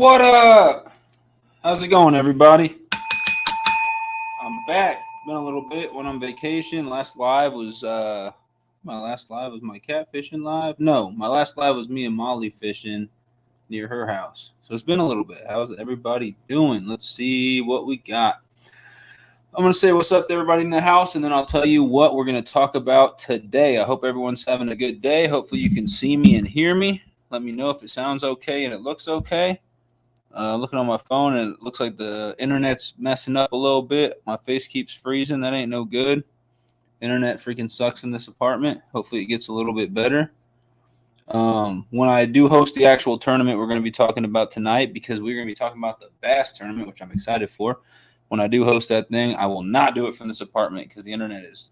What up? How's it going, everybody? I'm back. Been a little bit. Went on vacation. Last live was my cat fishing live. No, my last live was me and Molly fishing near her house. So it's been a little bit. How's everybody doing? Let's see what we got. I'm going to say what's up to everybody in the house, and then I'll tell you what we're going to talk about today. I hope everyone's having a good day. Hopefully you can see me and hear me. Let me know if it sounds okay and it looks okay. Looking on my phone, and it looks like the internet's messing up a little bit. My face keeps freezing. That ain't no good. Internet freaking sucks in this apartment. Hopefully it gets a little bit better. When I do host the actual tournament we're going to be talking about tonight, because we're going to be talking about the bass tournament, which I'm excited for. When I do host that thing, I will not do it from this apartment because the internet is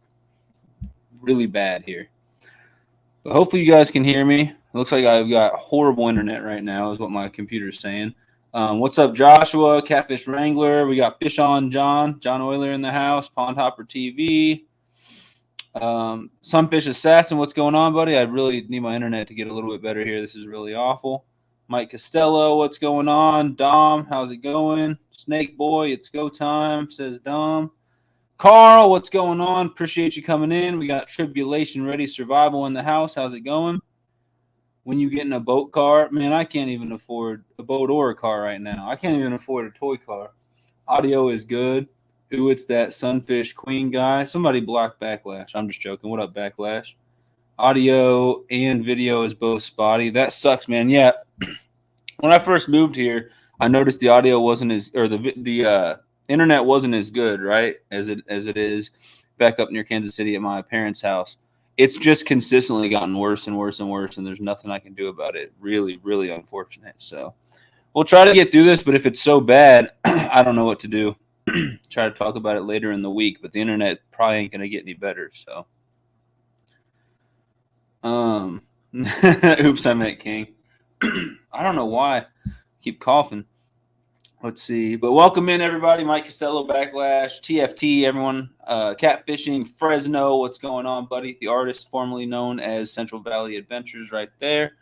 really bad here. But hopefully you guys can hear me. It looks like I've got horrible internet right now is what my computer's saying. What's up, Joshua, Catfish Wrangler? We got Fish on John Euler in the house, Pond Hopper TV. Sunfish Assassin, what's going on, buddy? I really need my internet to get a little bit better here. This is really awful. Mike Costello, what's going on? Dom, how's it going? Snake Boy, it's go time, says Dom. Carl, what's going on? Appreciate you coming in. We got Tribulation Ready Survival in the house. How's it going? When you get in a boat car, man, I can't even afford a boat or a car right now. I can't even afford a toy car. Audio is good. Ooh, it's that Sunfish.King guy. Somebody block Backlash. I'm just joking. What up, Backlash? Audio and video is both spotty. That sucks, man. Yeah. When I first moved here, I noticed the audio wasn't as, or the internet wasn't as good, right, as it is back up near Kansas City at my parents' house. It's just consistently gotten worse and worse and worse, and there's nothing I can do about it. Really, really unfortunate. So we'll try to get through this, but if it's so bad, I don't know what to do. Try to talk about it later in the week, but the internet probably ain't going to get any better. So, oops, I meant King. I don't know why. I keep coughing. Let's see. But welcome in, everybody. Mike Costello, Backlash, TFT, everyone. Catfishing, Fresno. What's going on, buddy? The artist formerly known as Central Valley Adventures right there.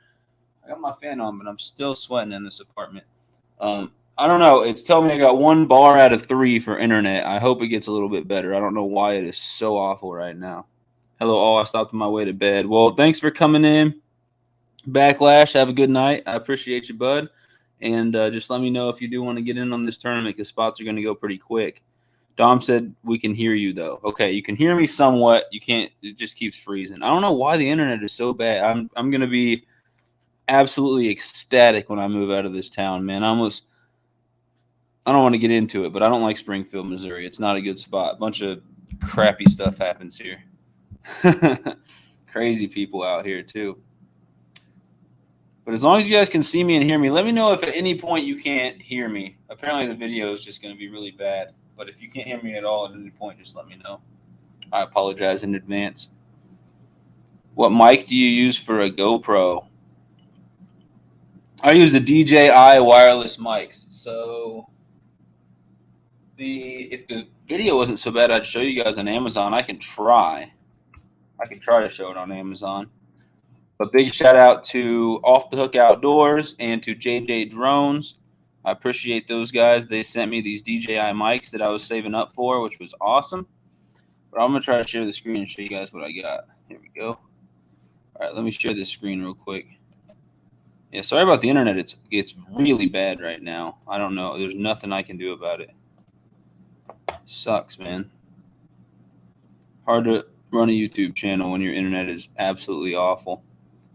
I got my fan on, but I'm still sweating in this apartment. I don't know. It's telling me I got 1 bar out of 3 for internet. I hope it gets a little bit better. I don't know why it is so awful right now. Hello, all. I stopped on my way to bed. Well, thanks for coming in. Backlash, have a good night. I appreciate you, bud. And just let me know if you do want to get in on this tournament because spots are going to go pretty quick. Dom said we can hear you, though. Okay, you can hear me somewhat. You can't. It just keeps freezing. I don't know why the internet is so bad. I'm going to be absolutely ecstatic when I move out of this town, man. I don't want to get into it, but I don't like Springfield, Missouri. It's not a good spot. A bunch of crappy stuff happens here. Crazy people out here, too. But as long as you guys can see me and hear me, let me know if at any point you can't hear me. Apparently the video is just going to be really bad. But if you can't hear me at all at any point, just let me know. I apologize in advance. What mic do you use for a GoPro? I use the DJI wireless mics. So if the video wasn't so bad, I'd show you guys on Amazon. I can try to show it on Amazon. But big shout out to Off the Hook Outdoors and to JJ Drones. I appreciate those guys. They sent me these DJI mics that I was saving up for, which was awesome. But I'm going to try to share the screen and show you guys what I got. Here we go. All right, let me share this screen real quick. Yeah, sorry about the internet. It's really bad right now. I don't know. There's nothing I can do about it. Sucks, man. Hard to run a YouTube channel when your internet is absolutely awful.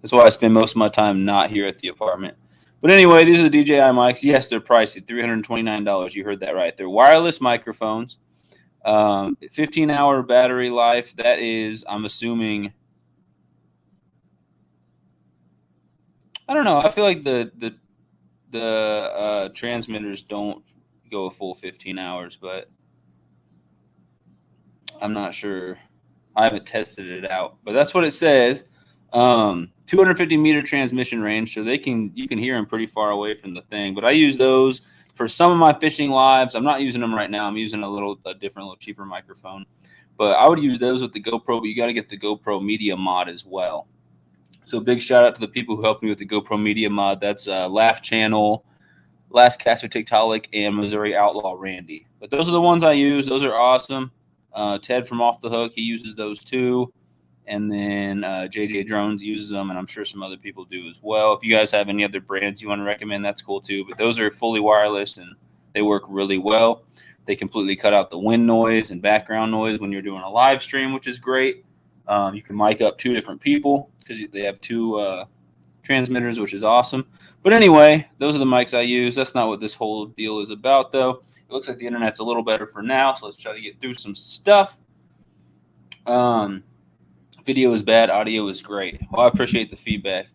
That's why I spend most of my time not here at the apartment. But anyway, these are the DJI mics. Yes, they're pricey, $329. You heard that right. They're wireless microphones. 15-hour battery life. That is, I'm assuming. I don't know. I feel like the transmitters don't go a full 15 hours, but I'm not sure. I haven't tested it out, but that's what it says. 250 meter transmission range, so you can hear them pretty far away from the thing. But I use those for some of my fishing lives. I'm not using them right now. I'm using a different, little cheaper microphone. But I would use those with the GoPro, but you got to get the GoPro Media Mod as well. So big shout out to the people who helped me with the GoPro Media Mod. That's Laugh Channel, Last Caster Ticktolic, and Missouri Outlaw Randy. But those are the ones I use. Those are awesome. Ted from Off the Hook, he uses those too. And then JJ Drones uses them, and I'm sure some other people do as well. If you guys have any other brands you want to recommend, that's cool too. But those are fully wireless, and they work really well. They completely cut out the wind noise and background noise when you're doing a live stream, which is great. You can mic up 2 different people because they have 2 transmitters, which is awesome. But anyway, those are the mics I use. That's not what this whole deal is about, though. It looks like the internet's a little better for now, so let's try to get through some stuff. Video is bad, audio is great. Well, I appreciate the feedback.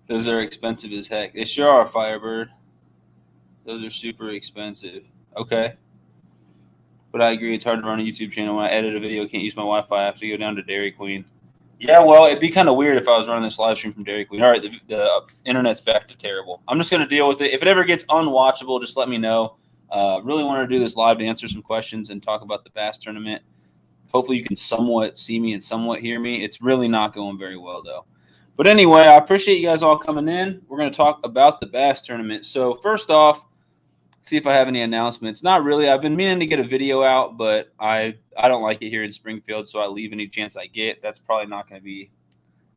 Those are expensive as heck. They sure are, Firebird. Those are super expensive. Okay. But I agree, it's hard to run a YouTube channel. When I edit a video, I can't use my Wi-Fi. I have to go down to Dairy Queen. Yeah, well, it'd be kind of weird if I was running this live stream from Dairy Queen. All right, the internet's back to terrible. I'm just going to deal with it. If it ever gets unwatchable, just let me know. Really want to do this live to answer some questions and talk about the bass tournament. Hopefully you can somewhat see me and somewhat hear me. It's really not going very well, though. But anyway, I appreciate you guys all coming in. We're going to talk about the bass tournament. So first off, see if I have any announcements. Not really. I've been meaning to get a video out, but I don't like it here in Springfield, so I leave any chance I get. That's probably not going to be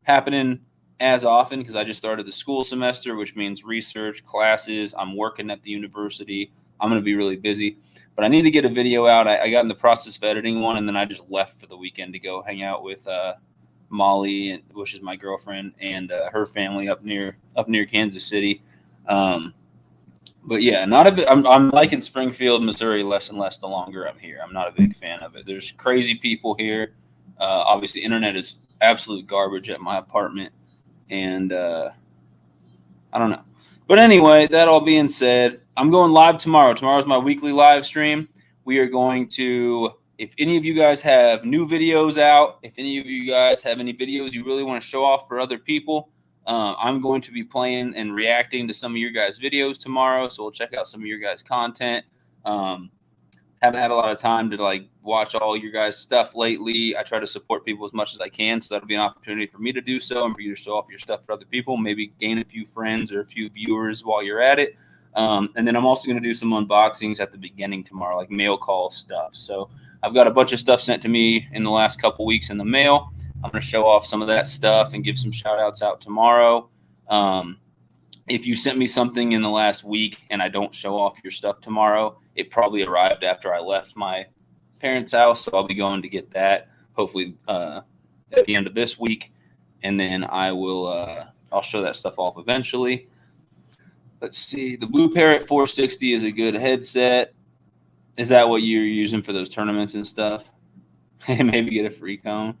happening as often because I just started the school semester, which means research, classes. I'm working at the university. I'm going to be really busy. But I need to get a video out. I got in the process of editing one, and then I just left for the weekend to go hang out with Molly, which is my girlfriend, and her family up near Kansas City. But yeah, not a bit. I'm liking Springfield, Missouri less and less the longer I'm here. I'm not a big fan of it. There's crazy people here. Obviously, internet is absolute garbage at my apartment, and I don't know. But anyway, that all being said, I'm going live tomorrow. Tomorrow's my weekly live stream. We are going to, if any of you guys have new videos out, if any of you guys have any videos you really want to show off for other people, I'm going to be playing and reacting to some of your guys' videos tomorrow, so we'll check out some of your guys' content. Haven't had a lot of time to watch all your guys' stuff lately. I try to support people as much as I can, so that'll be an opportunity for me to do so and for you to show off your stuff for other people, maybe gain a few friends or a few viewers while you're at it. And then I'm also going to do some unboxings at the beginning tomorrow, like mail call stuff. So I've got a bunch of stuff sent to me in the last couple weeks in the mail. I'm going to show off some of that stuff and give some shout outs out tomorrow. If you sent me something in the last week and I don't show off your stuff tomorrow, it probably arrived after I left my parents' house. So I'll be going to get that hopefully at the end of this week. And then I'll show that stuff off eventually. Let's see. The Blue Parrot 460 is a good headset. Is that what you're using for those tournaments and stuff? Maybe get a free cone.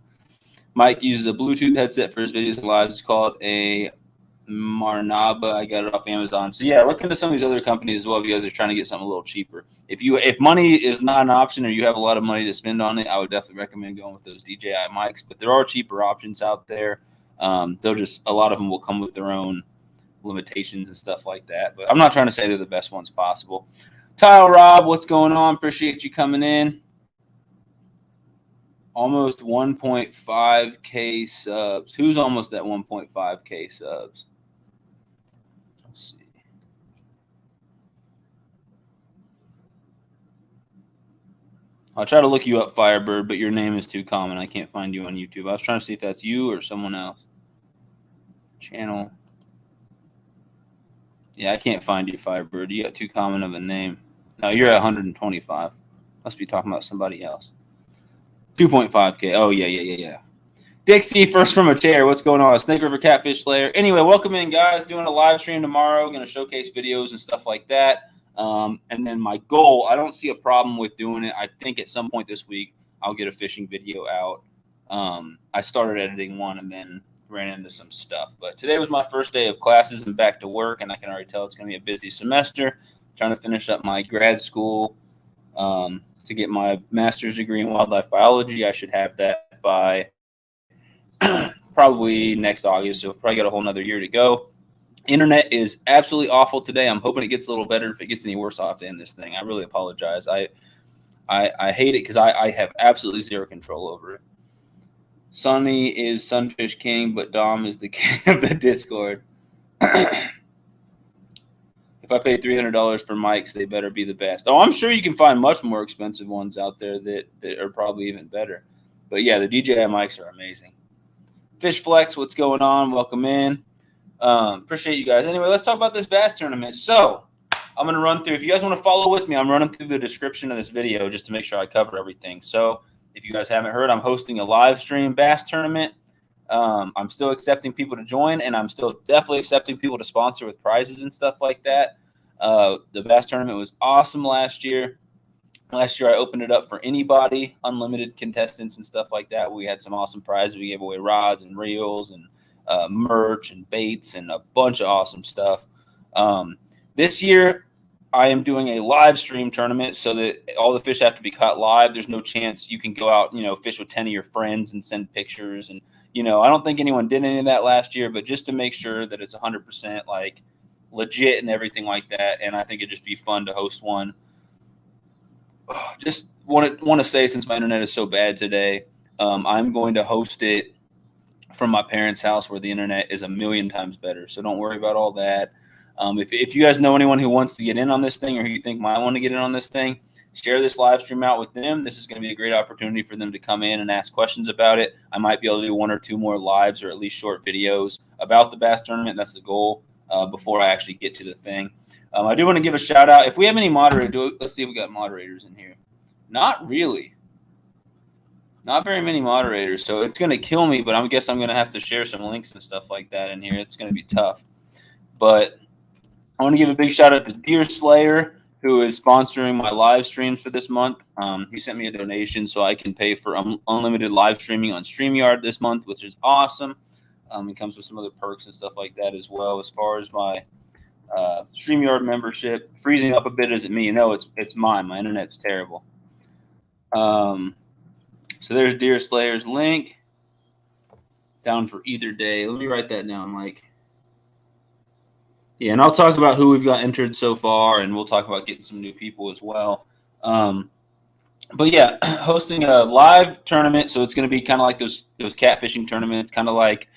Mike uses a Bluetooth headset for his videos and lives. It's called a Marnaba. I got it off Amazon. So yeah, look into some of these other companies as well if you guys are trying to get something a little cheaper. If money is not an option or you have a lot of money to spend on it, I would definitely recommend going with those DJI mics. But there are cheaper options out there. A lot of them will come with their own limitations and stuff like that. But I'm not trying to say they're the best ones possible. Tile Rob, what's going on? Appreciate you coming in. Almost 1.5K subs. Who's almost at 1.5K subs? Let's see. I'll try to look you up, Firebird, but your name is too common. I can't find you on YouTube. I was trying to see if that's you or someone else. Channel. Yeah, I can't find you, Firebird. You got too common of a name. No, you're at 125. Must be talking about somebody else. 2.5K. Oh, yeah. Dixie, first from a chair. What's going on? Snake River Catfish Slayer. Anyway, welcome in, guys. Doing a live stream tomorrow. Going to showcase videos and stuff like that. And then my goal, I don't see a problem with doing it. I think at some point this week, I'll get a fishing video out. I started editing one and then ran into some stuff. But today was my first day of classes and back to work, and I can already tell it's going to be a busy semester. Trying to finish up my grad school to get my master's degree in wildlife biology. I should have that by probably next August, so probably got a whole nother year to go. Internet is absolutely awful today. I'm hoping it gets a little better. If it gets any worse, I'll have to end this thing. I really apologize. I hate it because I have absolutely zero control over it. Sonny is Sunfish King, but Dom is the king of the Discord. If I pay $300 for mics, they better be the best. Oh, I'm sure you can find much more expensive ones out there that are probably even better. But yeah, the DJI mics are amazing. Fish Flex, what's going on? Welcome in. Appreciate you guys. Anyway, let's talk about this bass tournament. So I'm going to run through. If you guys want to follow with me, I'm running through the description of this video just to make sure I cover everything. So if you guys haven't heard, I'm hosting a live stream bass tournament. I'm still accepting people to join, and I'm still definitely accepting people to sponsor with prizes and stuff like that. The bass tournament was awesome last year. Last year, I opened it up for anybody, unlimited contestants and stuff like that. We had some awesome prizes. We gave away rods and reels and merch and baits and a bunch of awesome stuff. This year, I am doing a live stream tournament so that all the fish have to be caught live. There's no chance you can go out, fish with 10 of your friends and send pictures. And, I don't think anyone did any of that last year, but just to make sure that it's 100% like legit and everything like that. And I think it'd just be fun to host one. Just want to say, since my internet is so bad today, I'm going to host it from my parents' house where the internet is a million times better. So don't worry about all that. If you guys know anyone who wants to get in on this thing or who you think might want to get in on this thing, share this live stream out with them. This is going to be a great opportunity for them to come in and ask questions about it. I might be able to do 1 or 2 more lives or at least short videos about the bass tournament. That's the goal before I actually get to the thing. I do want to give a shout out. If we have any moderators, let's see if we got moderators in here. Not really. Not very many moderators. So it's going to kill me, but I guess I'm going to have to share some links and stuff like that in here. It's going to be tough. But I want to give a big shout out to Deer Slayer, who is sponsoring my live streams for this month. He sent me a donation so I can pay for unlimited live streaming on Streamyard this month, which is awesome. It comes with some other perks and stuff like that as well. As far as my Streamyard membership, freezing up a bit isn't me. It's mine. My internet's terrible. So there's Deer Slayer's link. Down for either day. Let me write that down, Mike. Yeah, and I'll talk about who we've got entered so far, and we'll talk about getting some new people as well. But yeah, hosting a live tournament, so it's going to be kind of like those catfishing tournaments, kind of like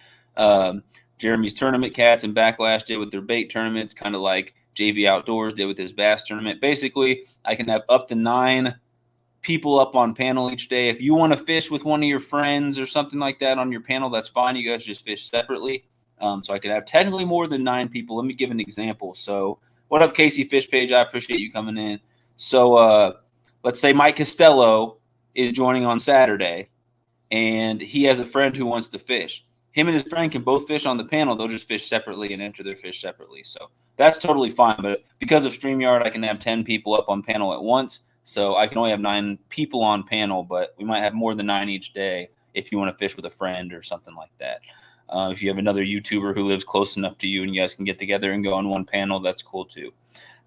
Jeremy's Tournament Cats and Backlash did with their bait tournaments, kind of like JV Outdoors did with his bass tournament. Basically, I can have up to 9 people up on panel each day. If you want to fish with one of your friends or something like that on your panel, that's fine. You guys just fish separately. So I could have technically more than 9 people. Let me give an example. So what up, Casey Fish Page? I appreciate you coming in. So let's say Mike Costello is joining on Saturday, and he has a friend who wants to fish. Him and his friend can both fish on the panel. They'll just fish separately and enter their fish separately. So that's totally fine. But because of StreamYard, I can have 10 people up on panel at once. So I can only have 9 people on panel, but we might have more than 9 each day if you want to fish with a friend or something like that. If you have another YouTuber who lives close enough to you and you guys can get together and go on one panel, that's cool too.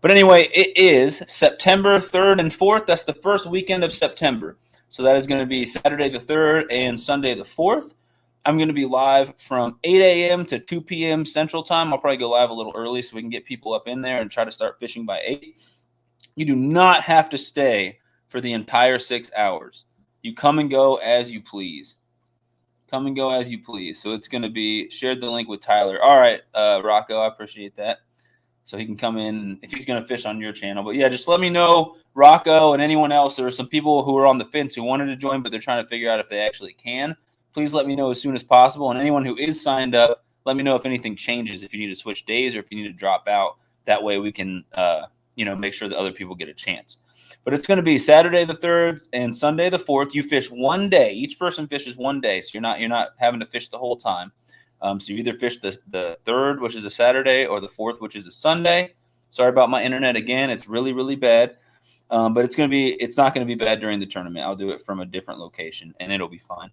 But anyway, it is September 3rd and 4th. That's the first weekend of September. So that is going to be Saturday the 3rd and Sunday the 4th. I'm going to be live from 8 a.m. to 2 p.m. Central Time. I'll probably go live a little early so we can get people up in there and try to start fishing by 8. You do not have to stay for the entire 6 hours. You come and go as you please. Come and go as you please. So it's going to be shared the link with Tyler. All right, Rocco, I appreciate that. So he can come in if he's going to fish on your channel. But yeah, just let me know, Rocco and anyone else. There are some people who are on the fence who wanted to join, but they're trying to figure out if they actually can. Please let me know as soon as possible. And anyone who is signed up, let me know if anything changes, if you need to switch days or if you need to drop out. That way we can, make sure that other people get a chance. But it's going to be Saturday the 3rd and Sunday the 4th. You fish one day. Each person fishes one day, so you're not having to fish the whole time. So you either fish the 3rd, which is a Saturday, or the 4th, which is a Sunday. Sorry about my internet again. It's really, really bad. But it's not going to be bad during the tournament. I'll do it from a different location, and it'll be fine.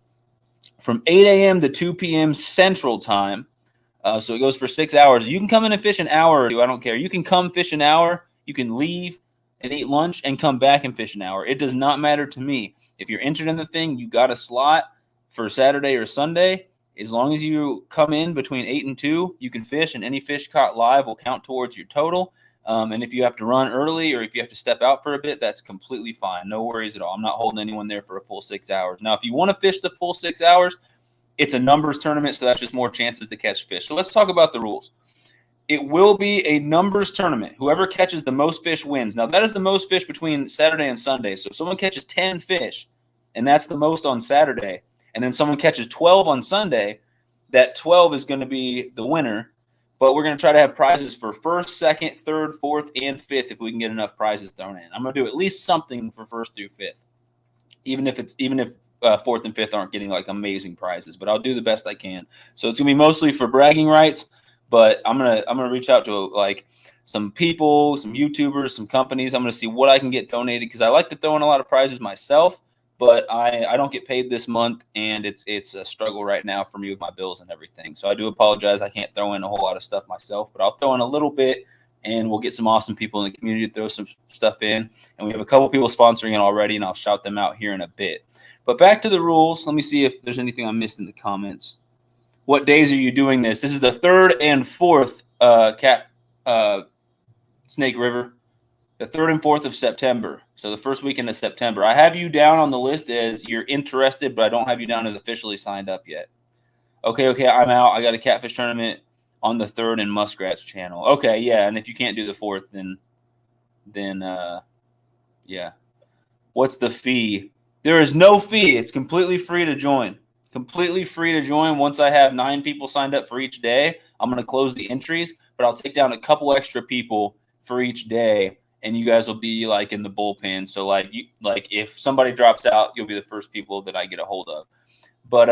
From 8 a.m. to 2 p.m. Central Time. So it goes for 6 hours. You can come in and fish an hour or two. I don't care. You can come fish an hour. You can leave and eat lunch and come back and fish an hour. It does not matter to me. If you're entered in the thing, you got a slot for Saturday or Sunday. As long as you come in between 8 and 2, you can fish, and any fish caught live will count towards your total. And if you have to run early or if you have to step out for a bit, that's completely fine. No worries at all. I'm not holding anyone there for a full 6 hours. Now, if you want to fish the full 6 hours, it's a numbers tournament, so that's just more chances to catch fish. So let's talk about the rules. It will be a numbers tournament. Whoever catches the most fish wins. Now, that is the most fish between Saturday and Sunday. So if someone catches 10 fish, and that's the most on Saturday, and then someone catches 12 on Sunday, that 12 is going to be the winner. But we're going to try to have prizes for first, second, third, fourth, and fifth if we can get enough prizes thrown in. I'm going to do at least something for first through fifth, even if fourth and fifth aren't getting like amazing prizes. But I'll do the best I can. So it's going to be mostly for bragging rights. But I'm gonna reach out to like some people, some YouTubers, some companies. I'm gonna see what I can get donated because I like to throw in a lot of prizes myself, but I don't get paid this month, and it's a struggle right now for me with my bills and everything. So I do apologize. I can't throw in a whole lot of stuff myself, but I'll throw in a little bit, and we'll get some awesome people in the community to throw some stuff in. And we have a couple people sponsoring it already, and I'll shout them out here in a bit. But back to the rules. Let me see if there's anything I missed in the comments. What days are you doing this? This is the 3rd and 4th Snake River, the 3rd and 4th of September. So the first weekend of September. I have you down on the list as you're interested, but I don't have you down as officially signed up yet. Okay, I'm out. I got a catfish tournament on the 3rd in Muskrat's channel. Okay, yeah, and if you can't do the 4th, then yeah. What's the fee? There is no fee. It's completely free to join. Completely free to join. Once I have 9 people signed up for each day, I'm going to close the entries, but I'll take down a couple extra people for each day, and you guys will be like in the bullpen. So like if somebody drops out, you'll be the first people that I get a hold of. But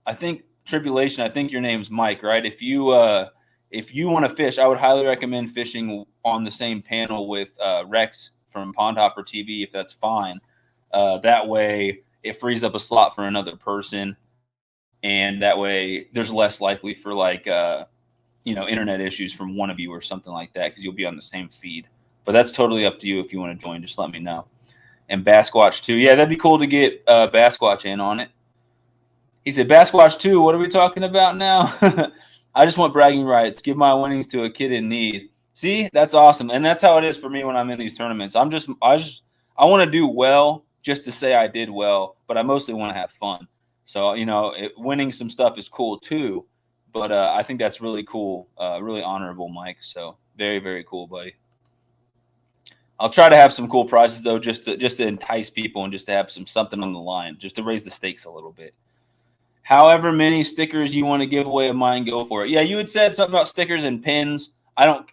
I think Tribulation, I think your name's Mike, right? If you want to fish, I would highly recommend fishing on the same panel with Rex from Pond Hopper TV, if that's fine. That way it frees up a slot for another person, and that way there's less likely for like internet issues from one of you or something like that, because you'll be on the same feed. But that's totally up to you. If you want to join, just let me know. And Basquatch too. Yeah, that'd be cool to get Basquatch in on it. He said, Basquatch 2, what are we talking about now? I just want bragging rights. Give my winnings to a kid in need. See, that's awesome. And that's how it is for me when I'm in these tournaments. I want to do well just to say I did well, but I mostly want to have fun. So, winning some stuff is cool too. But I think that's really cool, really honorable, Mike. So very, very cool, buddy. I'll try to have some cool prizes though, just to entice people and just to have something on the line, just to raise the stakes a little bit. However many stickers you want to give away of mine, go for it. Yeah, you had said something about stickers and pins.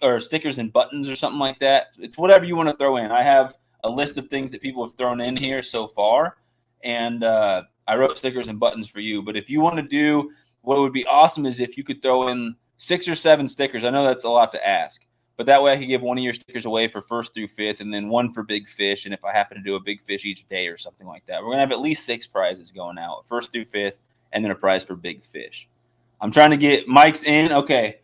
Or stickers and buttons or something like that. It's whatever you want to throw in. I have a list of things that people have thrown in here so far, and I wrote stickers and buttons for you. But if you want to do, what would be awesome is if you could throw in 6 or 7 stickers. I know that's a lot to ask, but that way I could give one of your stickers away for first through fifth, and then one for big fish. And if I happen to do a big fish each day or something like that, we're gonna have at least 6 prizes going out, first through fifth, and then a prize for big fish. I'm trying to get Mike's in. Okay.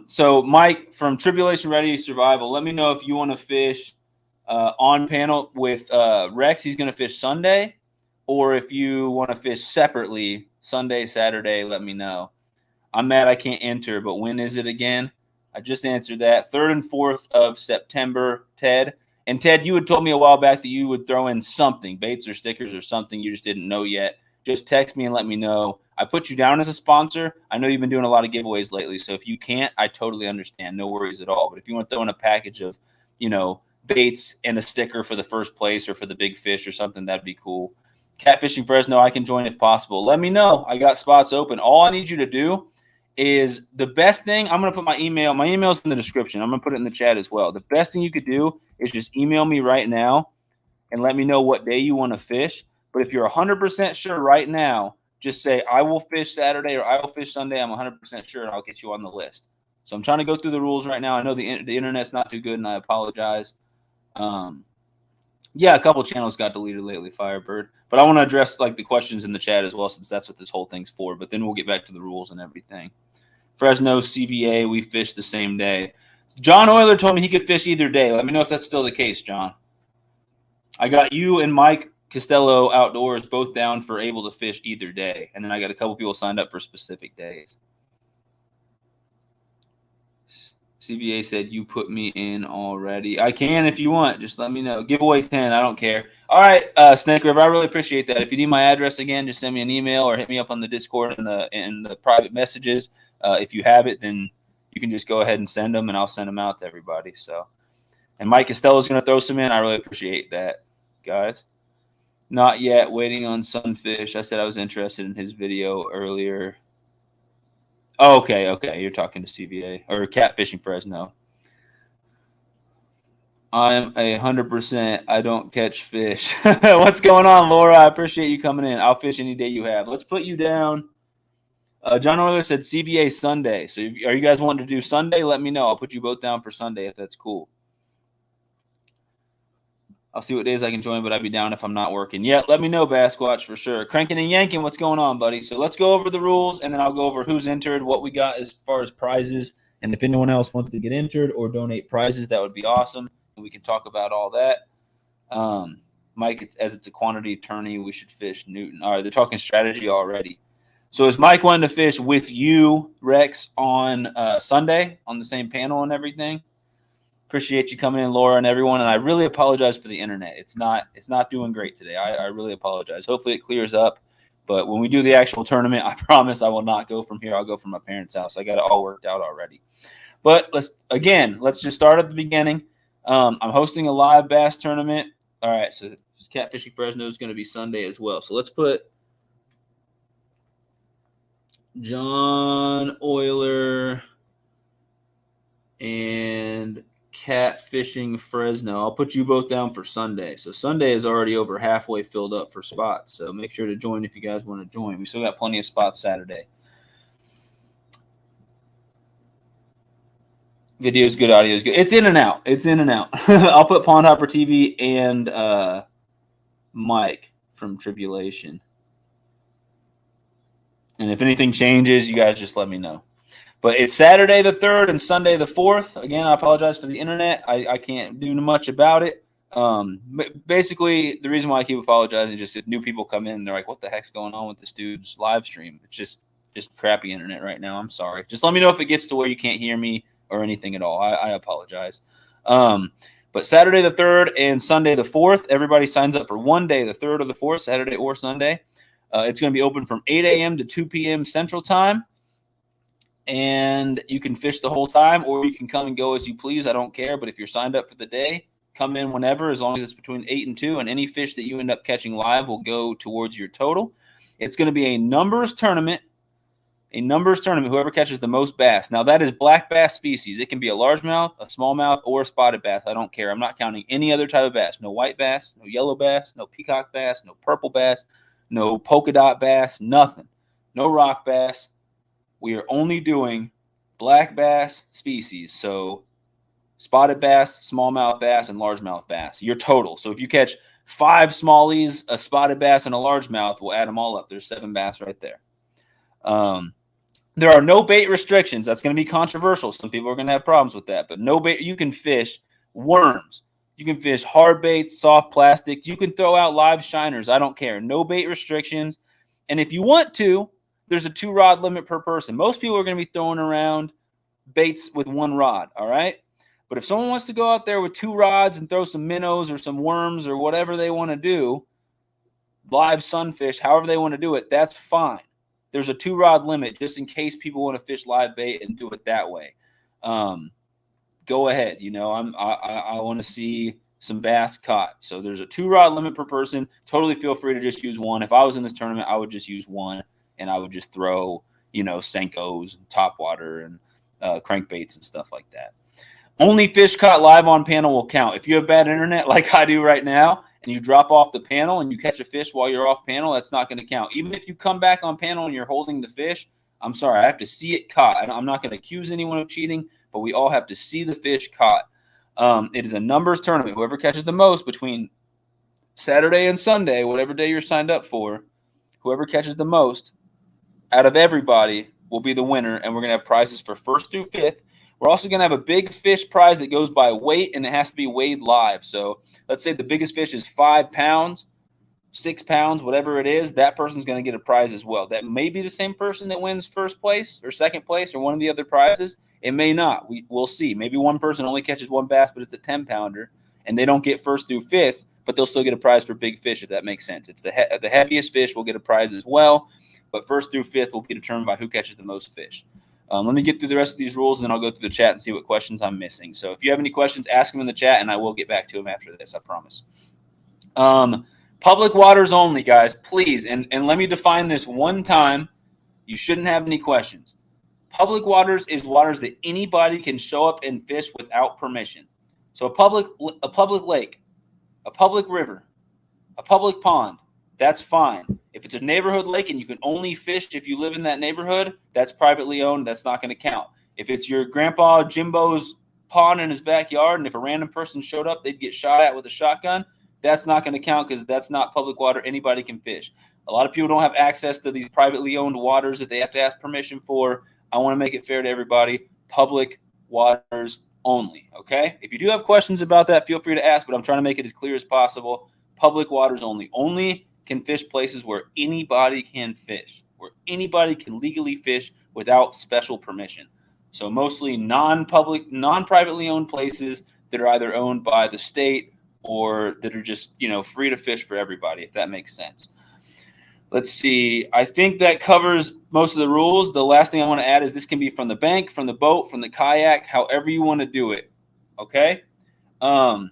So Mike from Tribulation Ready Survival, let me know if you want to fish on panel with Rex. He's going to fish Sunday, or if you want to fish separately Sunday, Saturday, let me know. I'm mad I can't enter, but when is it again? I just answered that. 3rd and 4th of September, Ted. And Ted, you had told me a while back that you would throw in something, baits or stickers or something. You just didn't know yet. Just text me and let me know. I put you down as a sponsor. I know you've been doing a lot of giveaways lately, so if you can't, I totally understand. No worries at all. But if you want to throw in a package of, baits and a sticker for the first place or for the big fish or something, that'd be cool. Catfishing Fresno, I can join if possible. Let me know. I got spots open. All I need you to do is the best thing. I'm going to put my email. My email's in the description. I'm going to put it in the chat as well. The best thing you could do is just email me right now and let me know what day you want to fish. But if you're 100% sure right now, just say, I will fish Saturday or I will fish Sunday. I'm 100% sure, and I'll get you on the list. So I'm trying to go through the rules right now. I know the internet's not too good, and I apologize. Yeah, a couple channels got deleted lately, Firebird. But I want to address the questions in the chat as well, since that's what this whole thing's for. But then we'll get back to the rules and everything. Fresno, CVA, we fish the same day. John Euler told me he could fish either day. Let me know if that's still the case, John. I got you and Mike Costello Outdoors both down for able to fish either day. And then I got a couple people signed up for specific days. CVA said, you put me in already. I can if you want. Just let me know. Giveaway 10. I don't care. All right, Snake River, I really appreciate that. If you need my address again, just send me an email or hit me up on the Discord and the private messages. If you have it, then you can just go ahead and send them, and I'll send them out to everybody. So, and Mike Costello's going to throw some in. I really appreciate that, guys. Not yet. Waiting on Sunfish. I said I was interested in his video earlier. Oh, okay. You're talking to CVA or Catfishing Fresno. I'm 100%. I don't catch fish. What's going on, Laura? I appreciate you coming in. I'll fish any day you have. Let's put you down. John Euler said CVA Sunday. So are you guys wanting to do Sunday? Let me know. I'll put you both down for Sunday if that's cool. I'll see what days I can join, but I'd be down if I'm not working. Yeah, let me know, Basquatch, for sure. Cranking and yanking, what's going on, buddy? So let's go over the rules, and then I'll go over who's entered, what we got as far as prizes, and if anyone else wants to get entered or donate prizes, that would be awesome, and we can talk about all that. Mike, as it's a quantity tourney, we should fish Newton. All right, they're talking strategy already. So is Mike wanting to fish with you, Rex, on Sunday on the same panel and everything? Appreciate you coming in, Laura, and everyone. And I really apologize for the internet. It's not doing great today. I really apologize. Hopefully it clears up. But when we do the actual tournament, I promise I will not go from here. I'll go from my parents' house. I got it all worked out already. But let's just start at the beginning. I'm hosting a live bass tournament. All right, so Catfishing Fresno is going to be Sunday as well. So let's put John Euler and Catfishing Fresno. I'll put you both down for Sunday. So Sunday is already over halfway filled up for spots. So make sure to join if you guys want to join. We still got plenty of spots Saturday. Video is good, audio is good. It's in and out. I'll put Pond Hopper TV and Mike from Tribulation. And if anything changes, you guys just let me know. But it's Saturday the 3rd and Sunday the 4th. Again, I apologize for the internet. I can't do much about it. Basically, the reason why I keep apologizing is just if new people come in, they're like, what the heck's going on with this dude's live stream? It's just crappy internet right now. I'm sorry. Just let me know if it gets to where you can't hear me or anything at all. I apologize. But Saturday the 3rd and Sunday the 4th, everybody signs up for one day, the 3rd or the 4th, Saturday or Sunday. It's going to be open from 8 a.m. to 2 p.m. Central Time. And you can fish the whole time, or you can come and go as you please. I don't care. But if you're signed up for the day, come in whenever, as long as it's between 8 and 2. And any fish that you end up catching live will go towards your total. It's going to be a numbers tournament. Whoever catches the most bass. Now, that is black bass species. It can be a largemouth, a smallmouth, or a spotted bass. I don't care. I'm not counting any other type of bass. No white bass, no yellow bass, no peacock bass, no purple bass, no polka dot bass, nothing. No rock bass. We are only doing black bass species. So spotted bass, smallmouth bass, and largemouth bass. Your total. So if you catch 5 smallies, a spotted bass, and a largemouth, we'll add them all up. There's 7 bass right there. There are no bait restrictions. That's going to be controversial. Some people are going to have problems with that. But no bait. You can fish worms. You can fish hard baits, soft plastic. You can throw out live shiners. I don't care. No bait restrictions. And if you want to, there's a 2-rod limit per person. Most people are going to be throwing around baits with 1 rod, all right? But if someone wants to go out there with 2 rods and throw some minnows or some worms or whatever they want to do, live sunfish, however they want to do it, that's fine. There's a 2-rod limit just in case people want to fish live bait and do it that way. Go ahead. You know, I want to see some bass caught. So there's a 2-rod limit per person. Totally feel free to just use 1. If I was in this tournament, I would just use 1. And I would just throw, Senkos, and topwater, and crankbaits and stuff like that. Only fish caught live on panel will count. If you have bad internet like I do right now, and you drop off the panel and you catch a fish while you're off panel, that's not going to count. Even if you come back on panel and you're holding the fish, I'm sorry, I have to see it caught. I'm not going to accuse anyone of cheating, but we all have to see the fish caught. It is a numbers tournament. Whoever catches the most between Saturday and Sunday, whatever day you're signed up for, whoever catches the most out of everybody will be the winner, and we're going to have prizes for 1st through 5th. We're also going to have a big fish prize that goes by weight, and it has to be weighed live. So let's say the biggest fish is 5 pounds, 6 pounds, whatever it is, that person's going to get a prize as well. That may be the same person that wins 1st place or 2nd place or one of the other prizes. It may not. We'll see. Maybe one person only catches 1 bass, but it's a 10-pounder, and they don't get 1st through 5th, but they'll still get a prize for big fish, if that makes sense. It's the heaviest fish will get a prize as well, but 1st through 5th will be determined by who catches the most fish. Let me get through the rest of these rules, and then I'll go through the chat and see what questions I'm missing. So if you have any questions, ask them in the chat, and I will get back to them after this, I promise. Public waters only, guys, please. And let me define this one time. You shouldn't have any questions. Public waters is waters that anybody can show up and fish without permission. So a public lake, a public river, a public pond, that's fine. If it's a neighborhood lake and you can only fish if you live in that neighborhood, that's privately owned. That's not going to count. If it's your grandpa Jimbo's pond in his backyard, and if a random person showed up, they'd get shot at with a shotgun, that's not going to count because that's not public water. Anybody can fish. A lot of people don't have access to these privately owned waters that they have to ask permission for. I want to make it fair to everybody. Public waters only, okay? If you do have questions about that, feel free to ask, but I'm trying to make it as clear as possible. Public waters only. Only can fish places where anybody can fish, where anybody can legally fish without special permission. So mostly non-public, non-privately owned places that are either owned by the state or that are just, free to fish for everybody, if that makes sense. Let's see. I think that covers most of the rules. The last thing I want to add is this can be from the bank, from the boat, from the kayak, however you want to do it. Okay? And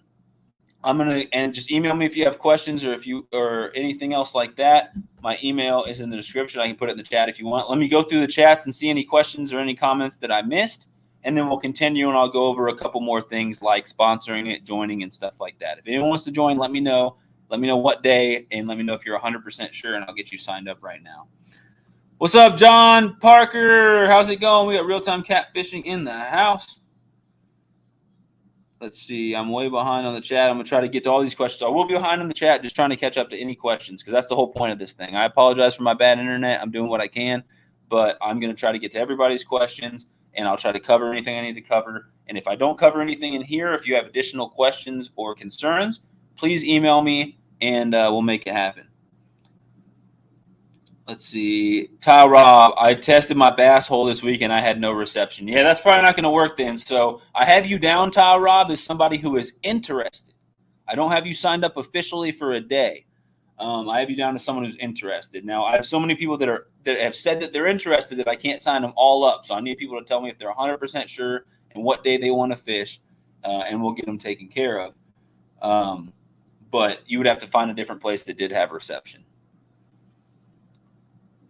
just email me if you have questions or anything else like that. My email is in the description. I can put it in the chat if you want. Let me go through the chats and see any questions or any comments that I missed, and then we'll continue, and I'll go over a couple more things like sponsoring it, joining, and stuff like that. If anyone wants to join, let me know. Let me know what day, and let me know if you're 100% sure, and I'll get you signed up right now. What's up, John Parker? How's it going? We got real-time catfishing in the house. Let's see. I'm way behind on the chat. I'm going to try to get to all these questions. So I will be behind on the chat, just trying to catch up to any questions because that's the whole point of this thing. I apologize for my bad internet. I'm doing what I can, but I'm going to try to get to everybody's questions, and I'll try to cover anything I need to cover. And if I don't cover anything in here, if you have additional questions or concerns, please email me, and we'll make it happen. Let's see. Ty Rob, I tested my bass hole this week, and I had no reception. Yeah, that's probably not going to work then. So I have you down, Ty Rob, as somebody who is interested. I don't have you signed up officially for a day. I have you down as someone who's interested. Now, I have so many people that have said that they're interested that I can't sign them all up. So I need people to tell me if they're 100% sure and what day they want to fish, and we'll get them taken care of. But you would have to find a different place that did have reception.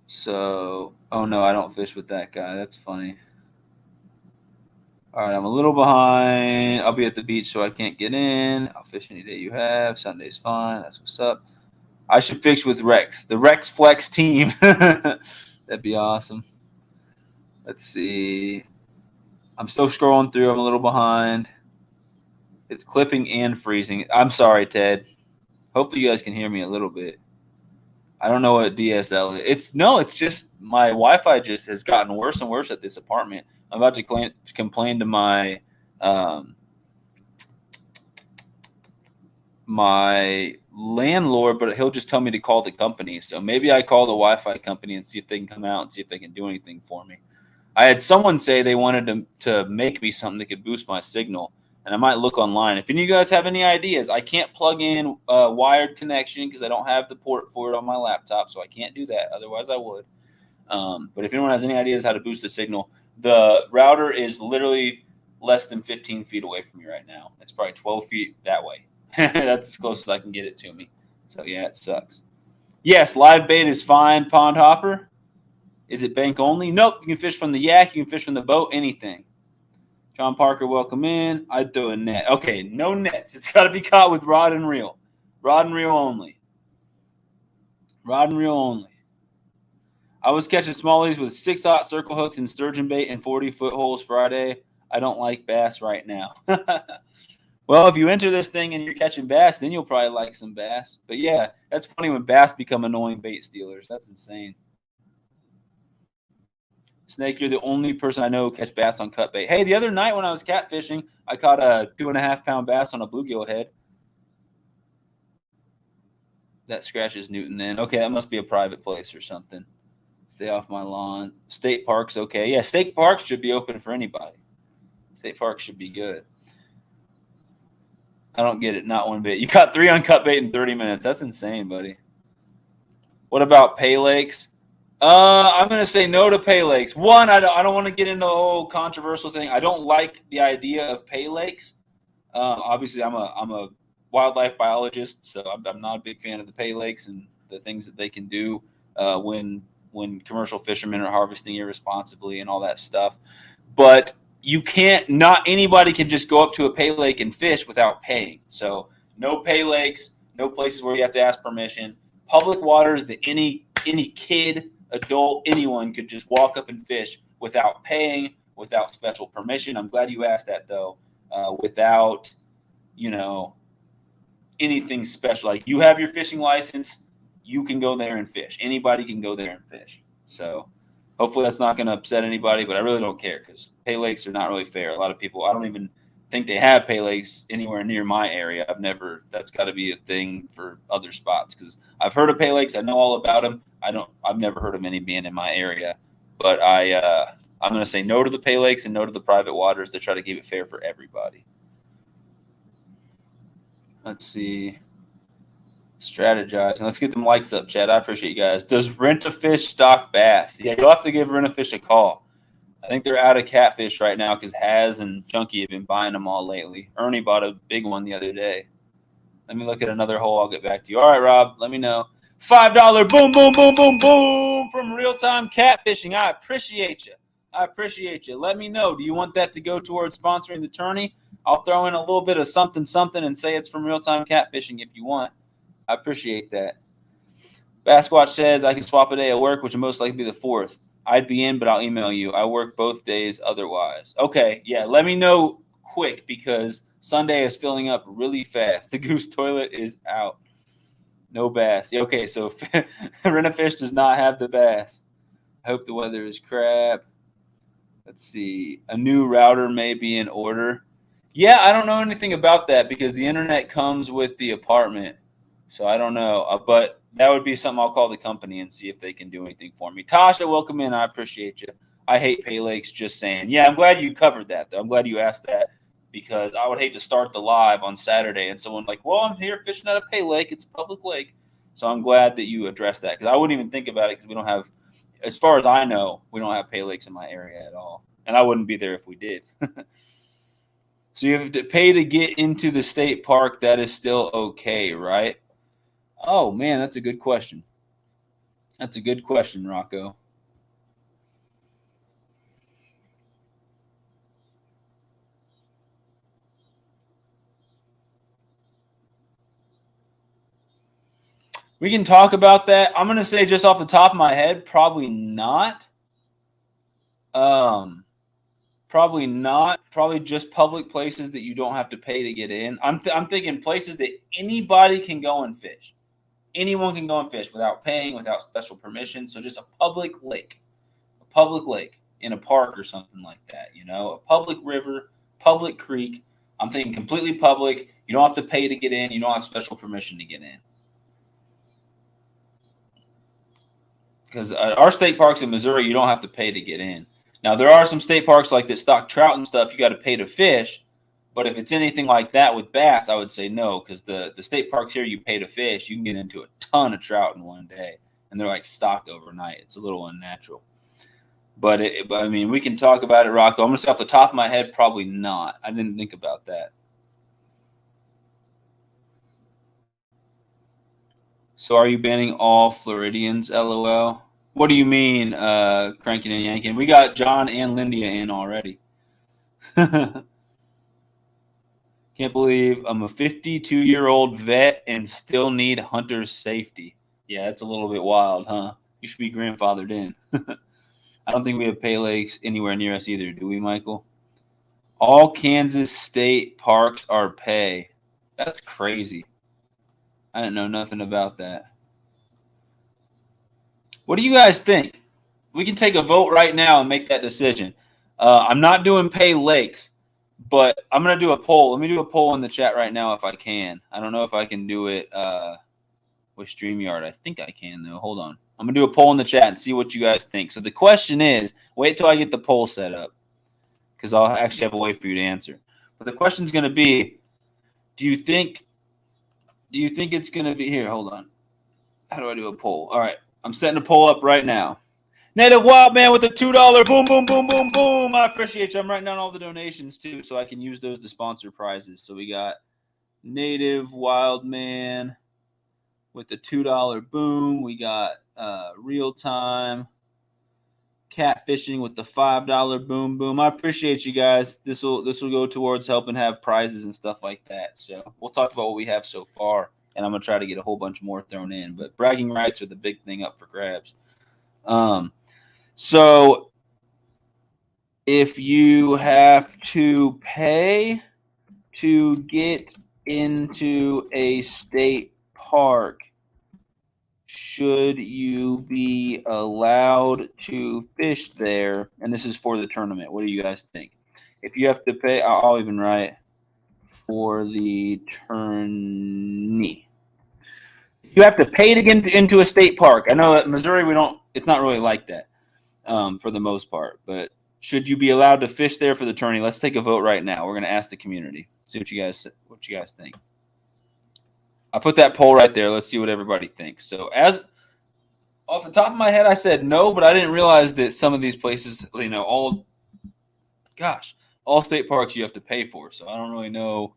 So, oh no, I don't fish with that guy. That's funny. All right, I'm a little behind. I'll be at the beach, so I can't get in. I'll fish any day you have. Sunday's fine. That's what's up. I should fish with Rex, the Rex Flex team. That'd be awesome. Let's see. I'm still scrolling through. I'm a little behind. It's clipping and freezing. I'm sorry, Ted. Hopefully you guys can hear me a little bit. I don't know what DSL is. It's just my Wi-Fi just has gotten worse and worse at this apartment. I'm about to complain to my my landlord, but he'll just tell me to call the company. So maybe I call the Wi-Fi company and see if they can come out and see if they can do anything for me. I had someone say they wanted to make me something that could boost my signal, and I might look online. If any of you guys have any ideas, I can't plug in a wired connection because I don't have the port for it on my laptop, so I can't do that. Otherwise, I would. But if anyone has any ideas how to boost the signal, the router is literally less than 15 feet away from me right now. It's probably 12 feet that way. That's as close as I can get it to me. So, yeah, it sucks. Yes, live bait is fine, Pond Hopper. Is it bank only? Nope. You can fish from the yak. You can fish from the boat, anything. John Parker, welcome in. I'd throw a net. Okay, no nets. It's got to be caught with rod and reel. Rod and reel only. Rod and reel only. I was catching smallies with 6/0 circle hooks and sturgeon bait and 40-foot holes Friday. I don't like bass right now. Well, if you enter this thing and you're catching bass, then you'll probably like some bass. But, yeah, that's funny when bass become annoying bait stealers. That's insane. Snake, you're the only person I know who catch bass on cut bait. Hey, the other night when I was catfishing, I caught a 2.5-pound bass on a bluegill head. That scratches Newton then. Okay, that must be a private place or something. Stay off my lawn. State parks, okay. Yeah, state parks should be open for anybody. State parks should be good. I don't get it, not one bit. You caught 3 on cut bait in 30 minutes. That's insane, buddy. What about pay lakes? I'm gonna say no to pay lakes. One, I don't want to get into the whole controversial thing. I don't like the idea of pay lakes. Obviously, I'm a wildlife biologist, so I'm not a big fan of the pay lakes and the things that they can do when commercial fishermen are harvesting irresponsibly and all that stuff. But you can't. Not anybody can just go up to a pay lake and fish without paying. So no pay lakes, no places where you have to ask permission. Public waters that any kid, adult, anyone could just walk up and fish without paying, without special permission. I'm glad you asked that though. Without, anything special. Like you have your fishing license, you can go there and fish. Anybody can go there and fish. So hopefully that's not going to upset anybody, but I really don't care because pay lakes are not really fair. A lot of people, I don't even think they have pay lakes anywhere near my area. That's got to be a thing for other spots because I've heard of pay lakes. I know all about them. I've never heard of any being in my area, but I'm going to say no to the pay lakes and no to the private waters to try to keep it fair for everybody. Let's see. Strategize. Let's get them likes up, Chad. I appreciate you guys. Does Rent-A-Fish stock bass? Yeah, you'll have to give Rent-A-Fish a call. I think they're out of catfish right now because Haz and Chunky have been buying them all lately. Ernie bought a big one the other day. Let me look at another hole. I'll get back to you. All right, Rob, let me know. $5 boom, boom, boom, boom, boom from real-time catfishing. I appreciate you. Let me know. Do you want that to go towards sponsoring the tourney? I'll throw in a little bit of something and say it's from real-time catfishing if you want. I appreciate that. Basquatch says I can swap a day at work, which will most likely be the 4th. I'd be in, but I'll email you. I work both days otherwise. Okay, yeah, let me know quick because Sunday is filling up really fast. The goose toilet is out. No bass. Yeah, okay, so Rent-A-Fish does not have the bass. I hope the weather is crap. Let's see. A new router may be in order. Yeah, I don't know anything about that because the internet comes with the apartment. So I don't know. But that would be something I'll call the company and see if they can do anything for me. Tasha, welcome in. I appreciate you. I hate pay lakes, just saying. Yeah, I'm glad you covered that, though. I'm glad you asked that because I would hate to start the live on Saturday and someone like, well, I'm here fishing at a pay lake. It's a public lake. So I'm glad that you addressed that because I wouldn't even think about it because we don't have, as far as I know, we don't have pay lakes in my area at all. And I wouldn't be there if we did. So you have to pay to get into the state park. That is still okay, right? Oh, man, that's a good question. That's a good question, Rocco. We can talk about that. I'm going to say just off the top of my head, probably not. Probably not. Probably just public places that you don't have to pay to get in. I'm thinking places that anybody can go and fish. Anyone can go and fish without paying, without special permission. So just a public lake in a park or something like that. A public river, public creek. I'm thinking completely public. You don't have to pay to get in. You don't have special permission to get in. Because our state parks in Missouri, you don't have to pay to get in. Now, there are some state parks like that stock trout and stuff. You got to pay to fish. But if it's anything like that with bass, I would say no, because the state parks here, you pay to fish. You can get into a ton of trout in one day, and they're like stocked overnight. It's a little unnatural. But I mean, we can talk about it, Rocco. I'm going to say off the top of my head, probably not. I didn't think about that. So are you banning all Floridians, LOL? What do you mean, cranking and yanking? We got John and Lindia in already. Can't believe I'm a 52-year-old vet and still need hunter's safety. Yeah, that's a little bit wild, huh? You should be grandfathered in. I don't think we have pay lakes anywhere near us either, do we, Michael? All Kansas state parks are pay. That's crazy. I didn't know nothing about that. What do you guys think? We can take a vote right now and make that decision. I'm not doing pay lakes, but I'm going to do a poll. Let me do a poll in the chat right now if I can. I don't know if I can do it with StreamYard. I think I can, though. Hold on. I'm going to do a poll in the chat and see what you guys think. So the question is, wait till I get the poll set up because I'll actually have a way for you to answer. But the question is going to be, do you think it's going to be here? Hold on. How do I do a poll? All right. I'm setting a poll up right now. Native Wild Man with the $2. Boom, boom, boom, boom, boom. I appreciate you. I'm writing down all the donations too, so I can use those to sponsor prizes. So we got Native Wild Man with the $2 boom. We got Real Time Catfishing with the $5 boom boom. I appreciate you guys. This will go towards helping have prizes and stuff like that. So we'll talk about what we have so far, and I'm gonna try to get a whole bunch more thrown in. But bragging rights are the big thing up for grabs. So if you have to pay to get into a state park, should you be allowed to fish there? And this is for the tournament. What do you guys think? If you have to pay, I'll even write for the tourney. You have to pay to get into a state park. I know at Missouri it's not really like that for the most part. But should you be allowed to fish there for the tourney? Let's take a vote right now. We're going to ask the community. See what you guys think. I put that poll right there. Let's see what everybody thinks. So as off the top of my head, I said no, but I didn't realize that some of these places, all state parks you have to pay for. So I don't really know.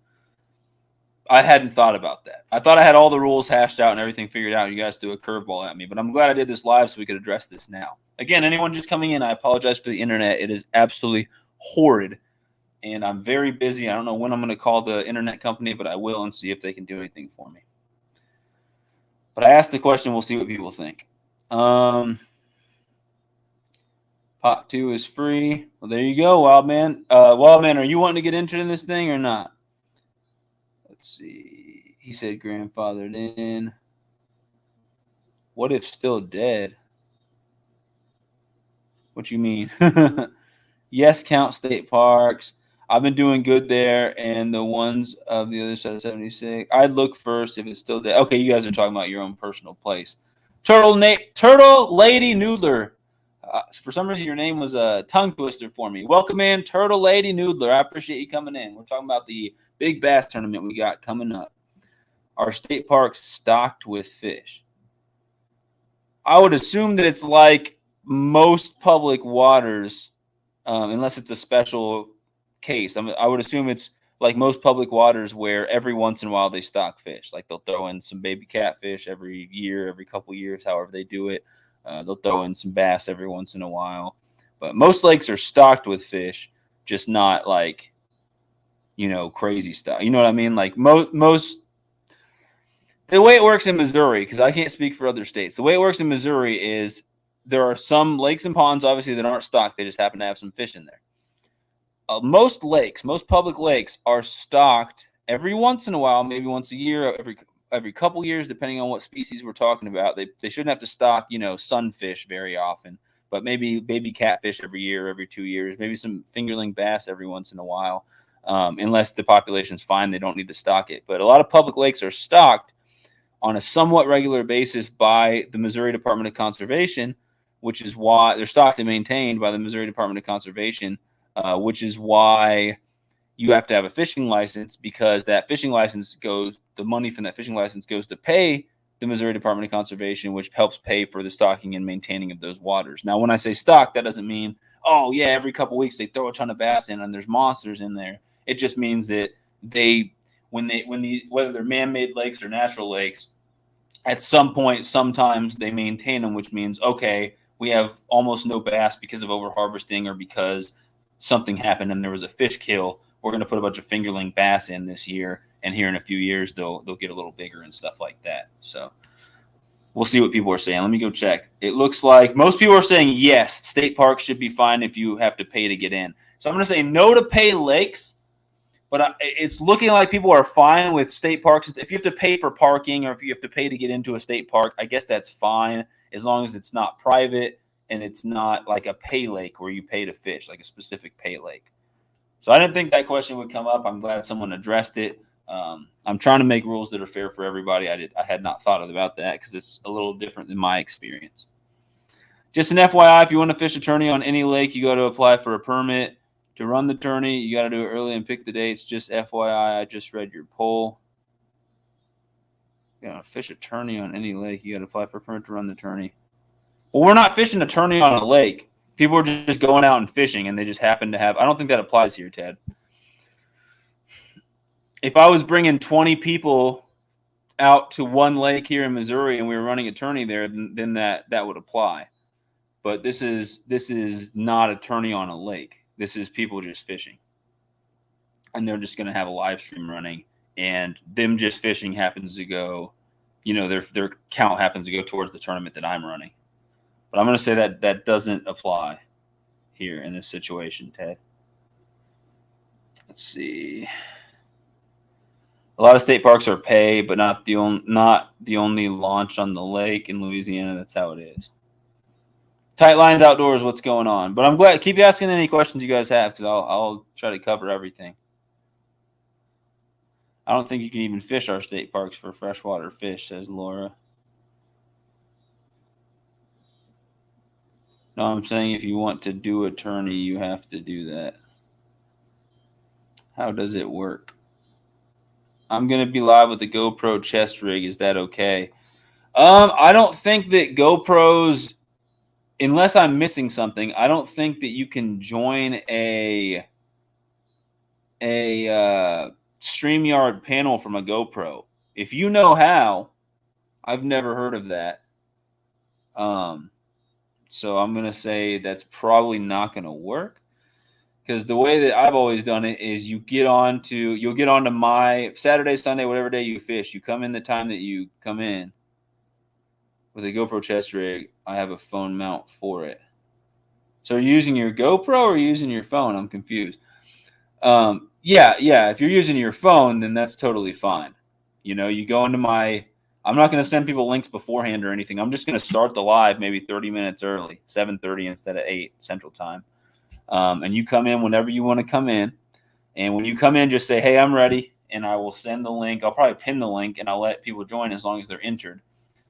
I hadn't thought about that. I thought I had all the rules hashed out and everything figured out. You guys threw a curveball at me, but I'm glad I did this live so we could address this now. Again, anyone just coming in, I apologize for the internet. It is absolutely horrid, and I'm very busy. I don't know when I'm going to call the internet company, but I will and see if they can do anything for me. But I asked the question. We'll see what people think. Pot 2 is free. Well, there you go, Wild Man. Wild Man, are you wanting to get entered in this thing or not? Let's see. He said grandfathered in. What if still dead? What you mean? Yes, count state parks. I've been doing good there, and the ones of the other side of 76. I'd look first if it's still dead. Okay, you guys are talking about your own personal place. Turtle Lady Noodler. For some reason, your name was a tongue twister for me. Welcome in, Turtle Lady Noodler. I appreciate you coming in. We're talking about the big bass tournament we got coming up. Are state parks stocked with fish? I would assume that it's like most public waters, unless it's a special case. I would assume it's like most public waters where every once in a while they stock fish. Like they'll throw in some baby catfish every year, every couple years, however they do it. They'll throw in some bass every once in a while. But most lakes are stocked with fish, just not like, crazy stuff. You know what I mean? Like most the way it works in Missouri, because I can't speak for other states. The way it works in Missouri is there are some lakes and ponds, obviously, that aren't stocked. They just happen to have some fish in there. Most public lakes are stocked every once in a while, maybe once a year, every couple years, depending on what species we're talking about. They shouldn't have to stock, sunfish very often, but maybe baby catfish every year, every 2 years, maybe some fingerling bass every once in a while, unless the population's fine, they don't need to stock it. But a lot of public lakes are stocked on a somewhat regular basis by the Missouri Department of Conservation, which is why they're stocked and maintained by the Missouri Department of Conservation, which is why you have to have a fishing license, because that fishing license the money from that fishing license goes to pay the Missouri Department of Conservation, which helps pay for the stocking and maintaining of those waters. Now, when I say stock, that doesn't mean, oh yeah, every couple of weeks they throw a ton of bass in and there's monsters in there. It just means that whether they're man-made lakes or natural lakes, at some point, sometimes they maintain them, which means, okay, we have almost no bass because of overharvesting or because something happened and there was a fish kill. We're going to put a bunch of fingerling bass in this year, and here in a few years they'll get a little bigger and stuff like that. So we'll see what people are saying. Let me go check. It looks like most people are saying yes, state parks should be fine if you have to pay to get in. So I'm going to say no to pay lakes. But it's looking like people are fine with state parks. If you have to pay for parking or if you have to pay to get into a state park, I guess that's fine as long as it's not private and it's not like a pay lake where you pay to fish, like a specific pay lake. So I didn't think that question would come up. I'm glad someone addressed it. I'm trying to make rules that are fair for everybody. I had not thought about that because it's a little different than my experience. Just an FYI, if you want to fish a tourney on any lake, you got to apply for a permit. To run the tourney, you got to do it early and pick the dates. Just FYI, I just read your poll. You got to fish a tourney on any lake. You got to apply for a permit to run the tourney. Well, we're not fishing a tourney on a lake. People are just going out and fishing, and they just happen to have. I don't think that applies here, Ted. If I was bringing 20 people out to one lake here in Missouri and we were running a tourney there, then that would apply. But this is not a tourney on a lake. This is people just fishing, and they're just going to have a live stream running, and them just fishing happens to go, their count happens to go towards the tournament that I'm running. But I'm going to say that doesn't apply here in this situation, Ted. Let's see. A lot of state parks are pay, but not the only launch on the lake in Louisiana. That's how it is. Tight Lines Outdoors, what's going on? But I'm glad. Keep asking any questions you guys have, because I'll try to cover everything. I don't think you can even fish our state parks for freshwater fish, says Laura. No, I'm saying if you want to do a tourney, you have to do that. How does it work? I'm going to be live with the GoPro chest rig. Is that okay? I don't think that GoPros, unless I'm missing something, I don't think that you can join a StreamYard panel from a GoPro. If you know how, I've never heard of that. So I'm going to say that's probably not going to work. Because the way that I've always done it is you'll get onto my Saturday, Sunday, whatever day you fish. You come in the time that you come in with a GoPro chest rig. I have a phone mount for it. So are you using your GoPro or using your phone? I'm confused. Yeah. If you're using your phone, then that's totally fine. You go into I'm not going to send people links beforehand or anything. I'm just going to start the live maybe 30 minutes early, 7:30 instead of 8 Central Time. And you come in whenever you want to come in. And when you come in, just say, hey, I'm ready. And I will send the link. I'll probably pin the link, and I'll let people join as long as they're entered.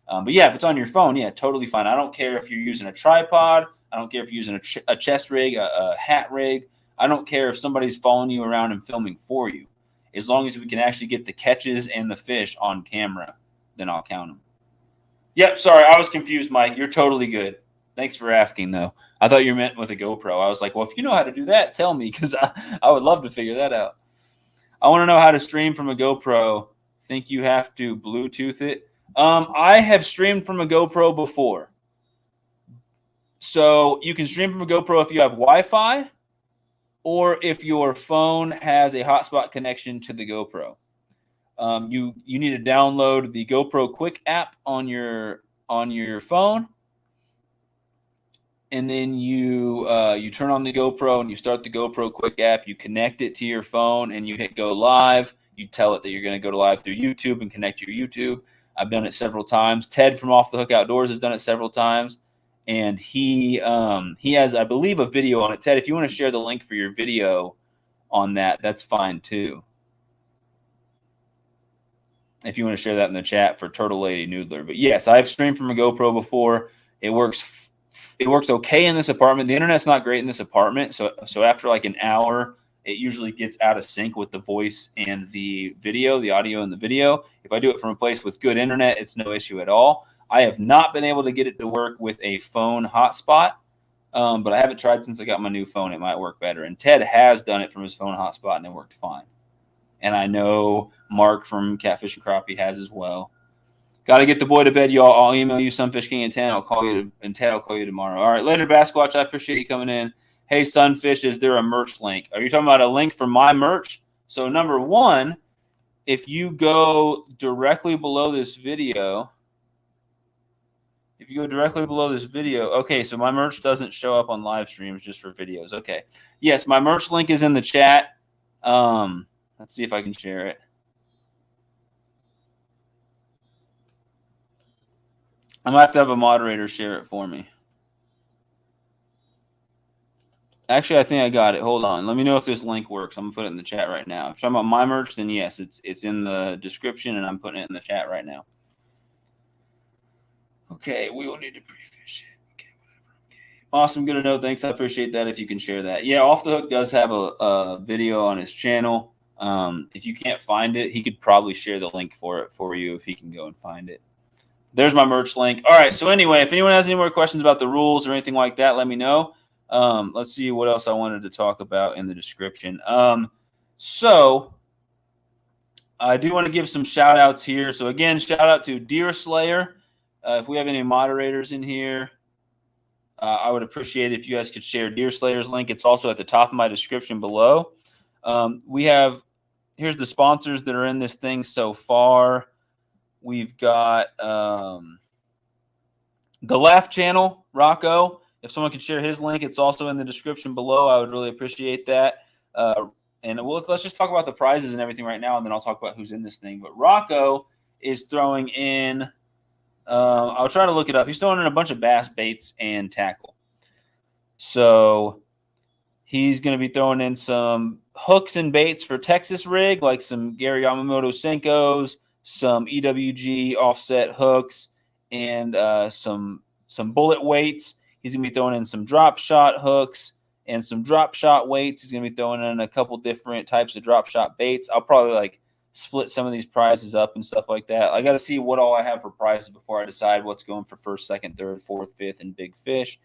But yeah, if it's on your phone, yeah, totally fine. I don't care if you're using a tripod. I don't care if you're using a chest rig, a hat rig. I don't care if somebody's following you around and filming for you. As long as we can actually get the catches and the fish on camera, then I'll count them. Yep, sorry, I was confused, Mike. You're totally good. Thanks for asking, though. I thought you meant with a GoPro. I was like, well, if you know how to do that, tell me, because I would love to figure that out. I want to know how to stream from a GoPro. Think you have to Bluetooth it? I have streamed from a GoPro before. So you can stream from a GoPro if you have Wi-Fi or if your phone has a hotspot connection to the GoPro. You need to download the GoPro Quick app on your phone. And then you turn on the GoPro and you start the GoPro Quick app. You connect it to your phone and you hit go live. You tell it that you're going to go to live through YouTube and connect your YouTube. I've done it several times. Ted from Off the Hook Outdoors has done it several times, and he has, I believe, a video on it. Ted, if you want to share the link for your video on that, that's fine too. If you want to share that in the chat for Turtle Lady Noodler. But yes, I've streamed from a GoPro before. It works okay in this apartment. The internet's not great in this apartment, so after like an hour, it usually gets out of sync with the voice and the video, the audio and the video. If I do it from a place with good internet, it's no issue at all. I have not been able to get it to work with a phone hotspot, but I haven't tried since I got my new phone. It might work better. And Ted has done it from his phone hotspot, and it worked fine. And I know Mark from Catfish and Crappie has as well. Got to get the boy to bed, y'all. I'll email you SunfishKing at 10. Ted, I'll call you tomorrow. All right, later, Basquatch. I appreciate you coming in. Hey, Sunfish, is there a merch link? Are you talking about a link for my merch? So, number one, if you go directly below this video, okay, so my merch doesn't show up on live streams, just for videos. Okay. Yes, my merch link is in the chat. Let's see if I can share it. I'm going to have to have a moderator share it for me. Actually, I think I got it. Hold on. Let me know if this link works. I'm going to put it in the chat right now. If you're talking about my merch, then yes, it's in the description, and I'm putting it in the chat right now. Okay, we will need to pre-fish it. Okay, whatever. Okay. Awesome. Good to know. Thanks. I appreciate that if you can share that. Yeah, Off the Hook does have a video on his channel. If you can't find it, he could probably share the link for it for you if he can go and find it. There's my merch link. All right. So anyway, if anyone has any more questions about the rules or anything like that, let me know. Let's see what else I wanted to talk about in the description. So I do want to give some shout outs here. So again, shout out to Deer Slayer. If we have any moderators in here, I would appreciate it if you guys could share Deer Slayer's link. It's also at the top of my description below. Here's the sponsors that are in this thing so far. We've got the Laugh Channel, Rocco. If someone could share his link, it's also in the description below. I would really appreciate that. And let's just talk about the prizes and everything right now, and then I'll talk about who's in this thing. But Rocco is throwing in I'll try to look it up. He's throwing in a bunch of bass baits and tackle. So he's going to be throwing in some hooks and baits for Texas rig, like some Gary Yamamoto Senkos, some EWG offset hooks, and some bullet weights. He's going to be throwing in some drop shot hooks and some drop shot weights. He's going to be throwing in a couple different types of drop shot baits. I'll probably split some of these prizes up and stuff like that. I got to see what all I have for prizes before I decide what's going for first, second, third, fourth, fifth, and big fish.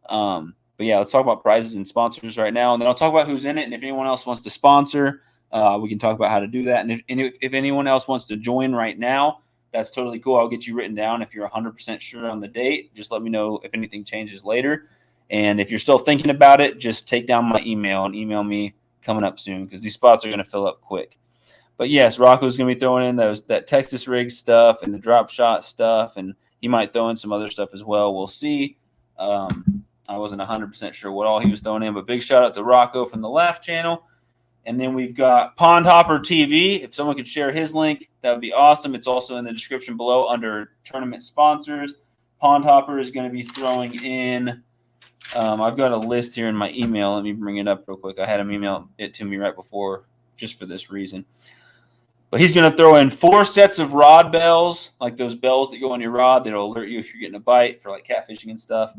But yeah, let's talk about prizes and sponsors right now, and then I'll talk about who's in it. And if anyone else wants to sponsor, we can talk about how to do that. And if anyone else wants to join right now, that's totally cool. I'll get you written down. If you're 100% sure on the date, just let me know if anything changes later. And if you're still thinking about it, just take down my email and email me coming up soon, because these spots are going to fill up quick. But yes, Rocco's going to be throwing in that Texas rig stuff and the drop shot stuff, and he might throw in some other stuff as well. We'll see. I wasn't 100% sure what all he was throwing in, but big shout out to Rocco from the Laugh Channel. And then we've got Pond Hopper TV. If someone could share his link, that would be awesome. It's also in the description below under tournament sponsors. Pond Hopper is going to be throwing in. I've got a list here in my email. Let me bring it up real quick. I had him email it to me right before, just for this reason. But he's going to throw in 4 sets of rod bells, like those bells that go on your rod that'll alert you if you're getting a bite for catfishing and stuff.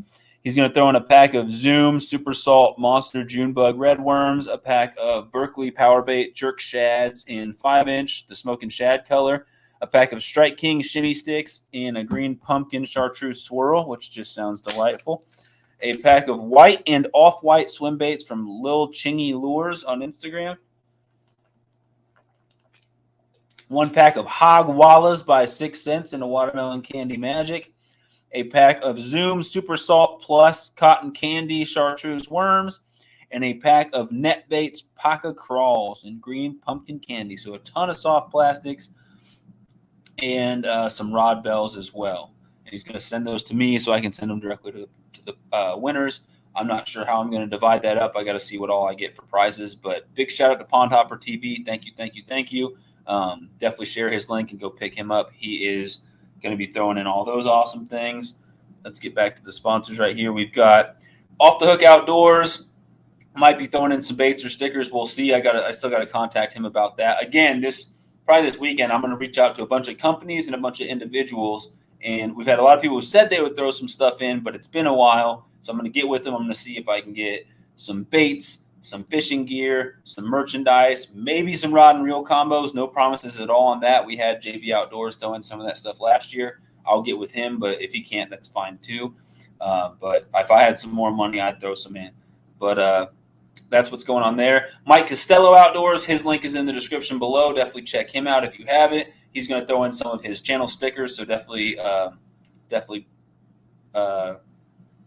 He's going to throw in a pack of Zoom Super Salt Monster June Bug Red Worms, a pack of Berkeley Power Bait Jerk Shads in 5-inch, the smoking shad color, a pack of Strike King Shimmy Sticks in a green pumpkin chartreuse swirl, which just sounds delightful, a pack of white and off-white swim baits from Lil Chingy Lures on Instagram, 1 pack of Hog Wallas by 6 cents in a Watermelon Candy Magic, a pack of Zoom Super Salt Plus Cotton Candy Chartreuse Worms, and a pack of Net Baits Paca Crawls in green pumpkin candy. So a ton of soft plastics and some rod bells as well. And he's going to send those to me so I can send them directly to the winners. I'm not sure how I'm going to divide that up. I got to see what all I get for prizes. But big shout out to Pond Hopper TV. Thank you, thank you, thank you. Definitely share his link and go pick him up. He is going to be throwing in all those awesome things. Let's get back to the sponsors right here. We've got Off the Hook Outdoors. Might be throwing in some baits or stickers. We'll see. I still got to contact him about that. Again, probably this weekend, I'm going to reach out to a bunch of companies and a bunch of individuals. And we've had a lot of people who said they would throw some stuff in, but it's been a while. So I'm going to get with them. I'm going to see if I can get some baits, some fishing gear, some merchandise, maybe some rod and reel combos. No promises at all on that. We had JB Outdoors throwing some of that stuff last year. I'll get with him, but if he can't, that's fine too. But if I had some more money, I'd throw some in. But that's what's going on there. Mike Costello Outdoors, his link is in the description below. Definitely check him out if you haven't. He's going to throw in some of his channel stickers, so definitely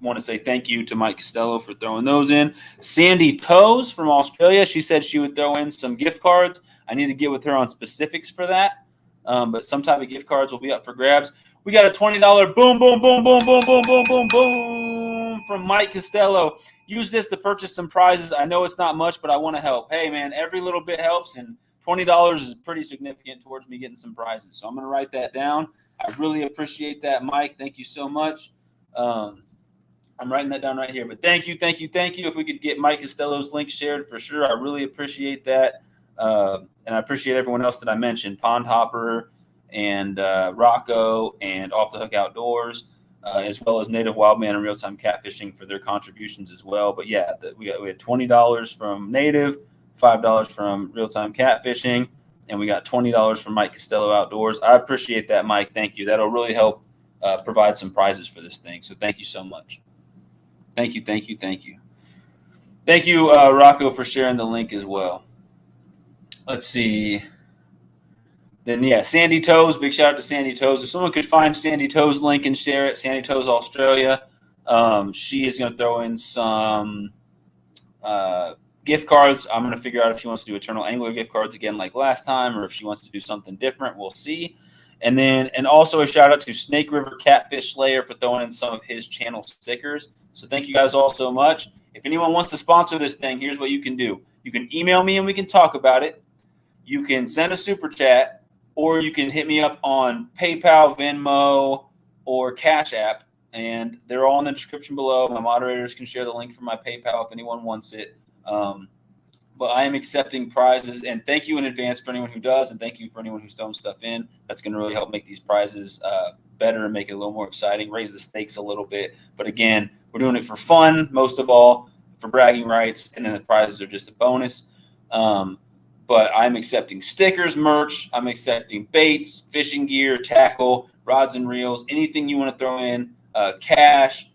want to say thank you to Mike Costello for throwing those in. Sandy Toes from Australia, she said she would throw in some gift cards. I need to get with her on specifics for that, but some type of gift cards will be up for grabs. We got a $20 boom, boom, boom, boom, boom, boom, boom, boom, boom from Mike Costello. Use this to purchase some prizes. I know it's not much, but I want to help. Hey, man, every little bit helps, and $20 is pretty significant towards me getting some prizes. So I'm going to write that down. I really appreciate that, Mike. Thank you so much. I'm writing that down right here. But thank you, thank you, thank you. If we could get Mike Costello's link shared for sure, I really appreciate that. And I appreciate everyone else that I mentioned, Pond Hopper and Rocco and Off the Hook Outdoors, as well as Native Wildman and Real Time Catfishing for their contributions as well. But yeah, we had $20 from Native, $5 from Real Time Catfishing, and we got $20 from Mike Costello Outdoors. I appreciate that, Mike. Thank you. That'll really help provide some prizes for this thing. So thank you so much. Thank you. Thank you, Rocco, for sharing the link as well. Let's see. Then, yeah, Sandy Toes. Big shout out to Sandy Toes. If someone could find Sandy Toes' link and share it, Sandy Toes Australia, she is going to throw in some gift cards. I'm going to figure out if she wants to do Eternal Angler gift cards again like last time, or if she wants to do something different. We'll see. And also a shout out to Snake River Catfish Slayer for throwing in some of his channel stickers. So thank you guys all so much. If anyone wants to sponsor this thing, here's what you can do. You can email me and we can talk about it. You can send a super chat, or you can hit me up on PayPal, Venmo, or CashApp. And they're all in the description below. My moderators can share the link for my PayPal if anyone wants it. But I am accepting prizes, and thank you in advance for anyone who does, and thank you for anyone who's throwing stuff in. That's going to really help make these prizes better and make it a little more exciting, raise the stakes a little bit. But again, we're doing it for fun, most of all, for bragging rights, and then the prizes are just a bonus. But I'm accepting stickers, merch. I'm accepting baits, fishing gear, tackle, rods and reels, anything you want to throw in, cash,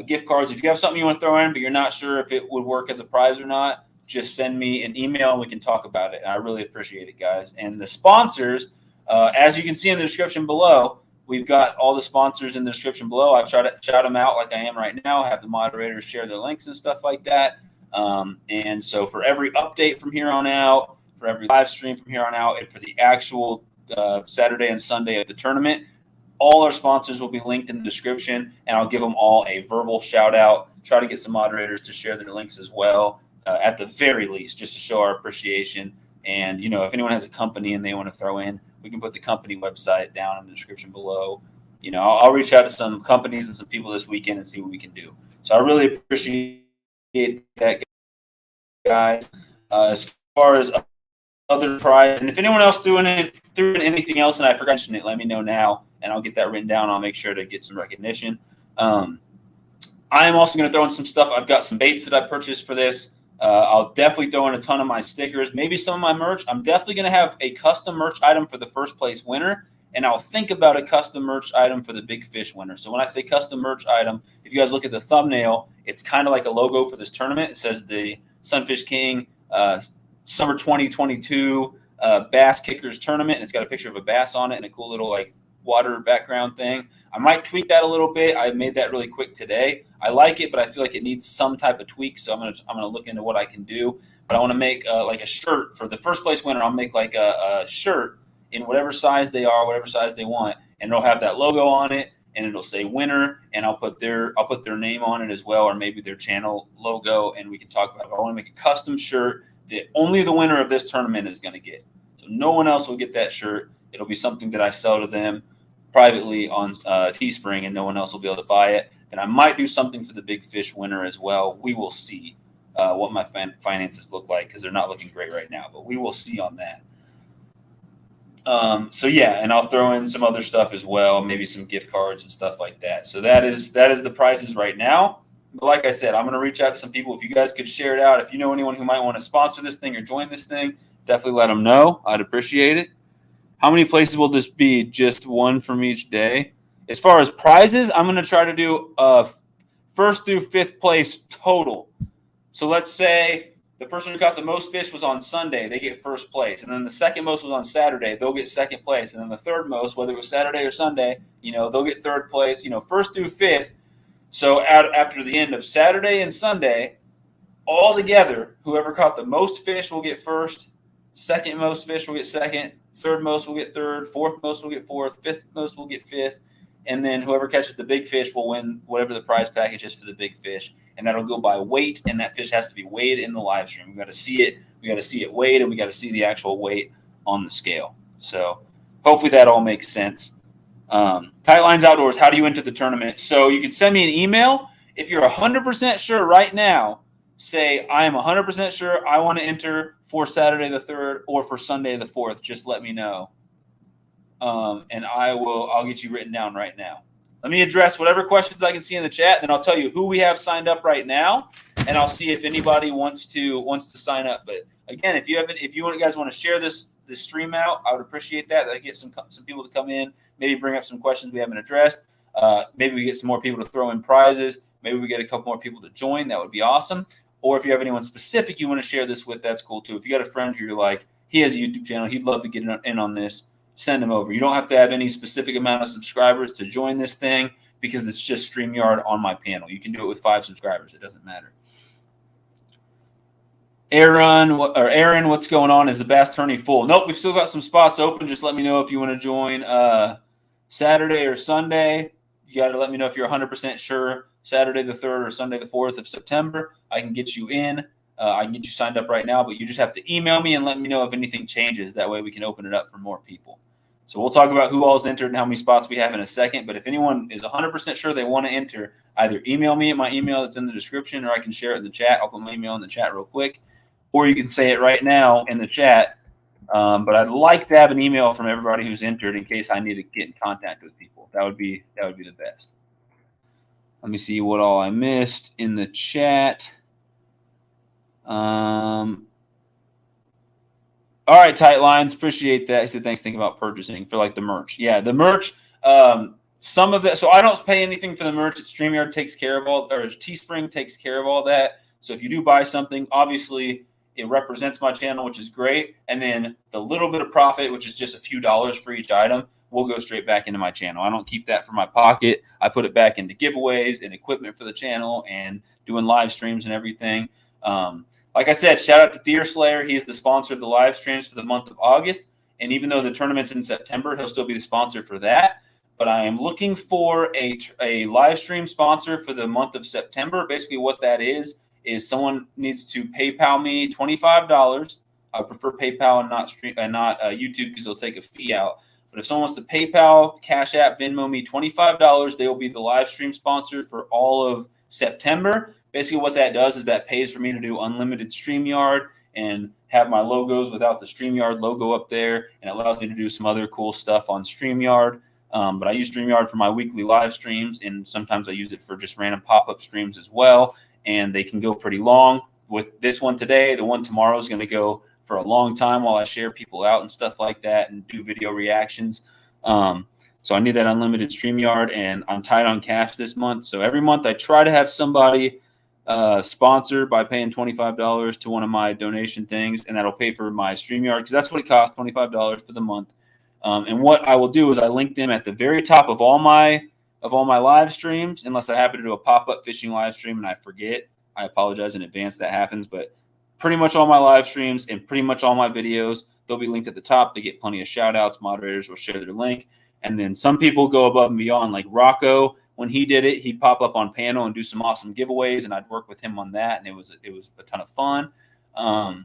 gift cards. If you have something you want to throw in, but you're not sure if it would work as a prize or not, just send me an email and we can talk about it. And I really appreciate it, guys. And the sponsors, as you can see in the description below, we've got all the sponsors in the description below. I try to shout them out like I am right now, have the moderators share their links and stuff like that. And so for every update from here on out, for every live stream from here on out, and for the actual Saturday and Sunday of the tournament, all our sponsors will be linked in the description, and I'll give them all a verbal shout out. Try to get some moderators to share their links as well, at the very least, just to show our appreciation. And, you know, if anyone has a company and they want to throw in, we can put the company website down in the description below. You know, I'll reach out to some companies and some people this weekend and see what we can do. So I really appreciate that, guys. As far as other prize, and if anyone else threw in anything else and I forgot to mention it, let me know now, and I'll get that written down. I'll make sure to get some recognition. I am also going to throw in some stuff. I've got some baits that I purchased for this. I'll definitely throw in a ton of my stickers, maybe some of my merch. I'm definitely going to have a custom merch item for the first place winner, and I'll think about a custom merch item for the big fish winner. So when I say custom merch item, if you guys look at the thumbnail, it's kind of like a logo for this tournament. It says the SunfishKing Summer 2022 Bass Kickers Tournament, and it's got a picture of a bass on it and a cool little like water background thing. I might tweak that a little bit. I made that really quick today. I like it, but I feel like it needs some type of tweak, so I'm gonna look into what I can do. But I want to make like a shirt for the first place winner. I'll make like a shirt in whatever size they are, whatever size they want, and it'll have that logo on it, and it'll say winner, and I'll put their name on it as well, or maybe their channel logo, and we can talk about it. But I want to make a custom shirt that only the winner of this tournament is going to get. So no one else will get that shirt. It'll be something that I sell to them privately on Teespring, and no one else will be able to buy it. Then I might do something for the big fish winner as well. We will see what my finances look like, because they're not looking great right now, but we will see on that. So yeah, and I'll throw in some other stuff as well, maybe some gift cards and stuff like that. So that is the prizes right now. But like I said, I'm going to reach out to some people. If you guys could share it out, if you know anyone who might want to sponsor this thing or join this thing, definitely let them know. I'd appreciate it. How many places will this be? Just one from each day. As far as prizes, I'm going to try to do first through fifth place total. So let's say the person who got the most fish was on Sunday, they get first place. And then the second most was on Saturday, they'll get second place. And then the third most, whether it was Saturday or Sunday, they'll get third place, first through fifth. So after the end of Saturday and Sunday, all together, whoever caught the most fish will get first, second most fish will get second, third most will get third, fourth most will get fourth, fifth most will get fifth, and then whoever catches the big fish will win whatever the prize package is for the big fish, and that'll go by weight, and that fish has to be weighed in the live stream. We got to see it weighed, and we got to see the actual weight on the scale. So hopefully that all makes sense. Tight Lines Outdoors, how do you enter the tournament? So you can send me an email. If you're 100% sure right now, say, I am 100% sure I want to enter for Saturday the 3rd or for Sunday the 4th. Just let me know. And I'll get you written down right now. Let me address whatever questions I can see in the chat. Then I'll tell you who we have signed up right now, and I'll see if anybody wants to sign up. But again, if you guys want to share this stream out, I would appreciate that. I get some people to come in, maybe bring up some questions we haven't addressed. Maybe we get some more people to throw in prizes. Maybe we get a couple more people to join. That would be awesome. Or if you have anyone specific you want to share this with, that's cool too. If you got a friend who you're like, he has a YouTube channel, he'd love to get in on this, send him over. You don't have to have any specific amount of subscribers to join this thing because it's just StreamYard on my panel. You can do it with 5 subscribers. It doesn't matter. Aaron, what's going on? Is the bass tourney full? Nope, we've still got some spots open. Just let me know if you want to join Saturday or Sunday. You got to let me know if you're 100% sure. Saturday the 3rd or Sunday the 4th of September. I can get you in. I can get you signed up right now, but you just have to email me and let me know if anything changes. That way we can open it up for more people. So we'll talk about who all's entered and how many spots we have in a second. But if anyone is 100% sure they want to enter, either email me at my email that's in the description, or I can share it in the chat. I'll put my email in the chat real quick. Or you can say it right now in the chat. But I'd like to have an email from everybody who's entered in case I need to get in contact with people. That would be the best. Let me see what all I missed in the chat. All right, Tight Lines, appreciate that. He said, thanks, thinking about purchasing for like the merch. Yeah, the merch, some of that. So I don't pay anything for the merch. StreamYard takes care of all, or Teespring takes care of all that. So if you do buy something, obviously it represents my channel, which is great. And then the little bit of profit, which is just a few dollars for each item, will go straight back into my channel. I don't keep that for my pocket. I put it back into giveaways and equipment for the channel and doing live streams and everything. Like I said, shout out to Deer Slayer. He's the sponsor of the live streams for the month of August. And even though the tournament's in September, he'll still be the sponsor for that. But I am looking for a live stream sponsor for the month of September. Basically what that is someone needs to PayPal me $25. I prefer PayPal and not YouTube because they'll take a fee out. But if someone wants to PayPal, CashApp, Venmo me $25, they will be the live stream sponsor for all of September. Basically what that does is that pays for me to do unlimited StreamYard and have my logos without the StreamYard logo up there. And it allows me to do some other cool stuff on StreamYard. But I use StreamYard for my weekly live streams, and sometimes I use it for just random pop-up streams as well. And they can go pretty long. With this one today, the one tomorrow is going to go for a long time while I share people out and stuff like that and do video reactions. So I need that unlimited StreamYard, and I'm tight on cash this month. So every month I try to have somebody sponsored by paying $25 to one of my donation things, and that'll pay for my StreamYard because that's what it costs, $25 for the month. And what I will do is I link them at the very top of all my live streams, unless I happen to do a pop-up fishing live stream and I forget. I apologize in advance that happens, but pretty much all my live streams and pretty much all my videos, they'll be linked at the top. They get plenty of shout outs. Moderators will share their link. And then some people go above and beyond, like Rocco. When he did it, he'd pop up on panel and do some awesome giveaways, and I'd work with him on that, and it was a ton of fun.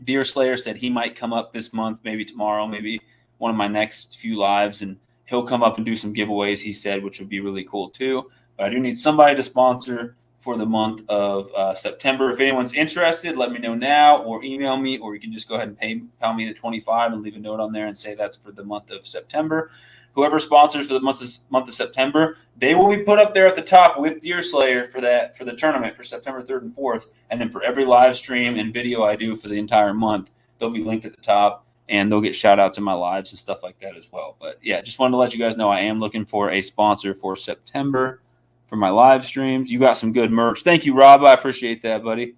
Deer Slayer said he might come up this month, maybe tomorrow, maybe one of my next few lives, and he'll come up and do some giveaways, he said, which would be really cool too. But I do need somebody to sponsor for the month of September. If anyone's interested, let me know now or email me, or you can just go ahead and PayPal me the $25 and leave a note on there and say that's for the month of September. Whoever sponsors for the month of September, they will be put up there at the top with Deer Slayer for the tournament for September 3rd and 4th. And then for every live stream and video I do for the entire month, they'll be linked at the top, and they'll get shout outs in my lives and stuff like that as well. But yeah, just wanted to let you guys know I am looking for a sponsor for September for my live streams. You got some good merch. Thank you, Rob. I appreciate that, buddy.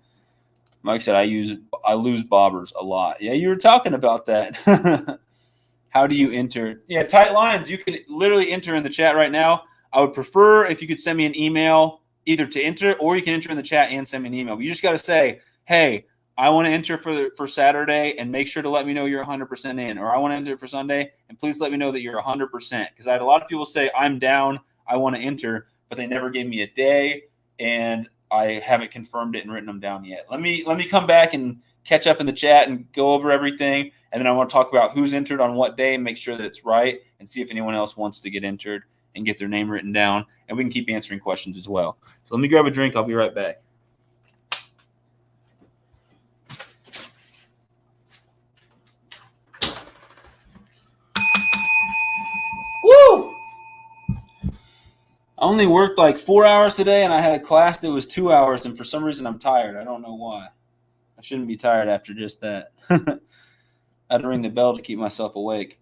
Mike said I lose bobbers a lot. Yeah, you were talking about that. How do you enter? Yeah, Tight Lines, you can literally enter in the chat right now. I would prefer if you could send me an email either to enter, or you can enter in the chat and send me an email. But you just got to say, hey, I want to enter for Saturday, and make sure to let me know you're 100% in. Or I want to enter for Sunday, and please let me know that you're 100%. Because I had a lot of people say, I'm down, I want to enter, but they never gave me a day, and I haven't confirmed it and written them down yet. Let me come back and catch up in the chat and go over everything. And then I want to talk about who's entered on what day and make sure that it's right, and see if anyone else wants to get entered and get their name written down. And we can keep answering questions as well. So let me grab a drink. I'll be right back. Woo! I only worked like 4 hours today, and I had a class that was 2 hours, and for some reason I'm tired. I don't know why. I shouldn't be tired after just that. I had to ring the bell to keep myself awake.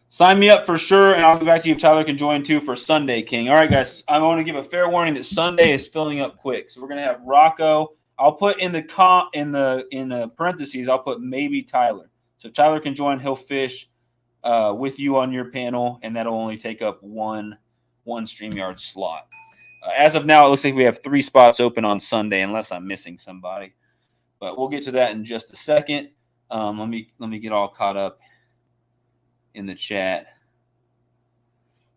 Sign me up for sure, and I'll get back to you if Tyler can join too for Sunday King. All right, guys. I want to give a fair warning that Sunday is filling up quick, so we're gonna have Rocco. I'll put in the parentheses. I'll put maybe Tyler. So if Tyler can join, he'll fish with you on your panel, and that'll only take up one StreamYard slot. As of now, it looks like we have 3 spots open on Sunday, unless I'm missing somebody. But we'll get to that in just a second. Let me get all caught up in the chat.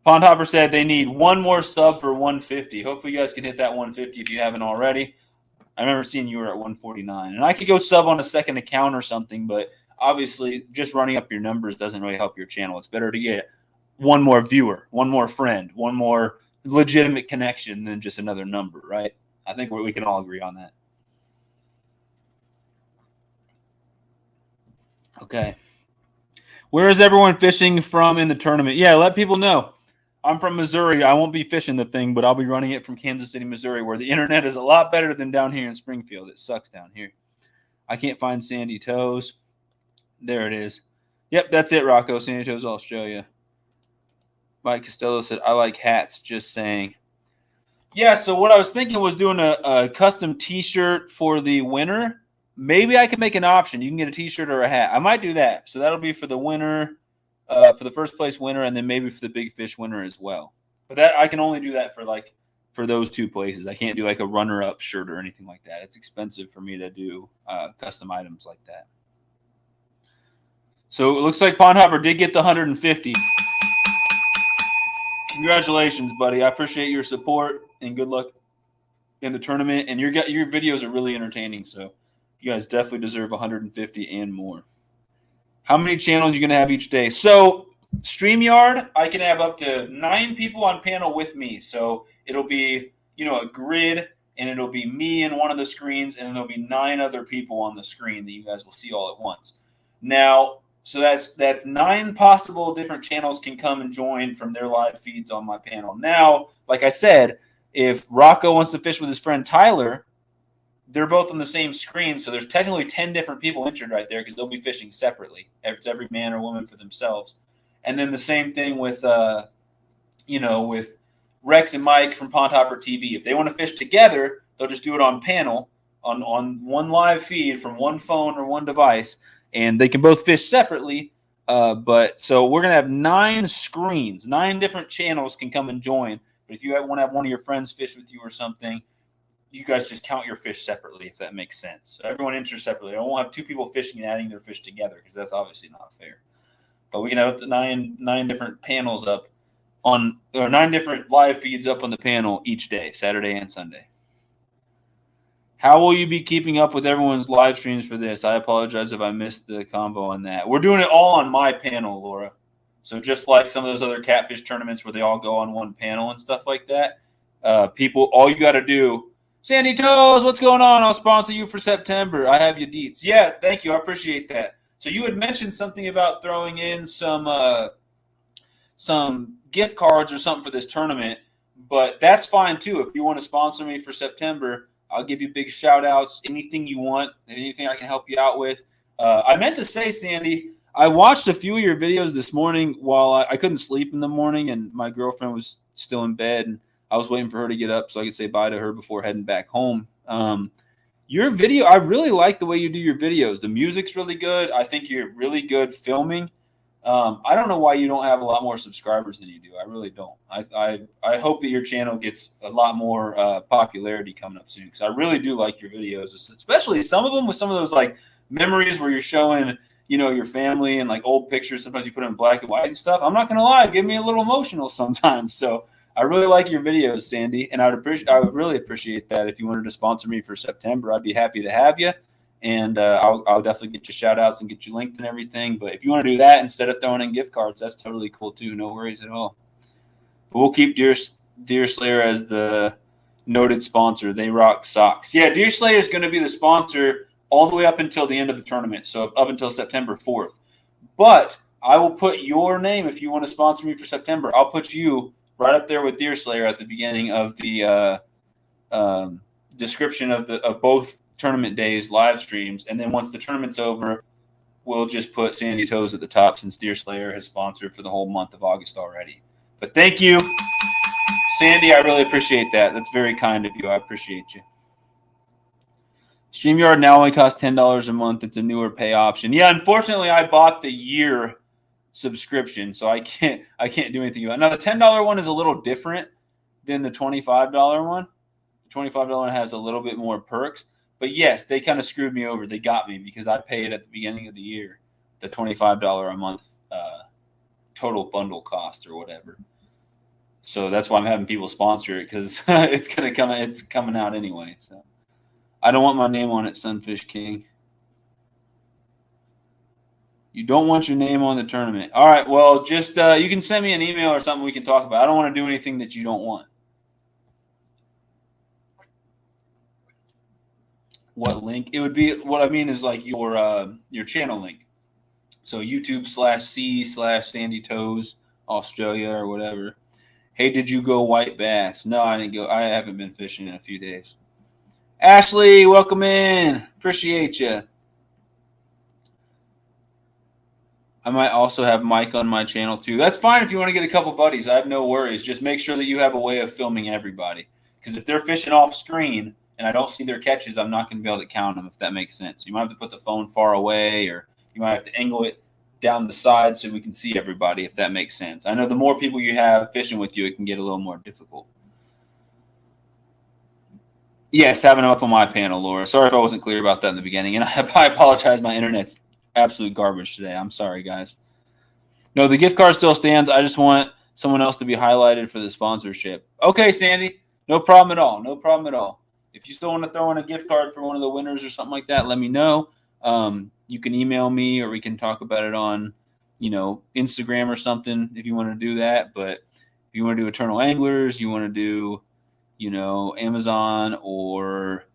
Pond Hopper said they need one more sub for 150. Hopefully you guys can hit that 150 if you haven't already. I remember seeing you were at 149. And I could go sub on a second account or something, but obviously just running up your numbers doesn't really help your channel. It's better to get one more viewer, one more friend, one more legitimate connection than just another number, right? I think we can all agree on that. Okay. Where is everyone fishing from in the tournament? Yeah, let people know. I'm from Missouri. I won't be fishing the thing, but I'll be running it from Kansas City, Missouri, where the internet is a lot better than down here in Springfield. It sucks down here. I can't find Sandy Toes. There it is. Yep, that's it, Rocco. Sandy Toes, Australia. Mike Costello said, I like hats, just saying. Yeah, so what I was thinking was doing a custom T-shirt for the winner. Maybe I could make an option. You can get a T-shirt or a hat. I might do that. So that'll be for the winner, for the first place winner, and then maybe for the big fish winner as well. But that I can only do that for those 2 places. I can't do like a runner-up shirt or anything like that. It's expensive for me to do custom items like that. So it looks like Pond Hopper did get the 150. Congratulations, buddy. I appreciate your support and good luck in the tournament. And your videos are really entertaining, so you guys definitely deserve 150 and more. How many channels are you going to have each day? So StreamYard, I can have up to 9 people on panel with me. So it'll be, a grid, and it'll be me in one of the screens, and then there'll be 9 other people on the screen that you guys will see all at once. Now, so that's 9 possible different channels can come and join from their live feeds on my panel. Now, like I said, if Rocco wants to fish with his friend Tyler, they're both on the same screen, so there's technically 10 different people entered right there because they'll be fishing separately. It's every man or woman for themselves. And then the same thing with, with Rex and Mike from Pond Hopper TV. If they want to fish together, they'll just do it on panel, on one live feed from one phone or one device, and they can both fish separately. But so we're going to have 9 screens, 9 different channels can come and join. But if you want to have one of your friends fish with you or something, you guys just count your fish separately, if that makes sense. So everyone enters separately. I won't have 2 people fishing and adding their fish together because that's obviously not fair. But we can have up to 9 different panels up or 9 different live feeds up on the panel each day, Saturday and Sunday. How will you be keeping up with everyone's live streams for this? I apologize if I missed the combo on that. We're doing it all on my panel, Laura. So just like some of those other catfish tournaments where they all go on one panel and stuff like that, all you got to do. Sandy Toes, what's going on? I'll sponsor you for September. I have your deets. Yeah, thank you. I appreciate that. So you had mentioned something about throwing in some gift cards or something for this tournament, but that's fine too. If you want to sponsor me for September, I'll give you big shout outs. Anything you want, anything I can help you out with. I meant to say, Sandy, I watched a few of your videos this morning while I couldn't sleep in the morning, and my girlfriend was still in bed, and I was waiting for her to get up so I could say bye to her before heading back home. Your video, I really like the way you do your videos. The music's really good. I think you're really good filming. I don't know why you don't have a lot more subscribers than you do. I really don't. I hope that your channel gets a lot more popularity coming up soon because I really do like your videos, especially some of them with some of those like memories where you're showing, your family and like old pictures. Sometimes you put them in black and white and stuff. I'm not going to lie, it gives me a little emotional sometimes. So I really like your videos, Sandy, and I would really appreciate that if you wanted to sponsor me for September. I'd be happy to have you, and I'll definitely get you shout outs and get you linked and everything. But if you want to do that instead of throwing in gift cards, that's totally cool too. No worries at all. But we'll keep Deer Slayer as the noted sponsor. They rock socks. Yeah, Deer Slayer is going to be the sponsor all the way up until the end of the tournament, so up until September 4th. But I will put your name if you want to sponsor me for September. I'll put you right up there with Deer Slayer at the beginning of the description of both tournament days live streams, and then once the tournament's over, we'll just put Sandy Toes at the top since Deer Slayer has sponsored for the whole month of August already. But thank you, Sandy. I really appreciate that. That's very kind of you. I appreciate you. Streamyard now only costs $10 a month. It's a newer pay option. Yeah, unfortunately, I bought the year subscription, so I can't do anything about it. Now, the $10 one is a little different than the $25 one. The $25 one has a little bit more perks. But yes, they kind of screwed me over. They got me because I paid at the beginning of the year the $25 a month total bundle cost or whatever. So that's why I'm having people sponsor it, because it's coming out anyway. So I don't want my name on it, SunfishKing. You don't want your name on the tournament. All right, well, just you can send me an email or something we can talk about. I don't want to do anything that you don't want. What link? It would be, what I mean is like your channel link. So YouTube/C/Sandy Toes Australia or whatever. Hey, did you go white bass? No, I didn't go. I haven't been fishing in a few days. Ashley, welcome in. Appreciate you. I might also have Mike on my channel too. That's fine if you want to get a couple buddies. I have no worries. Just make sure that you have a way of filming everybody. Because if they're fishing off screen and I don't see their catches, I'm not going to be able to count them, if that makes sense. You might have to put the phone far away, or you might have to angle it down the side so we can see everybody, if that makes sense. I know the more people you have fishing with you, it can get a little more difficult. Yes, having them up on my panel, Laura. Sorry if I wasn't clear about that in the beginning. And I apologize. My internet's absolute garbage today. I'm sorry, guys. No, the gift card still stands. I just want someone else to be highlighted for the sponsorship. Okay, Sandy. No problem at all. No problem at all. If you still want to throw in a gift card for one of the winners or something like that, let me know. You can email me, or we can talk about it on, Instagram or something if you want to do that. But if you want to do Eternal Anglers, you want to do, Amazon or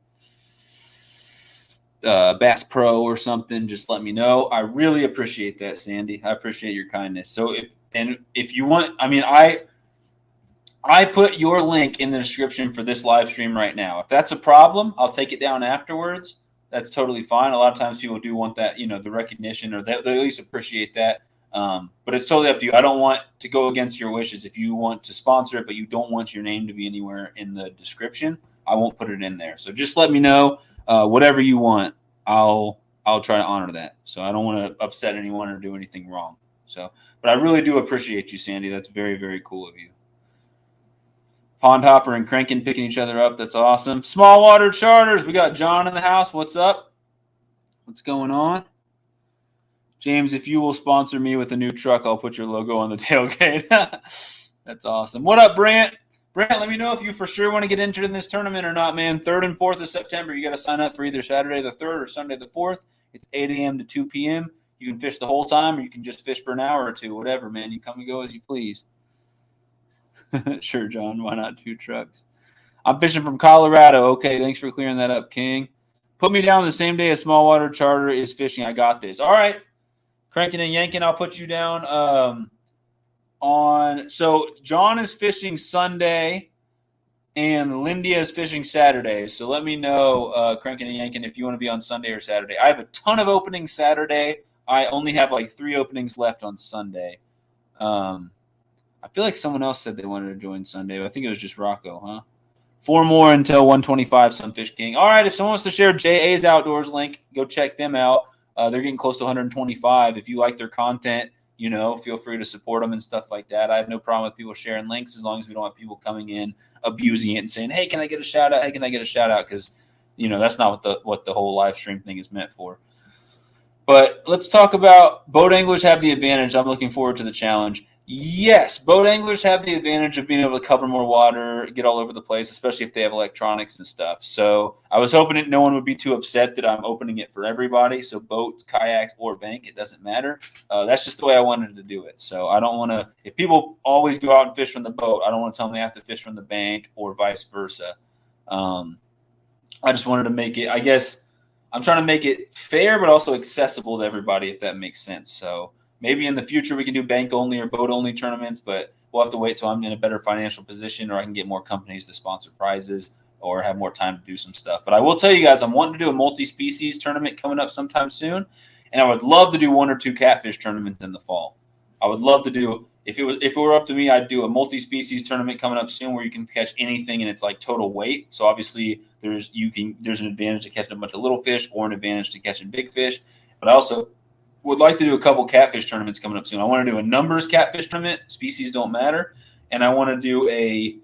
Bass Pro or something, just let me know. I really appreciate that, Sandy. I appreciate your kindness. So if you want, I put your link in the description for this live stream right now. If that's a problem, I'll take it down afterwards. That's totally fine. A lot of times people do want that, the recognition, or they at least appreciate that. But it's totally up to you. I don't want to go against your wishes. If you want to sponsor it, but you don't want your name to be anywhere in the description, I won't put it in there. So just let me know. Whatever you want, I'll try to honor that. So I don't want to upset anyone or do anything wrong. So, but I really do appreciate you, Sandy. That's very, very cool of you. Pond Hopper and Crankin picking each other up. That's awesome. Small water charters. We got John in the house. What's up? What's going on? James, if you will sponsor me with a new truck, I'll put your logo on the tailgate. That's awesome. What up, Brant? Brant, let me know if you for sure want to get entered in this tournament or not, man. 3rd and 4th of September, you got to sign up for either Saturday the 3rd or Sunday the 4th. It's 8 a.m. to 2 p.m. You can fish the whole time, or you can just fish for an hour or two, whatever, man. You come and go as you please. Sure, John. Why not 2 trucks? I'm fishing from Colorado. Okay, thanks for clearing that up, King. Put me down the same day a small water charter is fishing. I got this. All right. Cranking and yanking, I'll put you down so John is fishing Sunday and Lindia is fishing Saturday. So let me know, Cranking and yanking, if you want to be on Sunday or Saturday. I have a ton of openings Saturday. I only have like 3 openings left on Sunday. I feel like someone else said they wanted to join Sunday, but I think it was just Rocco, huh? 4 more until 125, SunfishKing. All right, if someone wants to share JA's Outdoors link, go check them out. They're getting close to 125. If you like their content, feel free to support them and stuff like that. I have no problem with people sharing links as long as we don't have people coming in, abusing it and saying, hey, can I get a shout out? Hey, can I get a shout out? Because, that's not what the whole live stream thing is meant for. But let's talk about boat anglers have the advantage. I'm looking forward to the challenge. Yes, boat anglers have the advantage of being able to cover more water, get all over the place, especially if they have electronics and stuff. So I was hoping that no one would be too upset that I'm opening it for everybody. So boats, kayaks, or bank, it doesn't matter. That's just the way I wanted to do it. So I don't want to – if people always go out and fish from the boat, I don't want to tell them they have to fish from the bank or vice versa. I just wanted to make it – I guess I'm trying to make it fair but also accessible to everybody, if that makes sense. So – maybe in the future we can do bank-only or boat-only tournaments, but we'll have to wait till I'm in a better financial position, or I can get more companies to sponsor prizes or have more time to do some stuff. But I will tell you guys, I'm wanting to do a multi-species tournament coming up sometime soon. And I would love to do 1 or 2 catfish tournaments in the fall. I would love to do, if it were up to me, I'd do a multi-species tournament coming up soon where you can catch anything and it's like total weight. So obviously there's an advantage to catching a bunch of little fish or an advantage to catching big fish. But I also would like to do a couple catfish tournaments coming up soon. I want to do a numbers catfish tournament. Species don't matter. And I want to do a,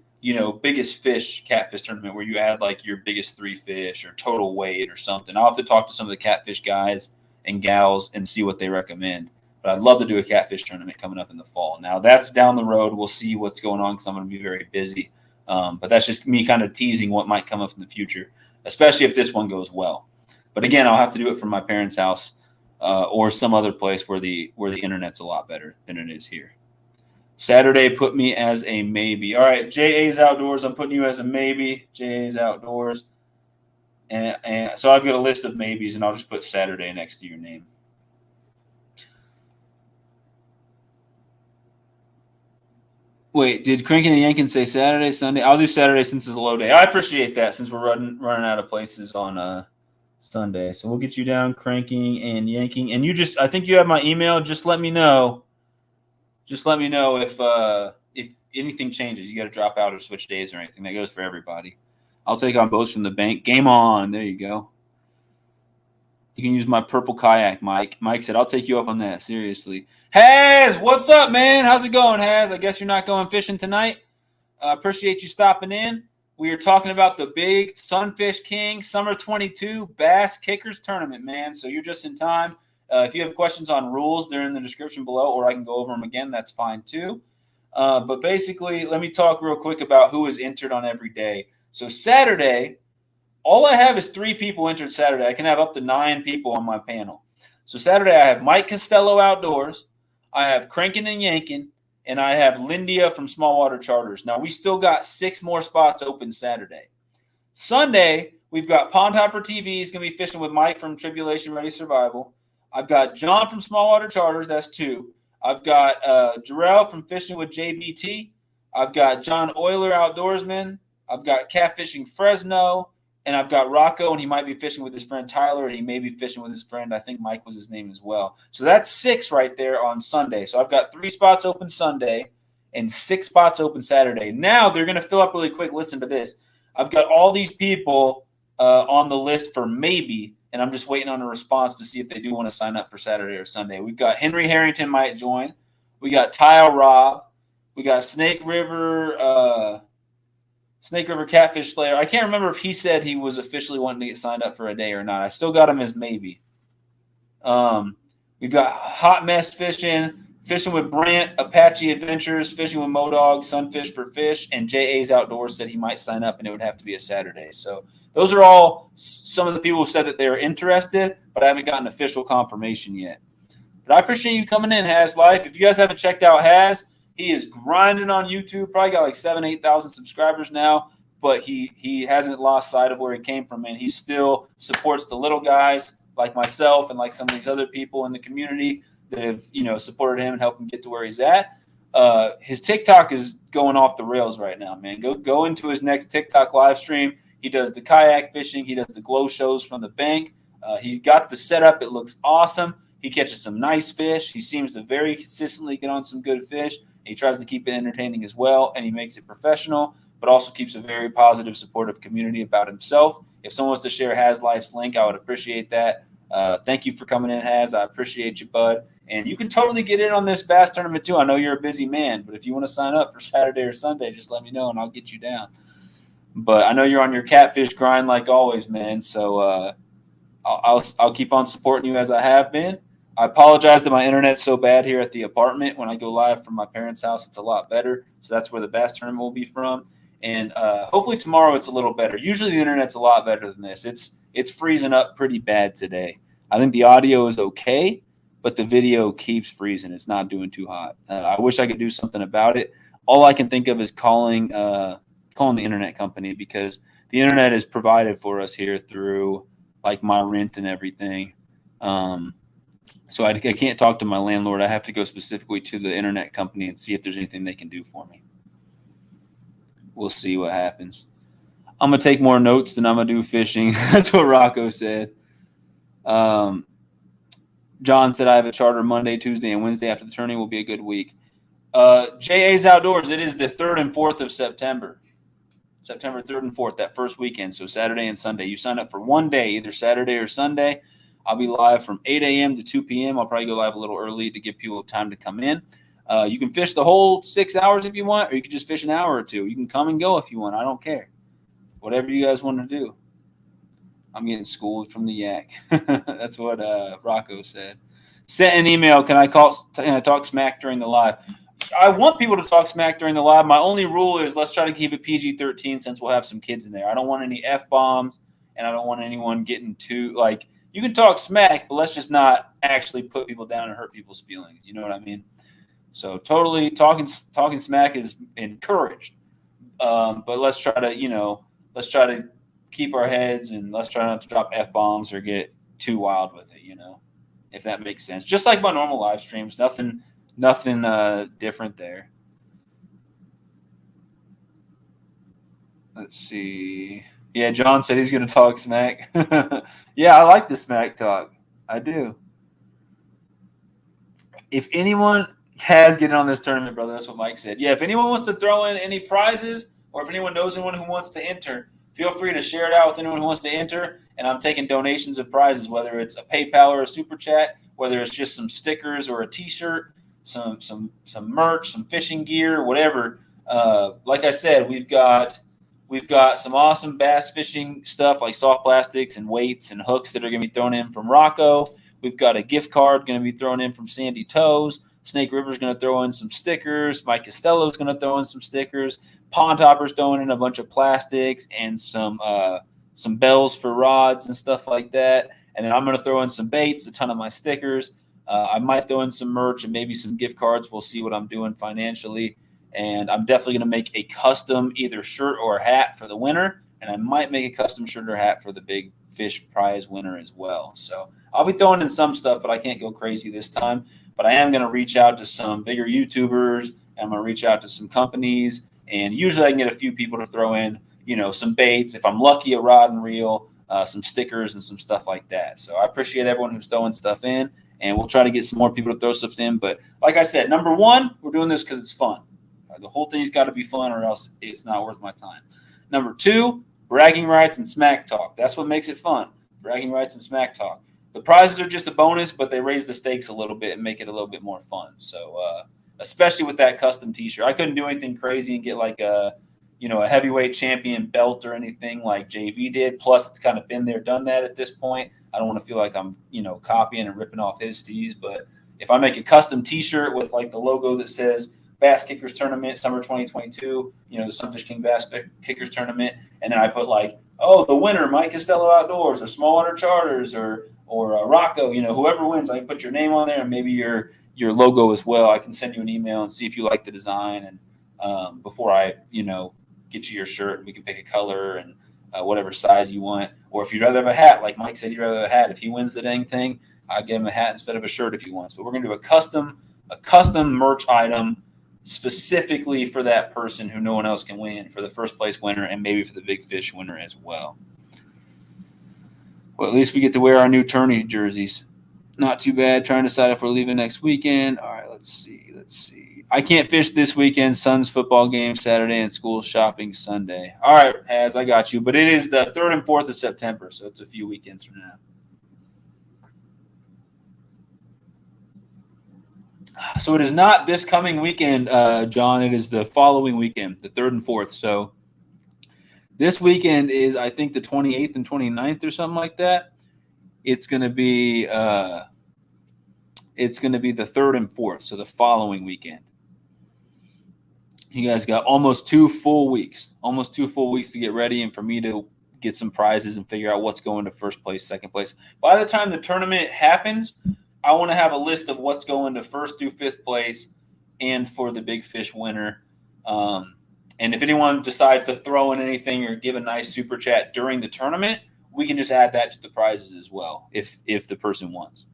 biggest fish catfish tournament where you add like your biggest 3 fish or total weight or something. I'll have to talk to some of the catfish guys and gals and see what they recommend. But I'd love to do a catfish tournament coming up in the fall. Now, that's down the road. We'll see what's going on because I'm going to be very busy. But that's just me kind of teasing what might come up in the future, especially if this one goes well. But again, I'll have to do it from my parents' house or some other place where the internet's a lot better than it is here. Saturday, put me as a maybe. All right, JA's Outdoors. I'm putting you as a maybe. JA's Outdoors. And so I've got a list of maybes, and I'll just put Saturday next to your name. Wait, did Crankin' and Yankin say Saturday, Sunday? I'll do Saturday since it's a low day. I appreciate that since we're running out of places on Sunday. So we'll get you down cranking and yanking. And I think you have my email. Just let me know. Just let me know if anything changes. You got to drop out or switch days or anything. That goes for everybody. I'll take on boats from the bank. Game on. There you go. You can use my purple kayak, Mike. Mike said, I'll take you up on that. Seriously. Haz, what's up, man? How's it going, Haz? I guess you're not going fishing tonight. Appreciate you stopping in. We are talking about the big SunfishKing Summer 22 Bass Kickers Tournament, man. So you're just in time. If you have questions on rules, they're in the description below, or I can go over them again. That's fine, too. But basically, let me talk real quick about who is entered on every day. So Saturday, all I have is 3 people entered Saturday. I can have up to 9 people on my panel. So Saturday, I have Mike Costello Outdoors, I have Crankin' and Yankin', and I have Lindia from Small Water Charters. Now, we still got 6 more spots open Saturday. Sunday, we've got Pond Hopper TV. He's going to be fishing with Mike from Tribulation Ready Survival. I've got John from Small Water Charters. That's 2. I've got Jarrell from Fishing with JBT. I've got John Euler Outdoorsman. I've got Catfishing Fresno. And I've got Rocco, and he might be fishing with his friend Tyler, and he may be fishing with his friend. I think Mike was his name as well. So that's 6 right there on Sunday. So I've got 3 spots open Sunday and 6 spots open Saturday. Now they're going to fill up really quick. Listen to this. I've got all these people on the list for maybe, and I'm just waiting on a response to see if they do want to sign up for Saturday or Sunday. We've got Henry Harrington might join. We got Tile Rob. We got Snake River Catfish Slayer. I can't remember if he said he was officially wanting to get signed up for a day or not. I still got him as maybe. We've got Hot Mess Fishing with Brant, Apache Adventures, Fishing with Modog, Sunfish for Fish, and JA's Outdoors said he might sign up, and it would have to be a Saturday. So those are all some of the people who said that they were interested, but I haven't gotten official confirmation yet. But I appreciate you coming in, Haz Life. If you guys haven't checked out Haz, he is grinding on YouTube. Probably got like 7,000-8,000 subscribers now, but he hasn't lost sight of where he came from, and he still supports the little guys like myself and like some of these other people in the community that have supported him and helped him get to where he's at. His TikTok is going off the rails right now, man. Go into his next TikTok live stream. He does the kayak fishing. He does the glow shows from the bank. He's got the setup. It looks awesome. He catches some nice fish. He seems to very consistently get on some good fish. He tries to keep it entertaining as well, and he makes it professional, but also keeps a very positive, supportive community about himself. If someone wants to share Haz Life's link, I would appreciate that. Thank you for coming in, Haz. I appreciate you, bud. And you can totally get in on this bass tournament, too. I know you're a busy man, but if you want to sign up for Saturday or Sunday, just let me know, and I'll get you down. But I know you're on your catfish grind like always, man, so I'll keep on supporting you as I have been. I apologize that my internet's so bad here at the apartment. When I go live from my parents' house, it's a lot better. So that's where the bass tournament will be from. And hopefully tomorrow it's a little better. Usually the internet's a lot better than this. It's freezing up pretty bad today. I think the audio is okay, but the video keeps freezing. It's not doing too hot. I wish I could do something about it. All I can think of is calling the internet company, because the internet is provided for us here through like my rent and everything. So I can't talk to my landlord. I have to go specifically to the internet company and see if there's anything they can do for me. We'll see what happens. I'm going to take more notes than I'm going to do fishing. That's what Rocco said. John said I have a charter Monday, Tuesday, and Wednesday after the tourney will be a good week. JA's Outdoors, it is the 3rd and 4th of September. September 3rd and 4th, that first weekend, so Saturday and Sunday. You sign up for one day, either Saturday or Sunday. I'll be live from 8 a.m. to 2 p.m. I'll probably go live a little early to give people time to come in. You can fish the whole 6 hours if you want, or you can just fish an hour or two. You can come and go if you want. I don't care. Whatever you guys want to do. I'm getting schooled from the yak. That's what Rocco said. Sent an email. Can I talk smack during the live? I want people to talk smack during the live. My only rule is let's try to keep it PG-13 since we'll have some kids in there. I don't want any F-bombs, and I don't want anyone getting too, like, you can talk smack, but let's just not actually put people down and hurt people's feelings. You know what I mean? So totally talking smack is encouraged. But let's try to keep our heads, and let's try not to drop F-bombs or get too wild with it, if that makes sense. Just like my normal live streams, nothing different there. Let's see. Yeah, John said he's going to talk smack. Yeah, I like the smack talk. I do. If anyone has get in on this tournament, brother, that's what Mike said. Yeah, if anyone wants to throw in any prizes, or if anyone knows anyone who wants to enter, feel free to share it out with anyone who wants to enter. And I'm taking donations of prizes, whether it's a PayPal or a super chat, whether it's just some stickers or a T-shirt, some merch, some fishing gear, whatever. Like I said, we've got some awesome bass fishing stuff like soft plastics and weights and hooks that are going to be thrown in from Rocco. We've got a gift card going to be thrown in from Sandy Toes. Snake River's going to throw in some stickers. Mike Costello's going to throw in some stickers. Pond Hopper's throwing in a bunch of plastics and some bells for rods and stuff like that. And then I'm going to throw in some baits, a ton of my stickers. I might throw in some merch and maybe some gift cards. We'll see what I'm doing financially. And I'm definitely going to make a custom either shirt or hat for the winner. And I might make a custom shirt or hat for the big fish prize winner as well. So I'll be throwing in some stuff, but I can't go crazy this time. But I am going to reach out to some bigger YouTubers, and I'm going to reach out to some companies. And usually I can get a few people to throw in, some baits. If I'm lucky, a rod and reel, some stickers and some stuff like that. So I appreciate everyone who's throwing stuff in, and we'll try to get some more people to throw stuff in. But like I said, number one, we're doing this because it's fun. The whole thing's got to be fun, or else it's not worth my time. Number two, bragging rights and smack talk. That's what makes it fun. Bragging rights and smack talk. The prizes are just a bonus, but they raise the stakes a little bit and make it a little bit more fun. So, especially with that custom T-shirt, I couldn't do anything crazy and get like a heavyweight champion belt or anything like JV did. Plus, it's kind of been there, done that at this point. I don't want to feel like I'm, copying and ripping off his steez. But if I make a custom T-shirt with like the logo that says Bass Kickers Tournament Summer 2022, the SunfishKing Bass Kickers Tournament, and then I put like, the winner, Mike Costello Outdoors, or Smallwater Charters, or Rocco, whoever wins, I can put your name on there and maybe your logo as well. I can send you an email and see if you like the design, and before I, get you your shirt, and we can pick a color and whatever size you want. Or if you'd rather have a hat, like Mike said, he'd rather have a hat. If he wins the dang thing, I'll give him a hat instead of a shirt if he wants. But we're going to do a custom merch item specifically for that person who no one else can win, for the first place winner, and maybe for the big fish winner as well. Well, at least we get to wear our new tourney jerseys. Not too bad. Trying to decide if we're leaving next weekend. All right, let's see. I can't fish this weekend. Son's football game Saturday and school shopping Sunday. All right, Haz, I got you. But it is the 3rd and 4th of September, so it's a few weekends from now. So it is not this coming weekend, John. It is the following weekend, the 3rd and 4th. So this weekend is, I think, the 28th and 29th or something like that. It's going to be the 3rd and 4th, so the following weekend. You guys got almost 2 full weeks to get ready, and for me to get some prizes and figure out what's going to first place, second place. By the time the tournament happens, I want to have a list of what's going to 1st through 5th place and for the big fish winner. And if anyone decides to throw in anything or give a nice super chat during the tournament, we can just add that to the prizes as well if the person wants.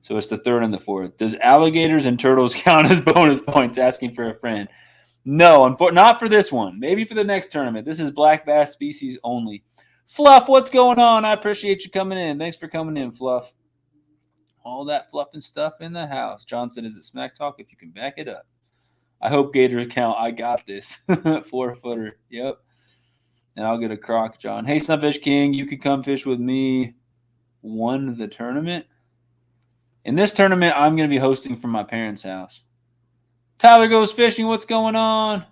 So it's the 3rd and the 4th. Does alligators and turtles count as bonus points? Asking for a friend. No, not for this one. Maybe for the next tournament. This is black bass species only. Fluff, what's going on? I appreciate you coming in. Thanks for coming in, Fluff. All that fluffing stuff in the house. John said, is it smack talk if you can back it up? I hope Gators count. I got this. 4-footer. Yep. And I'll get a croc, John. Hey, SunfishKing, you could come fish with me. Won the tournament. In this tournament, I'm going to be hosting from my parents' house. Tyler goes fishing. What's going on?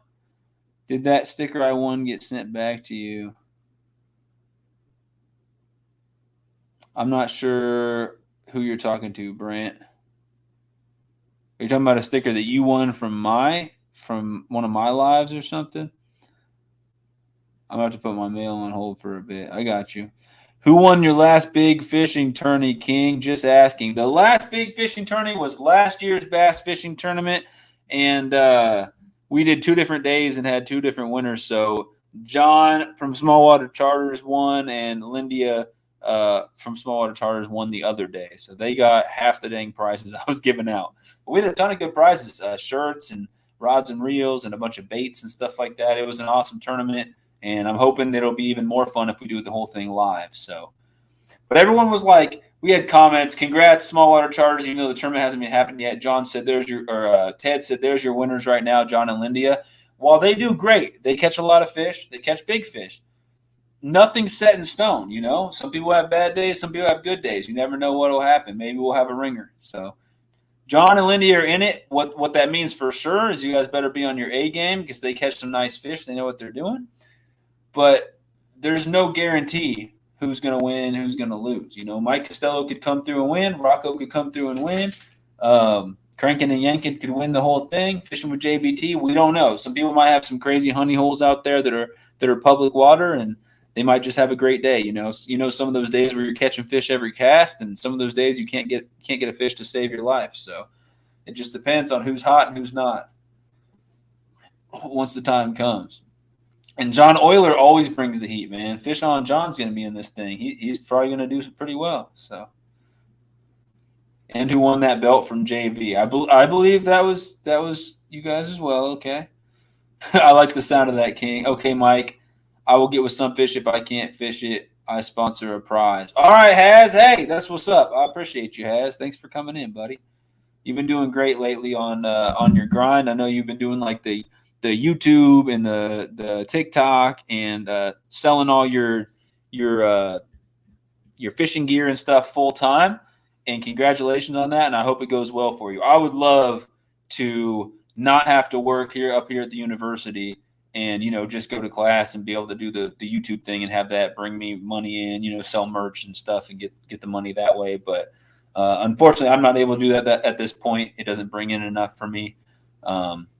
Did that sticker I won get sent back to you? I'm not sure who you're talking to, Brant. Are you talking about a sticker that you won from one of my lives or something? I'm going to have to put my mail on hold for a bit. I got you. Who won your last big fishing tourney, King? Just asking. The last big fishing tourney was last year's bass fishing tournament, and we did 2 different days and had 2 different winners. So John from Smallwater Charters won, and Lindia from Smallwater Charters won the other day. So they got half the dang prizes I was giving out. But we had a ton of good prizes, shirts and rods and reels and a bunch of baits and stuff like that. It was an awesome tournament. And I'm hoping that it'll be even more fun if we do the whole thing live. So, but everyone was like, we had comments, congrats, Smallwater Charters, even though the tournament hasn't been happening yet. John said, Ted said, there's your winners right now, John and Lindia. While they do great, they catch a lot of fish, they catch big fish. Nothing's set in stone, you know. Some people have bad days, some people have good days. You never know what will happen. Maybe we'll have a ringer. So, John and Lindia are in it. What that means for sure is you guys better be on your A game because they catch some nice fish. They know what they're doing. But there's no guarantee who's going to win, who's going to lose. You know, Mike Costello could come through and win. Rocco could come through and win. Crankin and Yankin could win the whole thing. Fishing with JBT, we don't know. Some people might have some crazy honey holes out there that are public water, and they might just have a great day. You know, some of those days where you're catching fish every cast, and some of those days you can't get a fish to save your life. So it just depends on who's hot and who's not once the time comes. And John Euler always brings the heat, man. Fish on John's going to be in this thing. He's probably going to do pretty well. So, and who won that belt from JV? I believe that was you guys as well. Okay, I like the sound of that, King. Okay, Mike, I will get with Sunfish if I can't fish it. I sponsor a prize. All right, Haz. Hey, that's what's up. I appreciate you, Haz. Thanks for coming in, buddy. You've been doing great lately on your grind. I know you've been doing like the YouTube and the TikTok and selling all your fishing gear and stuff full time. And congratulations on that. And I hope it goes well for you. I would love to not have to work up here at the university and, you know, just go to class and be able to do the YouTube thing and have that bring me money in, you know, sell merch and stuff and get the money that way. But unfortunately, I'm not able to do that at this point. It doesn't bring in enough for me.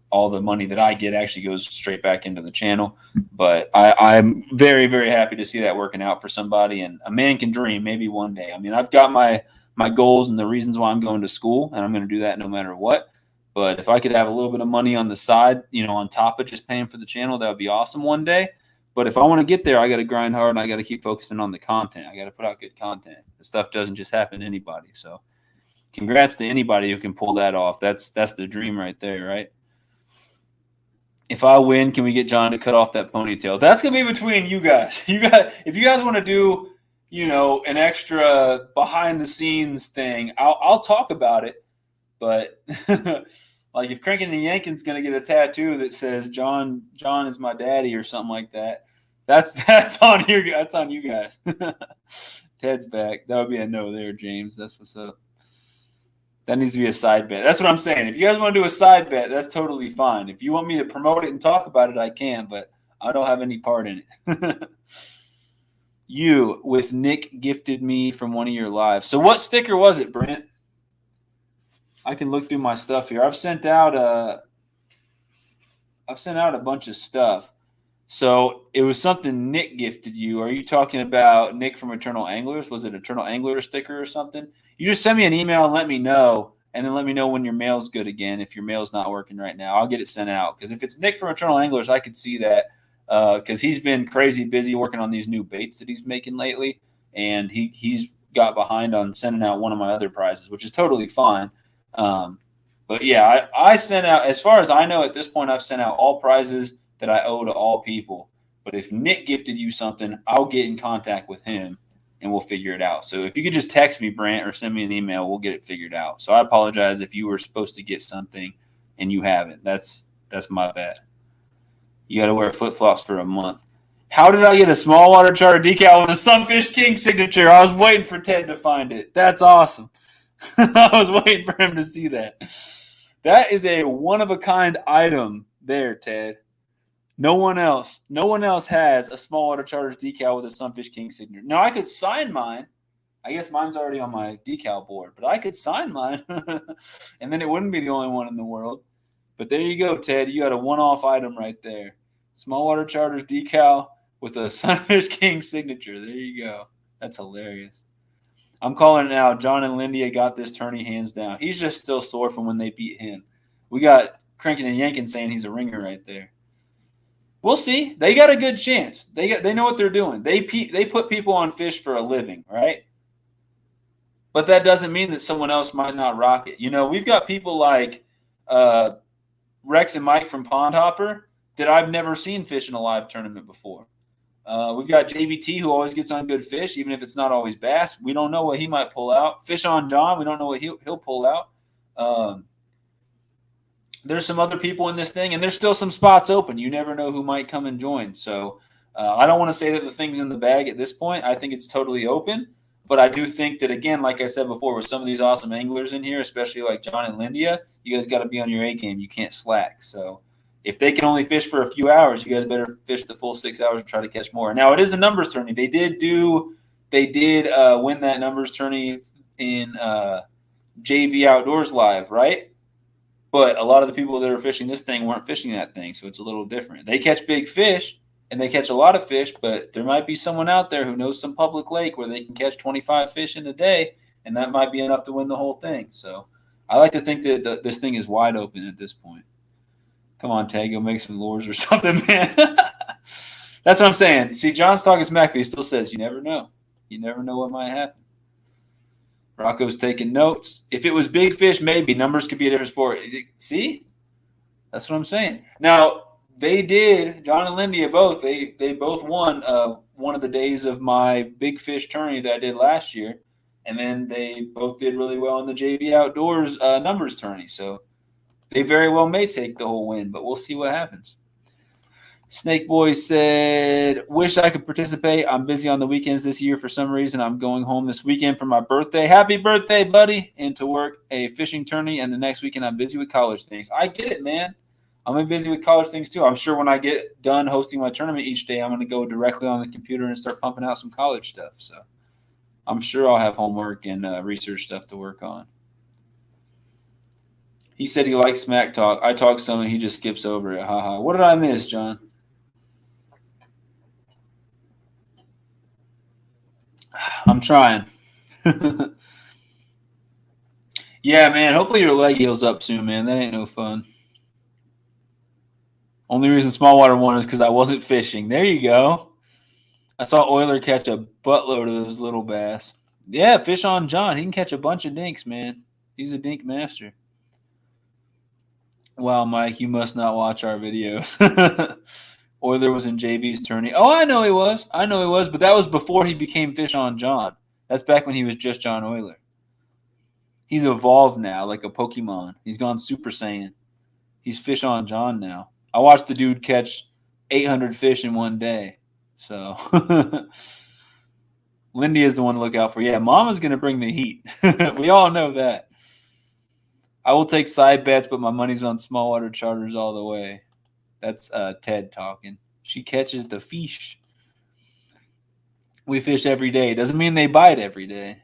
All the money that I get actually goes straight back into the channel. But I'm very, very happy to see that working out for somebody. And a man can dream maybe one day. I mean, I've got my goals and the reasons why I'm going to school, and I'm going to do that no matter what. But if I could have a little bit of money on the side, you know, on top of just paying for the channel, that would be awesome one day. But if I want to get there, I got to grind hard and I got to keep focusing on the content. I got to put out good content. This stuff doesn't just happen to anybody. So congrats to anybody who can pull that off. That's the dream right there, right? If I win, can we get John to cut off that ponytail? That's going to be between you guys. If you guys want to do, you know, an extra behind the scenes thing, I'll talk about it. But like if Crankin and Yankin's going to get a tattoo that says John is my daddy or something like that, that's on you guys. Ted's back. That would be a no there, James. That's what's up. That needs to be a side bet. That's what I'm saying. If you guys want to do a side bet, that's totally fine. If you want me to promote it and talk about it, I can, but I don't have any part in it. You with Nick gifted me from one of your lives. So what sticker was it, Brent? I can look through my stuff here. I've sent out a bunch of stuff. So it was something Nick gifted you. Are you talking about Nick from Eternal Anglers? Was it Eternal Angler sticker or something? You just send me an email and let me know, and then let me know when your mail's good again. If your mail's not working right now, I'll get it sent out. Because if it's Nick from Eternal Anglers, I could see that because he's been crazy busy working on these new baits that he's making lately, and he's got behind on sending out one of my other prizes, which is totally fine. But yeah, I sent out, as far as I know at this point, I've sent out all prizes that I owe to all people. But if Nick gifted you something, I'll get in contact with him and we'll figure it out. So if you could just text me, Brant, or send me an email, we'll get it figured out. So I apologize if you were supposed to get something and you haven't. That's my bad. You got to wear flip-flops for a month. How did I get a small water charter decal with a SunfishKing signature? I was waiting for Ted to find it. That's awesome. I was waiting for him to see that. That is a one-of-a-kind item there, Ted. No one else has a small water charter decal with a SunfishKing signature. Now, I could sign mine. I guess mine's already on my decal board, but I could sign mine, and then it wouldn't be the only one in the world. But there you go, Ted. You got a one-off item right there. Small water charters decal with a SunfishKing signature. There you go. That's hilarious. I'm calling it now. John and Lindia got this tourney hands down. He's just still sore from when they beat him. We got Crankin and Yankin saying he's a ringer right there. We'll see. They got a good chance. They know what they're doing. They put people on fish for a living, right? But that doesn't mean that someone else might not rock it. You know, we've got people like Rex and Mike from Pond Hopper that I've never seen fish in a live tournament before. We've got JBT who always gets on good fish, even if it's not always bass. We don't know what he might pull out. Fish on John, we don't know what he'll pull out. There's some other people in this thing, and there's still some spots open. You never know who might come and join. So I don't want to say that the thing's in the bag at this point. I think it's totally open. But I do think that, again, like I said before, with some of these awesome anglers in here, especially like John and Lindia, you guys got to be on your A game. You can't slack. So if they can only fish for a few hours, you guys better fish the full 6 hours and try to catch more. Now, it is a numbers tourney. They did win that numbers tourney in JV Outdoors Live, right? But a lot of the people that are fishing this thing weren't fishing that thing, so it's a little different. They catch big fish, and they catch a lot of fish, but there might be someone out there who knows some public lake where they can catch 25 fish in a day, and that might be enough to win the whole thing. So I like to think that this thing is wide open at this point. Come on, Tag, go make some lures or something, man. That's what I'm saying. See, John's talking smack, but he still says, you never know. You never know what might happen. Rocco's taking notes. If it was big fish, maybe. Numbers could be a different sport. See? That's what I'm saying. Now, they did, John and Lindia both, they both won one of the days of my big fish tourney that I did last year. And then they both did really well in the JV Outdoors numbers tourney. So they very well may take the whole win, but we'll see what happens. Snake Boy said, wish I could participate. I'm busy on the weekends this year for some reason. I'm going home this weekend for my birthday. Happy birthday, buddy. And to work a fishing tourney. And the next weekend I'm busy with college things. I get it, man. I'm busy with college things too. I'm sure when I get done hosting my tournament each day, I'm going to go directly on the computer and start pumping out some college stuff. So I'm sure I'll have homework and research stuff to work on. He said he likes smack talk. I talk some and he just skips over it. Haha. What did I miss, John? I'm trying. Yeah, man. Hopefully your leg heals up soon, man. That ain't no fun. Only reason small water won is because I wasn't fishing. There you go. I saw Euler catch a buttload of those little bass. Yeah, fish on John. He can catch a bunch of dinks, man. He's a dink master. Wow, Mike, you must not watch our videos. Euler was in JB's tourney. Oh, I know he was. But that was before he became Fish on John. That's back when he was just John Euler. He's evolved now like a Pokemon. He's gone Super Saiyan. He's Fish on John now. I watched the dude catch 800 fish in one day. So Lindy is the one to look out for. Yeah, Mama's going to bring the heat. We all know that. I will take side bets, but my money's on small water charters all the way. That's Ted talking. She catches the fish. We fish every day. Doesn't mean they bite every day.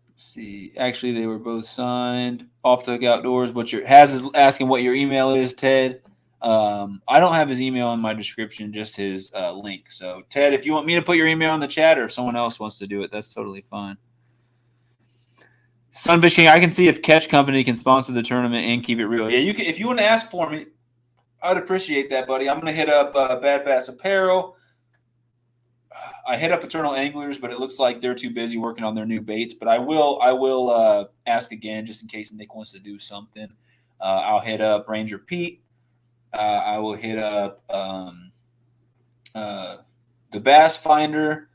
Let's see. Actually, they were both signed. Off the Hook Outdoors. Haz is asking what your email is, Ted. I don't have his email in my description, just his link. So, Ted, if you want me to put your email in the chat or if someone else wants to do it, that's totally fine. SunfishKing, I can see if Catch Company can sponsor the tournament and keep it real. Yeah, you can. If you want to ask for me, I'd appreciate that, buddy. I'm going to hit up Bad Bass Apparel. I hit up Eternal Anglers, but it looks like they're too busy working on their new baits. But I will ask again just in case Nick wants to do something. I'll hit up Ranger Pete. I will hit up the Bass Finder.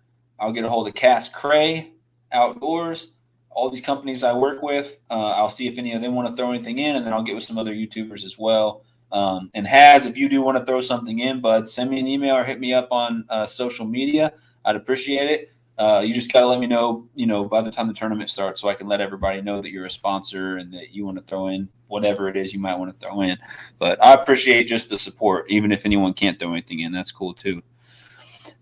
I'll get a hold of Cass Cray Outdoors. All these companies I work with, I'll see if any of them want to throw anything in, and then I'll get with some other YouTubers as well. And if you do want to throw something in, bud, send me an email or hit me up on social media. I'd appreciate it. You just got to let me know, by the time the tournament starts, so I can let everybody know that you're a sponsor and that you want to throw in whatever it is you might want to throw in. But I appreciate just the support, even if anyone can't throw anything in. That's cool too.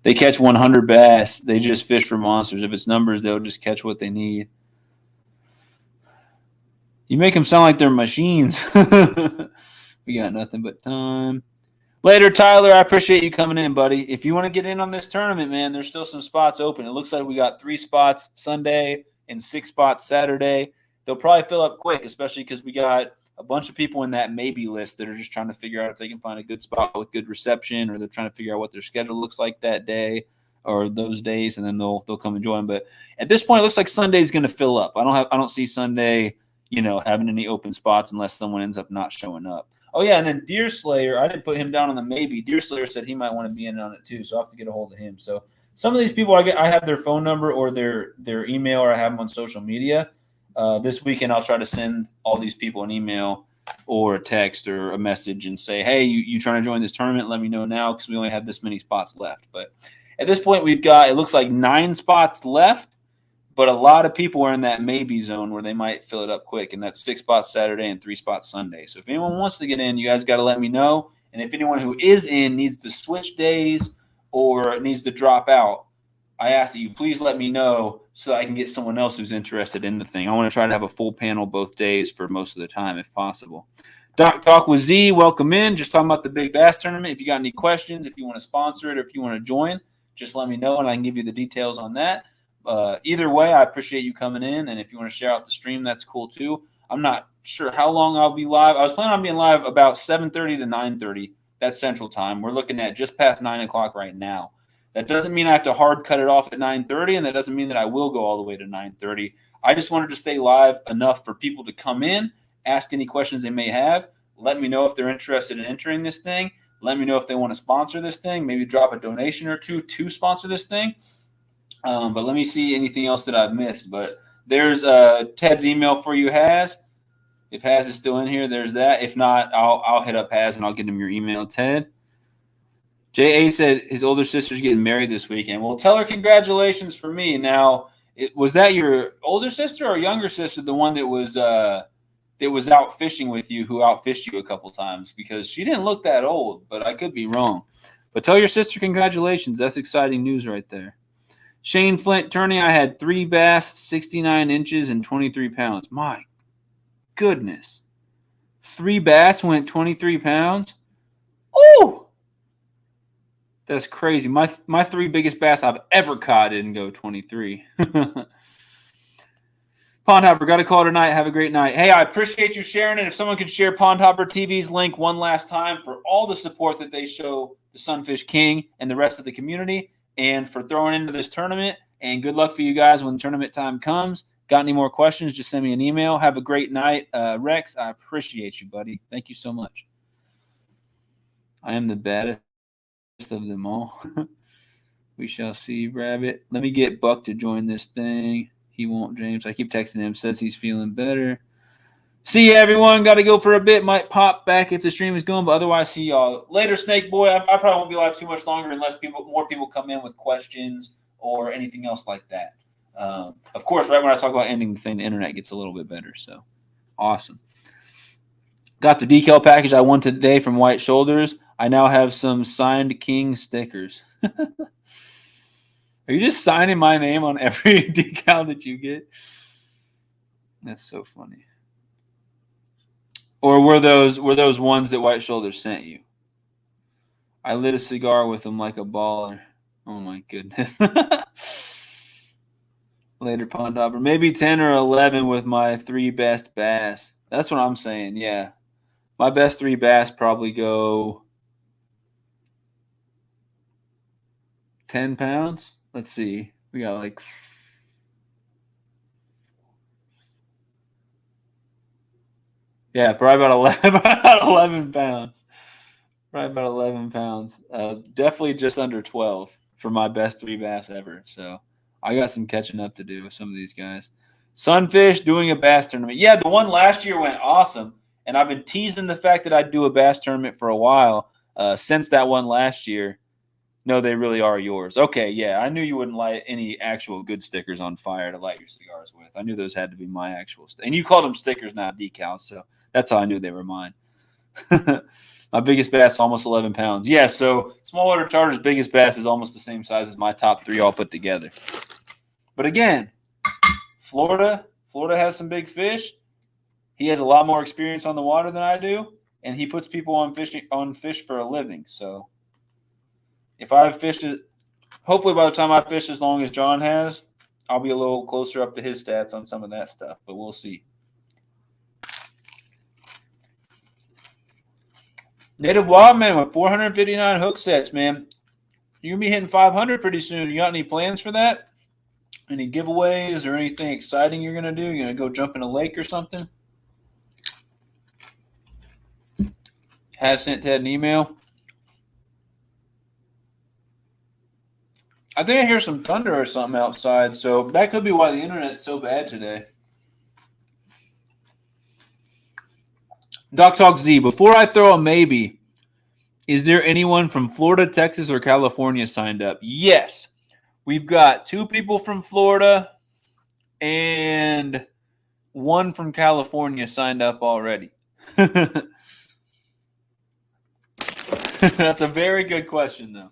They catch 100 bass. They just fish for monsters. If it's numbers, they'll just catch what they need. You make them sound like they're machines. We got nothing but time. Later, Tyler, I appreciate you coming in, buddy. If you want to get in on this tournament, man, there's still some spots open. It looks like we got 3 spots Sunday and 6 spots Saturday. They'll probably fill up quick, especially because we got a bunch of people in that maybe list that are just trying to figure out if they can find a good spot with good reception, or they're trying to figure out what their schedule looks like that day or those days, and then they'll come and join. But at this point, it looks like Sunday's going to fill up. I don't see Sunday, having any open spots unless someone ends up not showing up. Oh, yeah, and then Deer Slayer, I didn't put him down on the maybe. Deer Slayer said he might want to be in on it too, so I'll have to get a hold of him. So some of these people, I have their phone number or their email, or I have them on social media. This weekend, I'll try to send all these people an email or a text or a message and say, hey, you trying to join this tournament? Let me know now, because we only have this many spots left. But at this point, we've got, it looks like 9 spots left. But a lot of people are in that maybe zone where they might fill it up quick, and that's 6 spots Saturday and 3 spots Sunday. So if anyone wants to get in, you guys got to let me know. And if anyone who is in needs to switch days or needs to drop out, I ask that you please let me know so I can get someone else who's interested in the thing. I want to try to have a full panel both days for most of the time if possible. Doc Talk with Z, welcome in. Just talking about the Big Bass Tournament. If you got any questions, if you want to sponsor it, or if you want to join, just let me know and I can give you the details on that. Either way, I appreciate you coming in, and if you want to share out the stream, that's cool too. I'm not sure how long I'll be live. I was planning on being live about 7:30 to 9:30. That's Central Time. We're looking at just past 9 o'clock right now. That doesn't mean I have to hard cut it off at 9:30, and that doesn't mean that I will go all the way to 9:30. I just wanted to stay live enough for people to come in, ask any questions they may have, let me know if they're interested in entering this thing, let me know if they want to sponsor this thing, maybe drop a donation or two to sponsor this thing. But let me see anything else that I've missed. But there's Ted's email for you, Haz. If Haz is still in here, there's that. If not, I'll hit up Haz and I'll get him your email, Ted. J.A. said his older sister's getting married this weekend. Well, tell her congratulations for me. Now, was that your older sister or younger sister, the one that was out fishing with you, who outfished you a couple times? Because she didn't look that old, but I could be wrong. But tell your sister congratulations. That's exciting news right there. Shane Flint tourney, I had 3 bass, 69 inches, and 23 pounds. My goodness. 3 bass went 23 pounds? Ooh! That's crazy. My 3 biggest bass I've ever caught didn't go 23. Pond Hopper, got to call tonight. Have a great night. Hey, I appreciate you sharing it. If someone could share Pond Hopper TV's link one last time for all the support that they show the Sunfish King and the rest of the community, and for throwing into this tournament. And good luck for you guys when tournament time comes. Got any more questions, just send me an email. Have a great night. Rex, I appreciate you, buddy. Thank you so much. I am the baddest of them all. We shall see, Rabbit. Let me get Buck to join this thing. He won't, James. I keep texting him. Says he's feeling better. See you, everyone. Got to go for a bit. Might pop back if the stream is going, but otherwise, see y'all later. Snake Boy. I probably won't be live too much longer unless more people come in with questions or anything else like that. Of course, right when I talk about ending the thing, the internet gets a little bit better. So awesome. Got the decal package I won today from White Shoulders. I now have some signed King stickers. Are you just signing my name on every decal that you get? That's so funny. Or were those ones that White Shoulders sent you? I lit a cigar with them like a baller. Oh, my goodness. Later, Pond Hopper. Maybe 10 or 11 with my 3 best bass. That's what I'm saying, yeah. My best 3 bass probably go 10 pounds. Let's see. We got like... Yeah, probably about 11 pounds. Probably about 11 pounds. Definitely just under 12 for my best 3 bass ever. So I got some catching up to do with some of these guys. Sunfish doing a bass tournament. Yeah, the one last year went awesome, and I've been teasing the fact that I'd do a bass tournament for a while since that one last year. No, they really are yours. Okay, yeah. I knew you wouldn't light any actual good stickers on fire to light your cigars with. I knew those had to be my actual and you called them stickers, not decals, so that's how I knew they were mine. My biggest bass, almost 11 pounds. Yeah, so Smallwater Charter's biggest bass is almost the same size as my top 3 all put together. But again, Florida has some big fish. He has a lot more experience on the water than I do, and he puts people on fish for a living, so if I've fished it, hopefully by the time I fish as long as John has, I'll be a little closer up to his stats on some of that stuff, but we'll see. Native Wildman with 459 hook sets, man. You're going to be hitting 500 pretty soon. You got any plans for that? Any giveaways or anything exciting you're going to do? You're going to go jump in a lake or something? Has sent Ted an email. I think I hear some thunder or something outside, so that could be why the internet's so bad today. Doc Talk Z, before I throw a maybe, is there anyone from Florida, Texas, or California signed up? Yes. We've got 2 people from Florida and 1 from California signed up already. That's a very good question, though.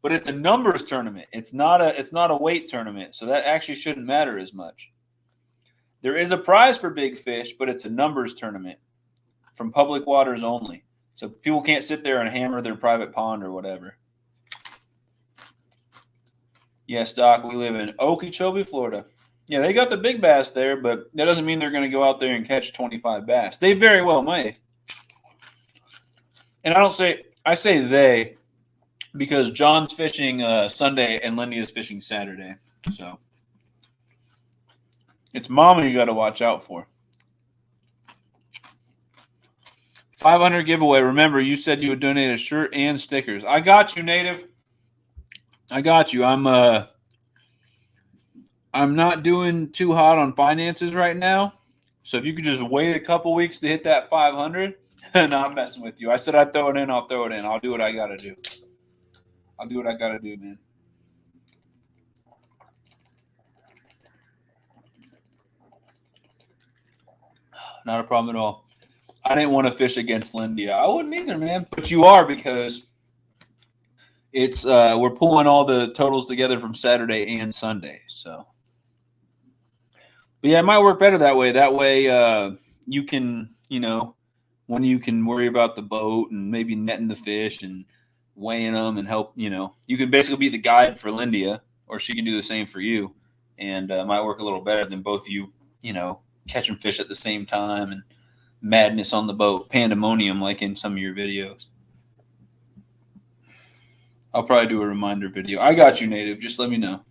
But it's a numbers tournament. It's not a weight tournament, so that actually shouldn't matter as much. There is a prize for big fish, but it's a numbers tournament from public waters only. So people can't sit there and hammer their private pond or whatever. Yes, Doc, we live in Okeechobee, Florida. Yeah, they got the big bass there, but that doesn't mean they're going to go out there and catch 25 bass. They very well may. And I say they because John's fishing Sunday and Lindy is fishing Saturday. So it's Mama you got to watch out for. 500 giveaway. Remember, you said you would donate a shirt and stickers. I got you, Native. I got you. I'm not doing too hot on finances right now. So if you could just wait a couple weeks to hit that 500, no, I'm messing with you. I said I'd throw it in. I'll throw it in. I'll do what I got to do. I'll do what I got to do, man. Not a problem at all. I didn't want to fish against Lindy. I wouldn't either, man. But you are because it's we're pulling all the totals together from Saturday and Sunday. So, but yeah, it might work better that way. That way, you can, when you can worry about the boat and maybe netting the fish and weighing them and help, you can basically be the guide for Lindia, or she can do the same for you, and it might work a little better than both of you, catching fish at the same time and madness on the boat, pandemonium like in some of your videos. I'll probably do a reminder video. I got you, Native. Just let me know.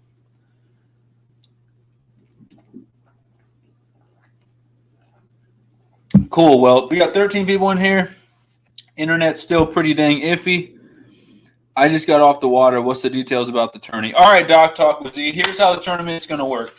Cool. Well, we got 13 people in here. Internet's still pretty dang iffy. I just got off the water. What's the details about the tourney? All right, Doc Talk with Z. Here's how the tournament's going to work.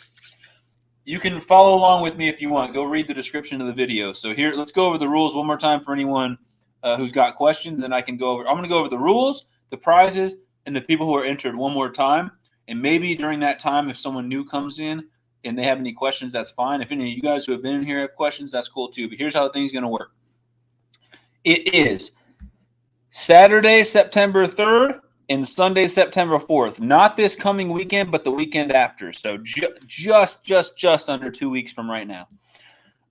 You can follow along with me if you want. Go read the description of the video. So here, let's go over the rules one more time for anyone who's got questions. And I can go over. I'm going to go over the rules, the prizes, and the people who are entered one more time. And maybe during that time, if someone new comes in and they have any questions, that's fine. If any of you guys who have been in here have questions, that's cool too. But here's how the thing's going to work. It is Saturday, September 3rd. And Sunday, September 4th. Not this coming weekend, but the weekend after. So just under 2 weeks from right now.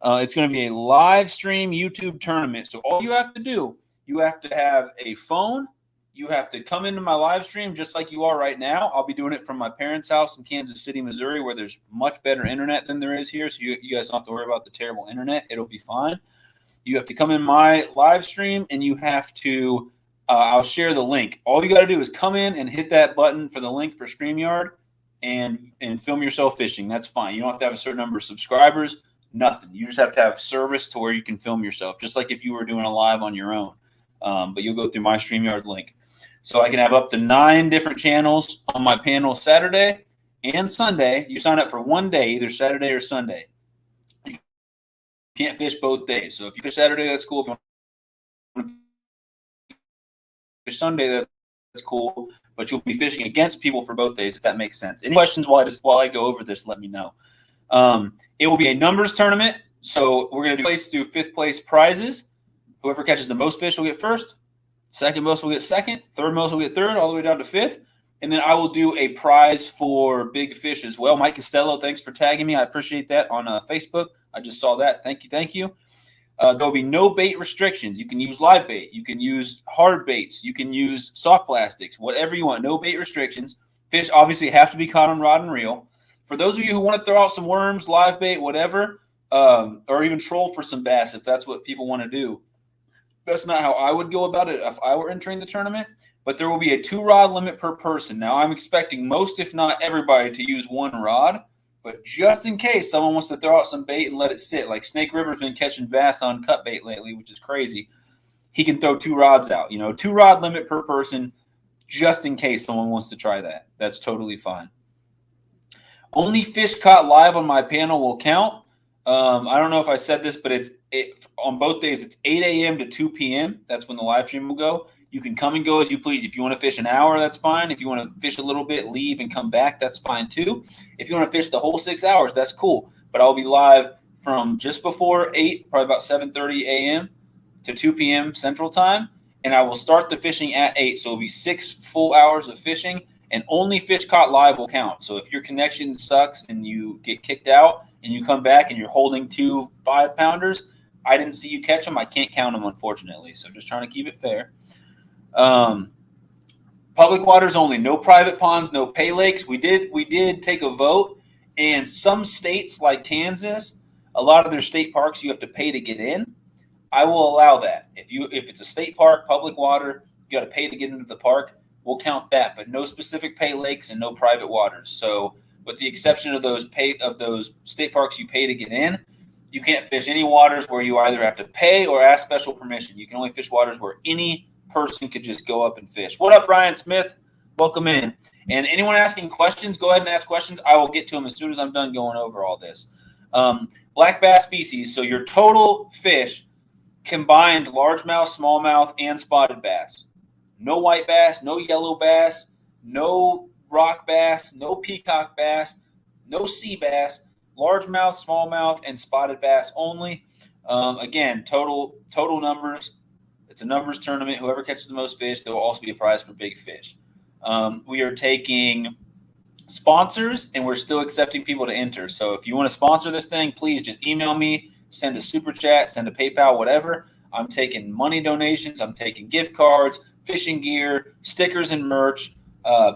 It's going to be a live stream YouTube tournament. So all you have to do, you have to have a phone. You have to come into my live stream just like you are right now. I'll be doing it from my parents' house in Kansas City, Missouri, where there's much better internet than there is here. So you guys don't have to worry about the terrible internet. It'll be fine. You have to come in my live stream, and you have to I'll share the link. All you got to do is come in and hit that button for the link for Streamyard and film yourself fishing. That's fine. You don't have to have a certain number of subscribers, nothing. You just have to have service to where you can film yourself, just like if you were doing a live on your own. But you'll go through my Streamyard link. So I can have up to 9 different channels on my panel Saturday and Sunday. You sign up for one day, either Saturday or Sunday. You can't fish both days. So if you fish Saturday, that's cool. If you want to fish Sunday, that's cool. But you'll be fishing against people for both days, if that makes sense. Any questions while I go over this, let me know. It will be a numbers tournament. So we're going to do place through fifth place prizes. Whoever catches the most fish will get first. Second most will get second. Third most will get third, all the way down to fifth. And then I will do a prize for big fish as well. Mike Costello, thanks for tagging me. I appreciate that on Facebook. I just saw that. Thank you. Thank you. There'll be no bait restrictions. You can use live bait. You can use hard baits. You can use soft plastics, whatever you want. No bait restrictions. Fish obviously have to be caught on rod and reel. For those of you who want to throw out some worms, live bait, whatever, or even troll for some bass if that's what people want to do, that's not how I would go about it if I were entering the tournament. But there will be a 2-rod limit per person. Now, I'm expecting most, if not everybody, to use 1 rod. But just in case someone wants to throw out some bait and let it sit, like Snake River's been catching bass on cut bait lately, which is crazy, he can throw 2 rods out. 2-rod limit per person, just in case someone wants to try that. That's totally fine. Only fish caught live on my panel will count. I don't know if I said this, but on both days, it's 8 a.m. to 2 p.m. That's when the live stream will go. You can come and go as you please. If you want to fish an hour, that's fine. If you want to fish a little bit, leave and come back, that's fine too. If you want to fish the whole 6 hours, that's cool. But I'll be live from just before 8, probably about 7:30 a.m. to 2 p.m. Central Time. And I will start the fishing at 8. So it'll be 6 full hours of fishing. And only fish caught live will count. So if your connection sucks and you get kicked out and you come back and you're holding 2 5-pounders, I didn't see you catch them. I can't count them, unfortunately. So just trying to keep it fair. Public waters only. No private ponds, no pay lakes. We did take a vote. And some states like Kansas, a lot of their state parks you have to pay to get in. I will allow that. If it's a state park, public water, you got to pay to get into the park. We'll count that, but no specific pay lakes and no private waters. So, with the exception of those state parks you pay to get in, you can't fish any waters where you either have to pay or ask special permission. You can only fish waters where any person could just go up and fish. What up, Ryan Smith? Welcome in. And anyone asking questions, go ahead and ask questions. I will get to them as soon as I'm done going over all this. Black bass species. So your total fish combined largemouth, smallmouth, and spotted bass. No white bass, no yellow bass, no rock bass, no peacock bass, no sea bass, largemouth, smallmouth, and spotted bass only. Again, total numbers. It's a numbers tournament. Whoever catches the most fish, there will also be a prize for big fish. We are taking sponsors, and we're still accepting people to enter. So if you want to sponsor this thing, please just email me, send a super chat, send a PayPal, whatever. I'm taking money donations. I'm taking gift cards, fishing gear, stickers and merch,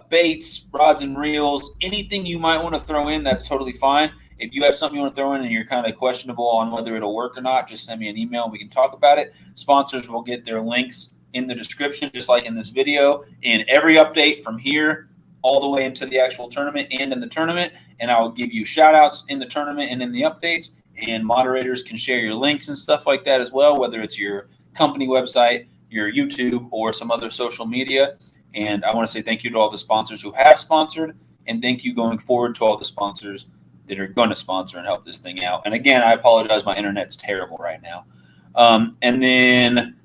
baits, rods and reels, anything you might want to throw in, that's totally fine. If you have something you want to throw in and you're kind of questionable on whether it'll work or not, just send me an email and we can talk about it. Sponsors will get their links in the description, just like in this video, and every update from here all the way into the actual tournament and in the tournament. And I'll give you shout outs in the tournament and in the updates, and moderators can share your links and stuff like that as well, whether it's your company website, your YouTube, or some other social media. And I want to say thank you to all the sponsors who have sponsored, and thank you going forward to all the sponsors that are going to sponsor and help this thing out. And again, I apologize. My internet's terrible right now. And then,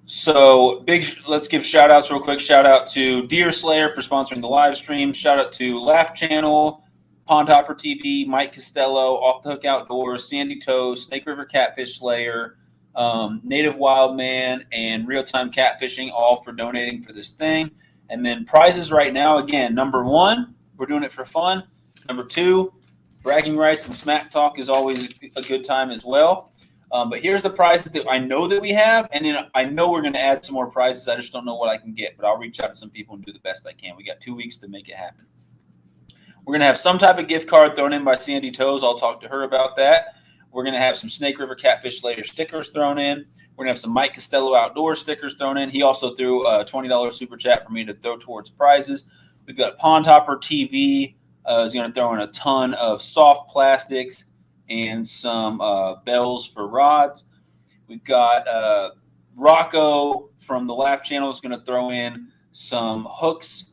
so let's give shout outs real quick. Shout out to Deer Slayer for sponsoring the live stream. Shout out to Laugh Channel, Pond Hopper TV, Mike Costello, Off the Hook Outdoors, Sandy Toes, Snake River Catfish Slayer, Native Wild Man, and Real Time Catfishing, all for donating for this thing. And then prizes right now, again, number 1, we're doing it for fun. Number 2, bragging rights and smack talk is always a good time as well. But here's the prizes that I know that we have, and then I know we're going to add some more prizes. I just don't know what I can get, but I'll reach out to some people and do the best I can. We got 2 weeks to make it happen. We're going to have some type of gift card thrown in by Sandy Toes. I'll talk to her about that. We're going to have some Snake River Catfish Slayer stickers thrown in. We're going to have some Mike Costello Outdoor stickers thrown in. He also threw a $20 super chat for me to throw towards prizes. We've got Pond Hopper TV is going to throw in a ton of soft plastics and some bells for rods. We've got Rocco from the Laugh Channel is going to throw in some hooks,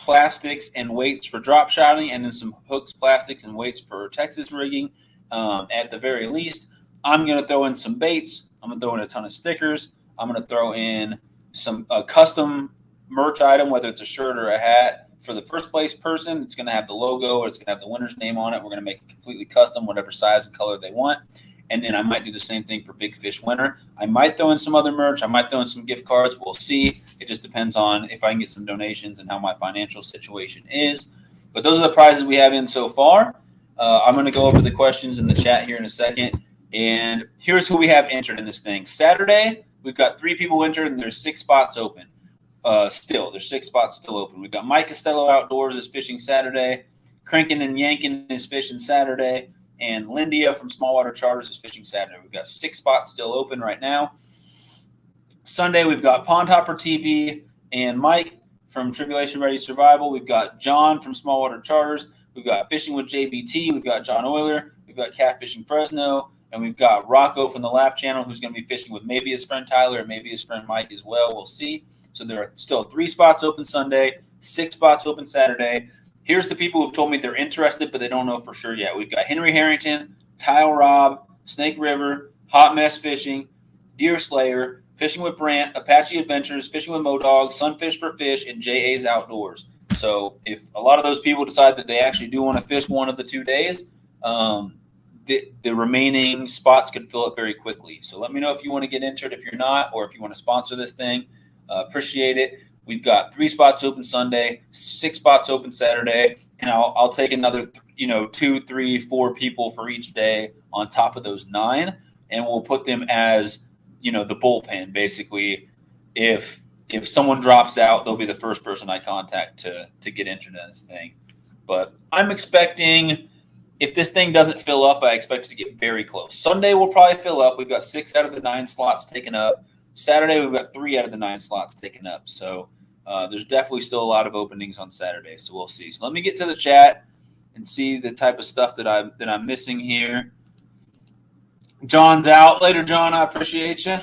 plastics, and weights for drop shotting, and then some hooks, plastics, and weights for Texas rigging. At the very least, I'm going to throw in some baits. I'm going to throw in a ton of stickers. I'm going to throw in some custom merch item, whether it's a shirt or a hat. For the first place person, it's going to have the logo or it's going to have the winner's name on it. We're going to make it completely custom, whatever size and color they want. And then I might do the same thing for Big Fish winner. I might throw in some other merch. I might throw in some gift cards. We'll see. It just depends on if I can get some donations and how my financial situation is. But those are the prizes we have in so far. I'm going to go over the questions in the chat here in a second. And here's who we have entered in this thing. Saturday, we've got 3 people entered, and there's 6 spots open. There's 6 spots still open. We've got Mike Costello Outdoors is fishing Saturday. Crankin' and Yankin' is fishing Saturday. And Lindia from Smallwater Charters is fishing Saturday. We've got 6 spots still open right now. Sunday, we've got Pond Hopper TV and Mike from Tribulation Ready Survival. We've got John from Smallwater Charters. We've got Fishing with JBT. We've got John Euler. We've got Catfishing Fresno. And we've got Rocco from the Laugh Channel, who's going to be fishing with maybe his friend Tyler or maybe his friend Mike as well. We'll see. So there are still 3 spots open Sunday, 6 spots open Saturday. Here's the people who've told me they're interested, but they don't know for sure yet. We've got Henry Harrington, Tile Rob, Snake River, Hot Mess Fishing, Deer Slayer, Fishing with Brant, Apache Adventures, Fishing with Modog, Sunfish for Fish, and JA's Outdoors. So if a lot of those people decide that they actually do want to fish one of the 2 days, the remaining spots could fill up very quickly. So let me know if you want to get entered, if you're not, or if you want to sponsor this thing. Appreciate it. We've got 3 spots open Sunday, 6 spots open Saturday, and I'll take another 2, 3, 4 people for each day on top of those 9, and we'll put them as the bullpen. Basically, if someone drops out, they'll be the first person I contact to get entered in this thing. But I'm expecting, if this thing doesn't fill up, I expect it to get very close. Sunday will probably fill up. We've got 6 out of the 9 slots taken up. Saturday, we've got 3 out of the 9 slots taken up. So there's definitely still a lot of openings on Saturday. So we'll see. So let me get to the chat and see the type of stuff that I'm missing here. John's out. Later, John. I appreciate you.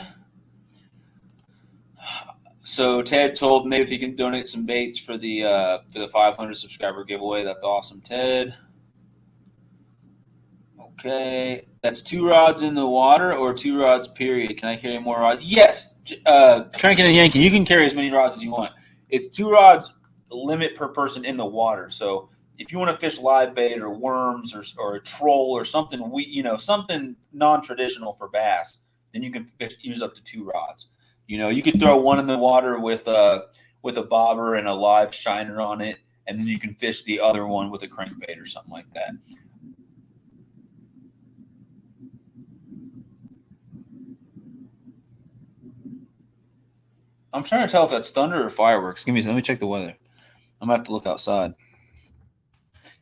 So Ted told maybe if he can donate some baits for the 500 subscriber giveaway. That's awesome, Ted. Okay, that's 2 rods in the water or 2 rods, period. Can I carry more rods? Yes, Crankin' and Yankin', you can carry as many rods as you want. It's 2 rods limit per person in the water. So if you want to fish live bait or worms or a troll or something, something non-traditional for bass, then you can use up to 2 rods. You could throw one in the water with a bobber and a live shiner on it, and then you can fish the other one with a crankbait or something like that. I'm trying to tell if that's thunder or fireworks. Let me check the weather. I'm going to have to look outside.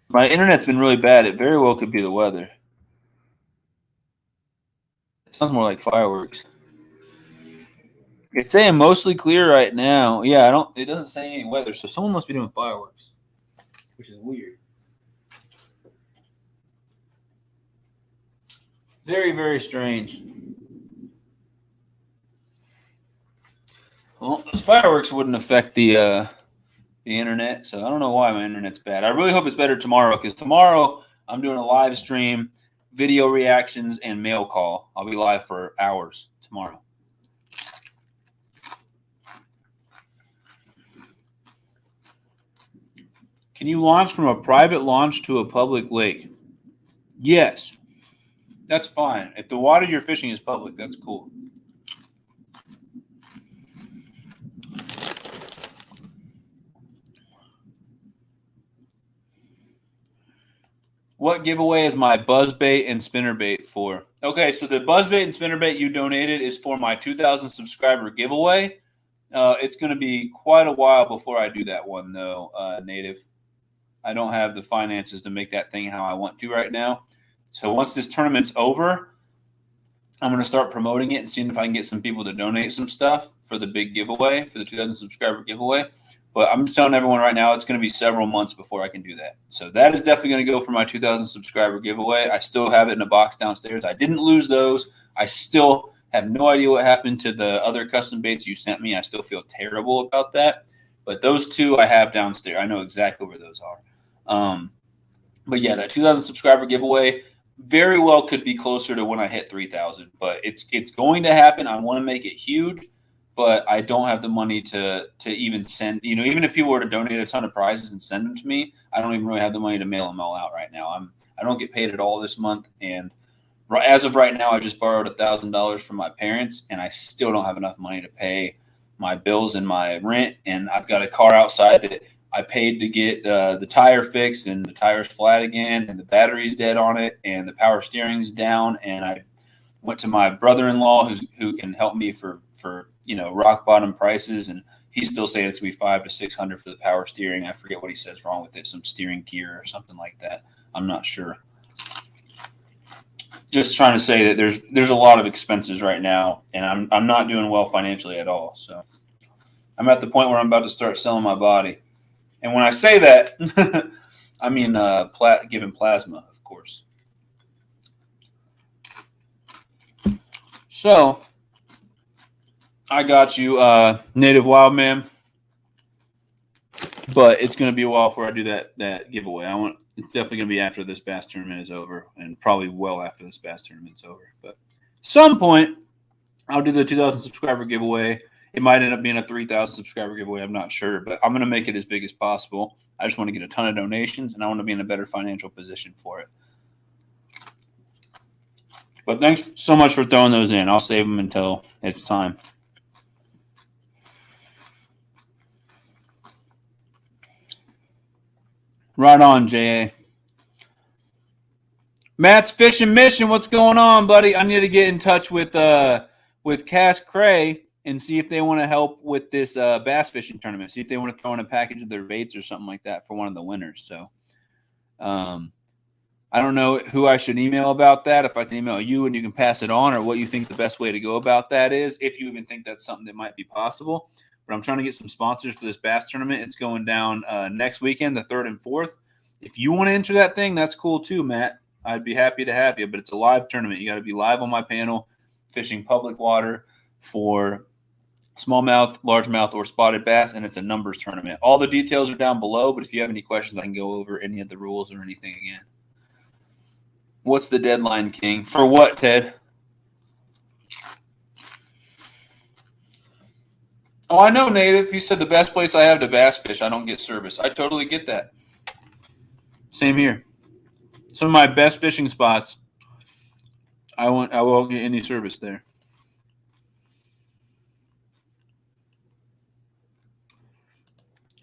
My internet's been really bad. It very well could be the weather. It sounds more like fireworks. It's saying mostly clear right now. Yeah, it doesn't say any weather, so someone must be doing fireworks, which is weird. Very, very strange. Well, those fireworks wouldn't affect the internet, so I don't know why my internet's bad. I really hope it's better tomorrow, because tomorrow I'm doing a live stream, video reactions, and mail call. I'll be live for hours tomorrow. Can you launch from a private launch to a public lake? Yes, that's fine. If the water you're fishing is public, that's cool. What giveaway is my buzzbait and spinnerbait for? Okay, so the buzzbait and spinnerbait you donated is for my 2,000 subscriber giveaway. It's going to be quite a while before I do that one, though, Native. I don't have the finances to make that thing how I want to right now. So once this tournament's over, I'm going to start promoting it and seeing if I can get some people to donate some stuff for the big giveaway, for the 2,000 subscriber giveaway. But I'm just telling everyone right now, it's going to be several months before I can do that. So that is definitely going to go for my 2,000 subscriber giveaway. I still have it in a box downstairs. I didn't lose those. I still have no idea what happened to the other custom baits you sent me. I still feel terrible about that. But those two I have downstairs. I know exactly where those are. But yeah, that 2,000 subscriber giveaway very well could be closer to when I hit 3,000. But it's going to happen. I want to make it huge, but I don't have the money to even send. Even if people were to donate a ton of prizes and send them to me, I don't even really have the money to mail them all out right now. I don't get paid at all this month, and as of right now, I just borrowed $1,000 from my parents, and I still don't have enough money to pay my bills and my rent. And I've got a car outside that I paid to get the tire fixed, and the tire's flat again, and the battery's dead on it, and the power steering's down. And I went to my brother-in-law who can help me for rock bottom prices, and he's still saying it's gonna be $500 to $600 for the power steering. I forget what he says wrong with it, some steering gear or something like that. I'm not sure. Just trying to say that there's a lot of expenses right now, and I'm not doing well financially at all. So I'm at the point where I'm about to start selling my body. And when I say that, I mean giving plasma, of course. So I got you, Native Wild Man, but it's going to be a while before I do that giveaway. It's definitely going to be after this bass tournament is over, and probably well after this bass tournament's over. But some point, I'll do the 2,000 subscriber giveaway. It might end up being a 3,000 subscriber giveaway. I'm not sure, but I'm going to make it as big as possible. I just want to get a ton of donations, and I want to be in a better financial position for it. But thanks so much for throwing those in. I'll save them until it's time. Right on, J.A. Matt's Fishing Mission. What's going on, buddy? I need to get in touch with Cass Cray and see if they want to help with this bass fishing tournament. See if they want to throw in a package of their baits or something like that for one of the winners. So I don't know who I should email about that. If I can email you and you can pass it on, or what you think the best way to go about that is, if you even think that's something that might be possible. But I'm trying to get some sponsors for this bass tournament. It's going down next weekend, the 3rd and 4th. If you want to enter that thing, that's cool too, Matt. I'd be happy to have you, but it's a live tournament. You got to be live on my panel, fishing public water for smallmouth, largemouth, or spotted bass, and it's a numbers tournament. All the details are down below, but if you have any questions, I can go over any of the rules or anything again. What's the deadline, King? For what, Ted? Oh, I know, Native. He said the best place I have to bass fish, I don't get service. I totally get that. Same here. Some of my best fishing spots, I won't get any service there.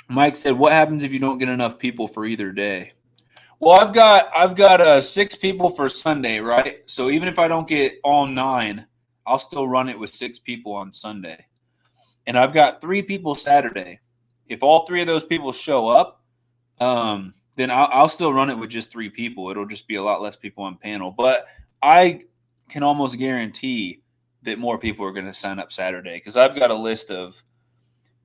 Mike said, "What happens if you don't get enough people for either day?" Well, I've got 6 people for Sunday, right? So even if I don't get all 9, I'll still run it with 6 people on Sunday. And I've got 3 people Saturday. If all 3 of those people show up, then I'll still run it with just 3 people. It'll just be a lot less people on panel. But I can almost guarantee that more people are going to sign up Saturday, because I've got a list of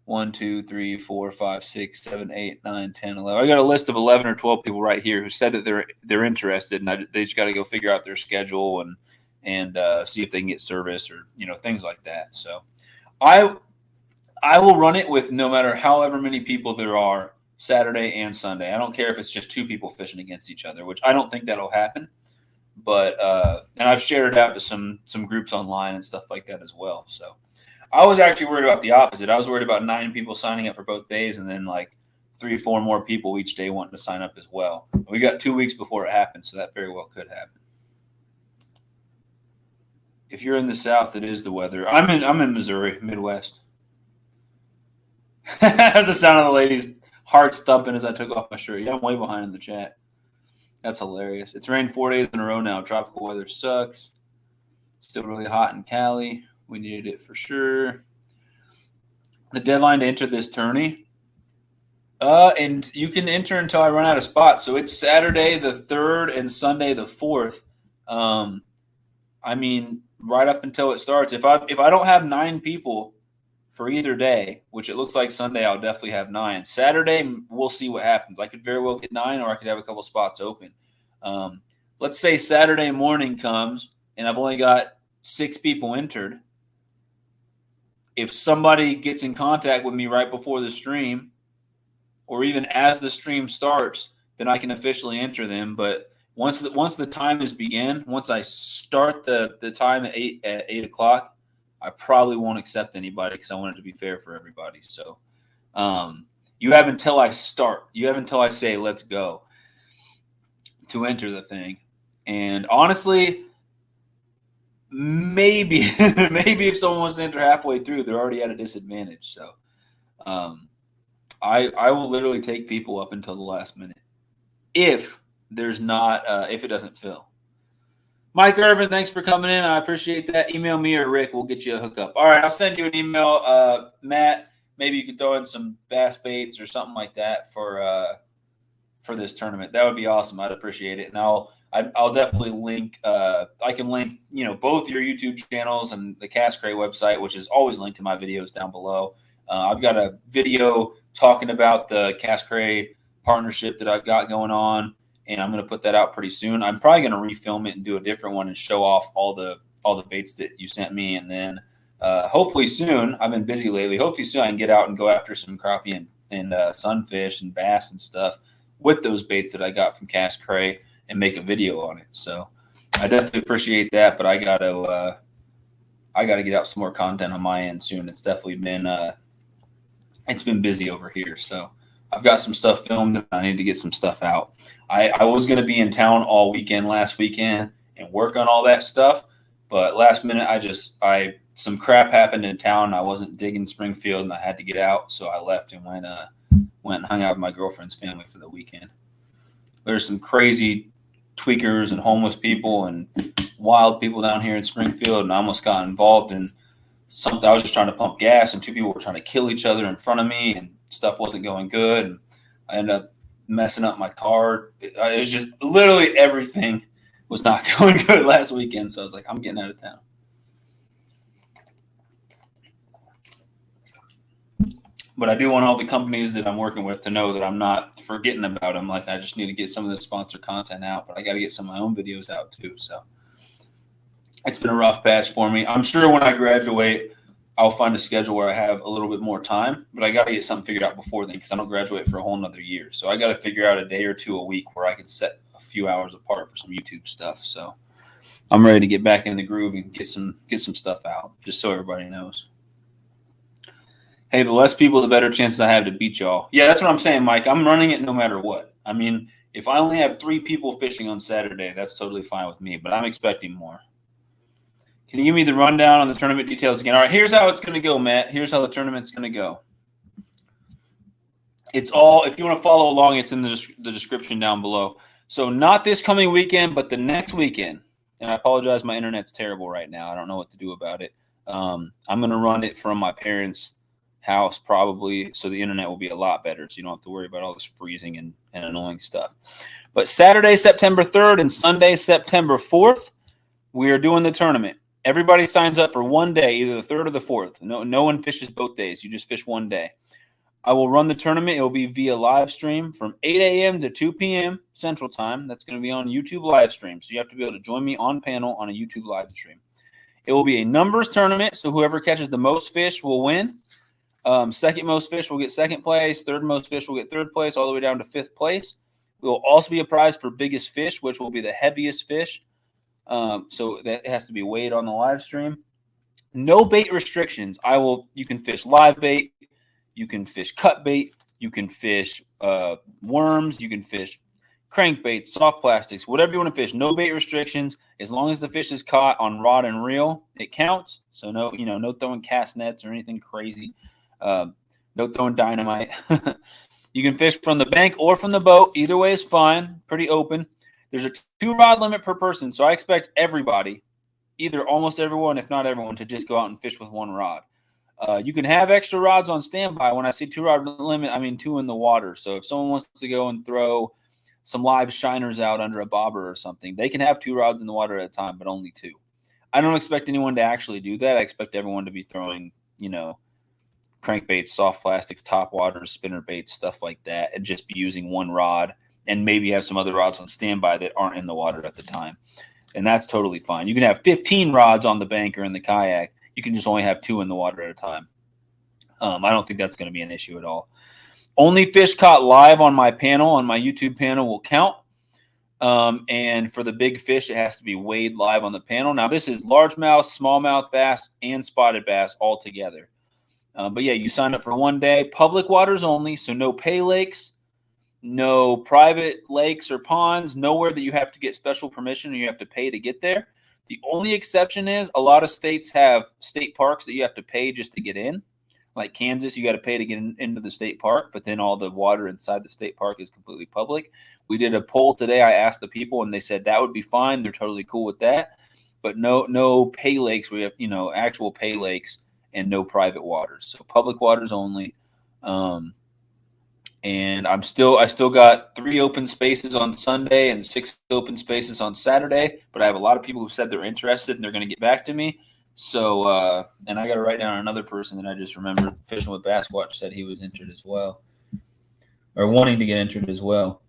1, 2, 3, 4, 5, 6, 7, 8, 9, 10, 11. I got a list of 11 or 12 people right here who said that they're interested, and they just got to go figure out their schedule and see if they can get service or things like that. So I will run it with no matter however many people there are Saturday and Sunday. I don't care if it's just 2 people fishing against each other, which I don't think that'll happen. But and I've shared it out to some groups online and stuff like that as well. So I was actually worried about the opposite. I was worried about 9 people signing up for both days, and then like 3 or 4 more people each day wanting to sign up as well. We got 2 weeks before it happens, so that very well could happen. If you're in the South, it is the weather. I'm in Missouri, Midwest. That's the sound of the lady's heart thumping as I took off my shirt. Yeah, I'm way behind in the chat. That's hilarious. It's rained 4 days in a row now. Tropical weather sucks. Still really hot in Cali. We needed it for sure. The deadline to enter this tourney. And you can enter until I run out of spots. So it's Saturday the 3rd and Sunday the 4th. I mean, right up until it starts. If I don't have 9 people for either day, which it looks like Sunday I'll definitely have 9. Saturday, we'll see what happens. I could very well get 9, or I could have a couple spots open. Let's say Saturday morning comes and I've only got 6 people entered. if somebody gets in contact with me right before the stream, or even as the stream starts, then I can officially enter them. But once the time is begin, once I start the time at 8 o'clock, I probably won't accept anybody because I want it to be fair for everybody. So you have until I start. You have until I say let's go to enter the thing. And honestly, maybe if someone wants to enter halfway through, they're already at a disadvantage. So I will literally take people up until the last minute if there's not if it doesn't fill. Mike Irvin, thanks for coming in. I appreciate that. Email me or Rick. We'll get you a hookup. All right, I'll send you an email. Matt, maybe you could throw in some bass baits or something like that for this tournament. That would be awesome. I'd appreciate it. And I'll definitely link. I can link, both your YouTube channels and the Cast Crate website, which is always linked to my videos down below. I've got a video talking about the Cast Crate partnership that I've got going on, and I'm going to put that out pretty soon. I'm probably going to refilm it and do a different one and show off all the baits that you sent me, and then hopefully soon. I've been busy lately. Hopefully soon I can get out and go after some crappie and sunfish and bass and stuff with those baits that I got from Cast Crate and make a video on it. So I definitely appreciate that, but I gotta get out some more content on my end soon. It's definitely been it's been busy over here. So I've got some stuff filmed and I need to get some stuff out. I was gonna be in town all weekend last weekend and work on all that stuff, but last minute some crap happened in town. I wasn't digging Springfield and I had to get out, so I left and went and hung out with my girlfriend's family for the weekend. There's some crazy tweakers and homeless people and wild people down here in Springfield, and I almost got involved in something. I was just trying to pump gas, and two people were trying to kill each other in front of me, and stuff wasn't going good, and I ended up messing up my car. It was just literally everything was not going good last weekend, so I was like, I'm getting out of town. But I do want all the companies that I'm working with to know that I'm not forgetting about them. Like, I just need to get some of the sponsored content out, but I got to get some of my own videos out too. So it's been a rough patch for me. I'm sure when I graduate, I'll find a schedule where I have a little bit more time, but I got to get something figured out before then because I don't graduate for a whole nother year. So I got to figure out a day or two a week where I can set a few hours apart for some YouTube stuff. So I'm ready to get back in the groove and get some stuff out, just so everybody knows. Hey, the less people, the better chances I have to beat y'all. Yeah, that's what I'm saying, Mike. I'm running it no matter what. I mean, if I only have 3 people fishing on Saturday, that's totally fine with me, but I'm expecting more. Can you give me the rundown on the tournament details again? All right, here's how it's going to go, Matt. Here's how the tournament's going to go. It's all, if you want to follow along, it's in the description down below. So not this coming weekend, but the next weekend. And I apologize, my internet's terrible right now. I don't know what to do about it. I'm going to run it from my parents' house probably, so the internet will be a lot better, so you don't have to worry about all this freezing and annoying stuff. But Saturday, September 3rd and Sunday, September 4th, we are doing the tournament. Everybody signs up for one day, either the 3rd or the 4th. No one fishes both days. You just fish one day. I will run the tournament. It will be via live stream from 8 a.m. to 2 p.m. Central Time. That's going to be on YouTube live stream, so you have to be able to join me on panel on a YouTube live stream. It will be a numbers tournament, so whoever catches the most fish will win. Second most fish will get second place. Third most fish will get third place, all the way down to 5th place. There will also be a prize for biggest fish, which will be the heaviest fish. So that has to be weighed on the live stream. No bait restrictions. You can fish live bait. You can fish cut bait. You can fish worms. You can fish crankbait, soft plastics, whatever you want to fish. No bait restrictions. As long as the fish is caught on rod and reel, it counts. So no throwing cast nets or anything crazy. No throwing dynamite. You can fish from the bank or from the boat. Either way is fine. Pretty open. There's a 2-rod limit per person, so I expect everybody, either almost everyone, if not everyone, to just go out and fish with 1 rod. You can have extra rods on standby. When I say 2-rod limit, I mean 2 in the water. So if someone wants to go and throw some live shiners out under a bobber or something, they can have 2 rods in the water at a time, but only 2. I don't expect anyone to actually do that. I expect everyone to be throwing, crankbaits, soft plastics, top waters, spinner baits, stuff like that, and just be using 1 rod and maybe have some other rods on standby that aren't in the water at the time. And that's totally fine. You can have 15 rods on the bank or in the kayak. you can just only have 2 in the water at a time. I don't think that's going to be an issue at all. Only fish caught live on my panel, on my YouTube panel, will count. And for the big fish, it has to be weighed live on the panel. Now, this is largemouth, smallmouth bass, and spotted bass all together. But yeah, you sign up for 1 day. Public waters only, so no pay lakes, no private lakes or ponds, nowhere that you have to get special permission or you have to pay to get there. The only exception is a lot of states have state parks that you have to pay just to get in. Like Kansas, you got to pay to get into the state park, but then all the water inside the state park is completely public. We did a poll today. I asked the people, and they said that would be fine. They're totally cool with that. But no pay lakes. We have, actual pay lakes and no private waters. So public waters only. And I still got 3 open spaces on Sunday and 6 open spaces on Saturday. But I have a lot of people who said they're interested and they're going to get back to me. So, and I got to write down another person that I just remembered. Fishing with Basquatch said he was entered as well, or wanting to get entered as well.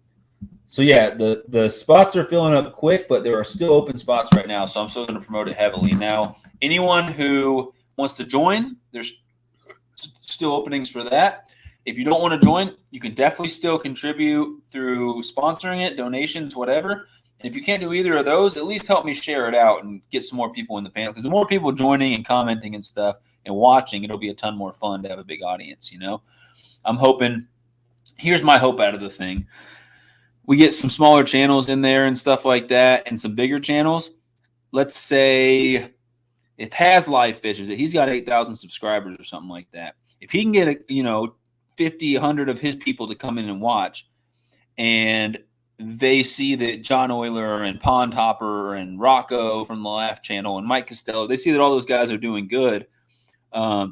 So yeah, the spots are filling up quick, but there are still open spots right now. So I'm still going to promote it heavily. Now, anyone who wants to join, there's still openings for that. If you don't want to join, you can definitely still contribute through sponsoring it, donations, whatever. And if you can't do either of those, at least help me share it out and get some more people in the panel. Because the more people joining and commenting and stuff and watching, it'll be a ton more fun to have a big audience, I'm hoping, here's my hope out of the thing. We get some smaller channels in there and stuff like that and some bigger channels. Let's say it has live fishes. He's got 8,000 subscribers or something like that. If he can get, 50, 100 of his people to come in and watch, and they see that John Euler and Pond Hopper and Rocco from the Laugh Channel and Mike Costello, they see that all those guys are doing good.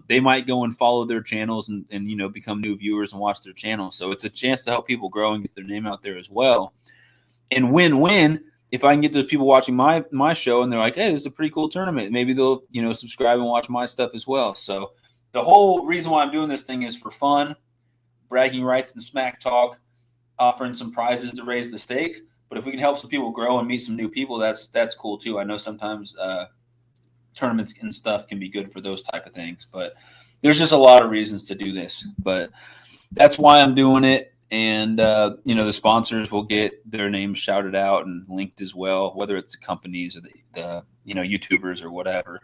They might go and follow their channels and become new viewers and watch their channels. So it's a chance to help people grow and get their name out there as well. And win-win, if I can get those people watching my show and they're like, hey, this is a pretty cool tournament, maybe they'll, subscribe and watch my stuff as well. So the whole reason why I'm doing this thing is for fun, bragging rights and smack talk, offering some prizes to raise the stakes. But if we can help some people grow and meet some new people, that's cool too. I know sometimes tournaments and stuff can be good for those type of things, but there's just a lot of reasons to do this. But that's why I'm doing it. And, the sponsors will get their names shouted out and linked as well, whether it's the companies or the YouTubers or whatever.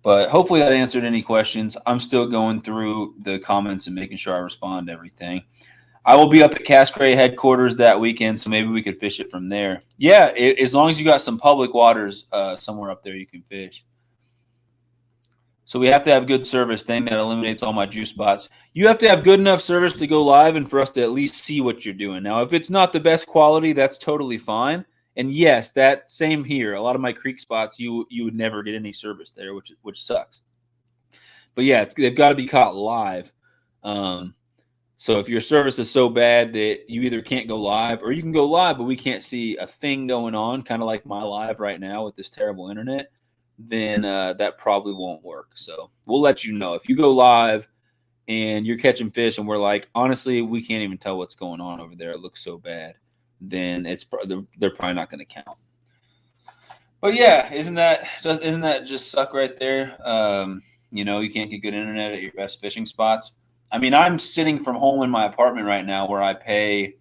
But hopefully that answered any questions. I'm still going through the comments and making sure I respond to everything. I will be up at Cass Cray headquarters that weekend, so maybe we could fish it from there. Yeah, as long as you got some public waters somewhere up there, you can fish. So we have to have good service. Thing that eliminates all my juice spots. You have to have good enough service to go live and for us to at least see what you're doing. Now, if it's not the best quality, that's totally fine. And yes, that same here. A lot of my creek spots, you would never get any service there, which sucks. But yeah, they've got to be caught live. So if your service is so bad that you either can't go live or you can go live, but we can't see a thing going on, kind of like my live right now with this terrible internet, then that probably won't work. So we'll let you know. If you go live and you're catching fish and we're like, honestly, we can't even tell what's going on over there, it looks so bad, then they're probably not going to count. But yeah, isn't that just suck right there? You can't get good internet at your best fishing spots. I mean, I'm sitting from home in my apartment right now where I pay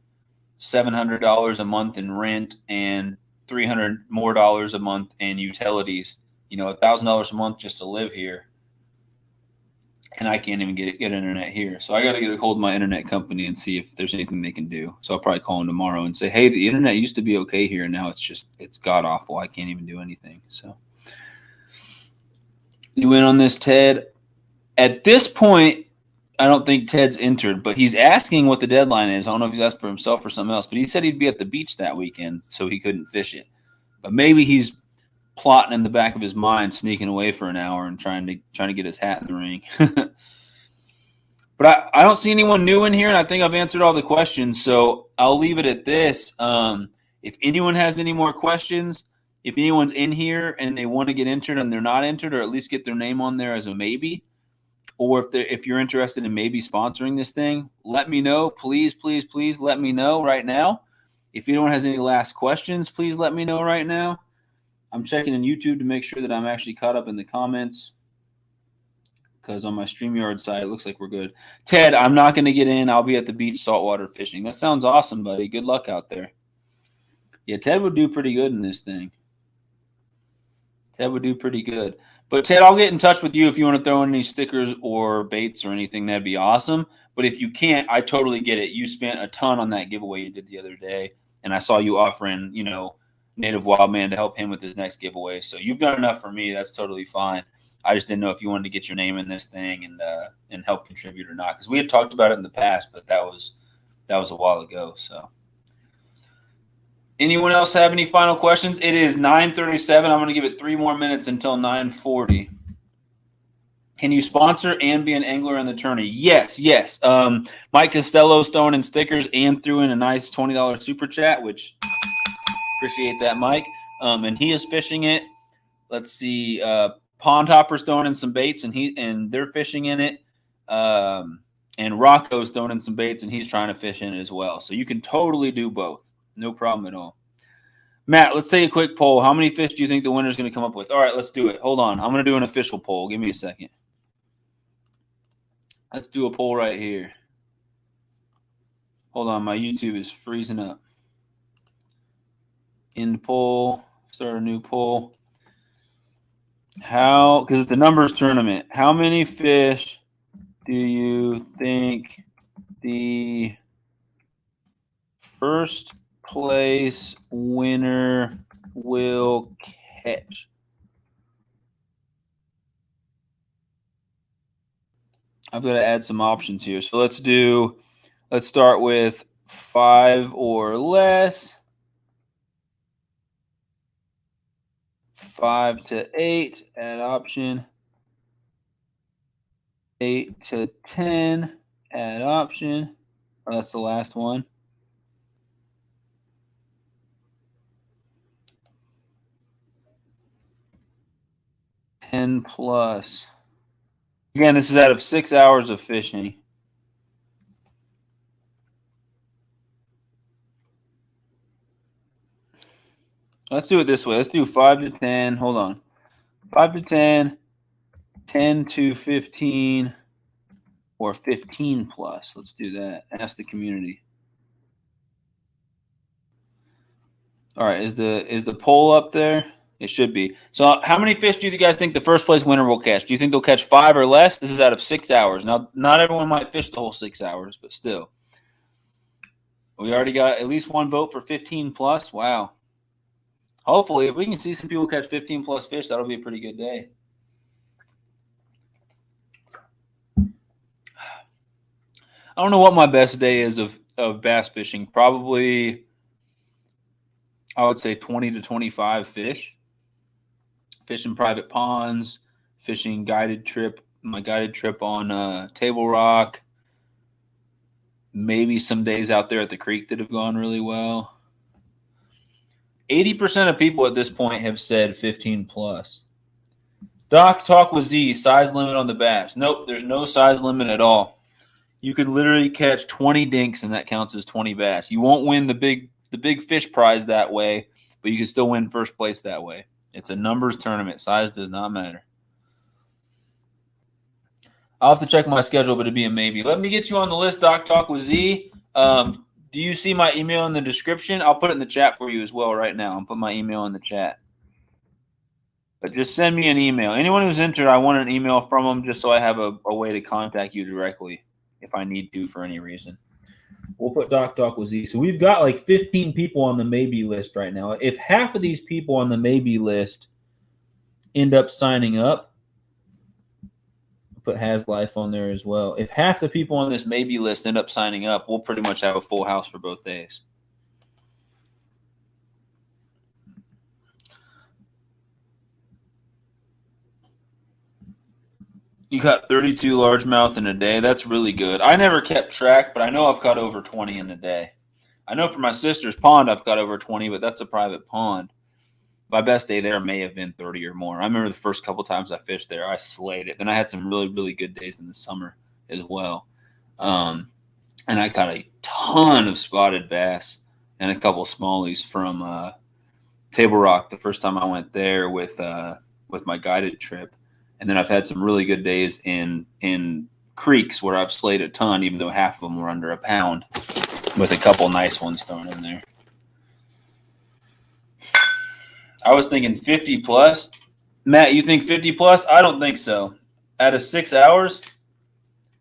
$700 a month in rent and $300 more a month in utilities. $1,000 a month just to live here, and I can't even get internet here. So I got to get a hold of my internet company and see if there's anything they can do. So I'll probably call them tomorrow and say, hey, the internet used to be okay here, and now it's god awful. I can't even do anything. So you in on this, Ted? At this point, I don't think Ted's entered, but he's asking what the deadline is. I don't know if he's asked for himself or something else, but he said he'd be at the beach that weekend, so he couldn't fish it. But maybe he's plotting in the back of his mind, sneaking away for an hour and trying to get his hat in the ring. But I don't see anyone new in here, and I think I've answered all the questions, so I'll leave it at this. If anyone has any more questions, if anyone's in here and they want to get entered and they're not entered, or at least get their name on there as a maybe, or if you're interested in maybe sponsoring this thing, let me know. Please, please, please let me know right now. If anyone has any last questions, please let me know right now. I'm checking in YouTube to make sure that I'm actually caught up in the comments, because on my StreamYard side, it looks like we're good. Ted, I'm not going to get in. I'll be at the beach saltwater fishing. That sounds awesome, buddy. Good luck out there. Yeah, Ted would do pretty good in this thing. Ted would do pretty good. But Ted, I'll get in touch with you if you want to throw in any stickers or baits or anything. That'd be awesome. But if you can't, I totally get it. You spent a ton on that giveaway you did the other day, and I saw you offering, Native Wildman to help him with his next giveaway. So you've done enough for me. That's totally fine. I just didn't know if you wanted to get your name in this thing and help contribute or not, because we had talked about it in the past, but that was a while ago. So. Anyone else have any final questions? It is 9:37. I'm going to give it 3 more minutes until 9:40. Can you sponsor and be an angler in the tourney? Yes. Mike Costello's throwing in stickers and threw in a nice $20 super chat, which appreciate that, Mike. And he is fishing it. Let's see. Pond Hopper's throwing in some baits, and they're fishing in it. And Rocco's throwing in some baits, and he's trying to fish in it as well. So you can totally do both. No problem at all. Matt, let's take a quick poll. How many fish do you think the winner's going to come up with? All right, let's do it. Hold on. I'm going to do an official poll. Give me a second. Let's do a poll right here. Hold on. My YouTube is freezing up. End poll. Start a new poll. Because it's a numbers tournament. How many fish do you think the first place winner will catch? I've got to add some options here. So let's start with 5 or less. 5 to 8, add option. 8 to 10, add option. Oh, that's the last one. 10 plus. Again, this is out of 6 hours of fishing. Let's do it this way. Let's do 5 to 10. Hold on. 5 to 10, 10 to 15, or 15 plus. Let's do that. Ask the community. All right. Is the poll up there? It should be. So how many fish do you guys think the first place winner will catch? Do you think they'll catch 5 or less? This is out of 6 hours. Now, not everyone might fish the whole 6 hours, but still. We already got at least one vote for 15 plus. Wow. Hopefully, if we can see some people catch 15 plus fish, that'll be a pretty good day. I don't know what my best day is of bass fishing. Probably, I would say 20 to 25 fish. Fishing private ponds, fishing my guided trip on Table Rock. Maybe some days out there at the creek that have gone really well. 80% of people at this point have said 15 plus. Doc, talk with Z, size limit on the bass. Nope, there's no size limit at all. You could literally catch 20 dinks and that counts as 20 bass. You won't win the big fish prize that way, but you can still win first place that way. It's a numbers tournament. Size does not matter. I'll have to check my schedule, but it'd be a maybe. Let me get you on the list, Doc Talk with Z. Do you see my email in the description? I'll put it in the chat for you as well right now. I'll put my email in the chat. But just send me an email. Anyone who's entered, I want an email from them just so I have a way to contact you directly if I need to for any reason. We'll put Doc Talk with Z. So we've got like 15 people on the maybe list right now. If half of these people on the maybe list end up signing up, put Has Life on there as well. If half the people on this maybe list end up signing up, we'll pretty much have a full house for both days. You caught 32 largemouth in a day. That's really good. I never kept track, but I know I've caught over 20 in a day. I know for my sister's pond, I've got over 20, but that's a private pond. My best day there may have been 30 or more. I remember the first couple times I fished there, I slayed it. Then I had some really, really good days in the summer as well. And I caught a ton of spotted bass and a couple smallies from Table Rock the first time I went there with my guided trip, and then I've had some really good days in creeks where I've slayed a ton, even though half of them were under a pound, with a couple nice ones thrown in there. I was thinking 50 plus. Matt, you think 50 plus? I don't think so. Out of 6 hours,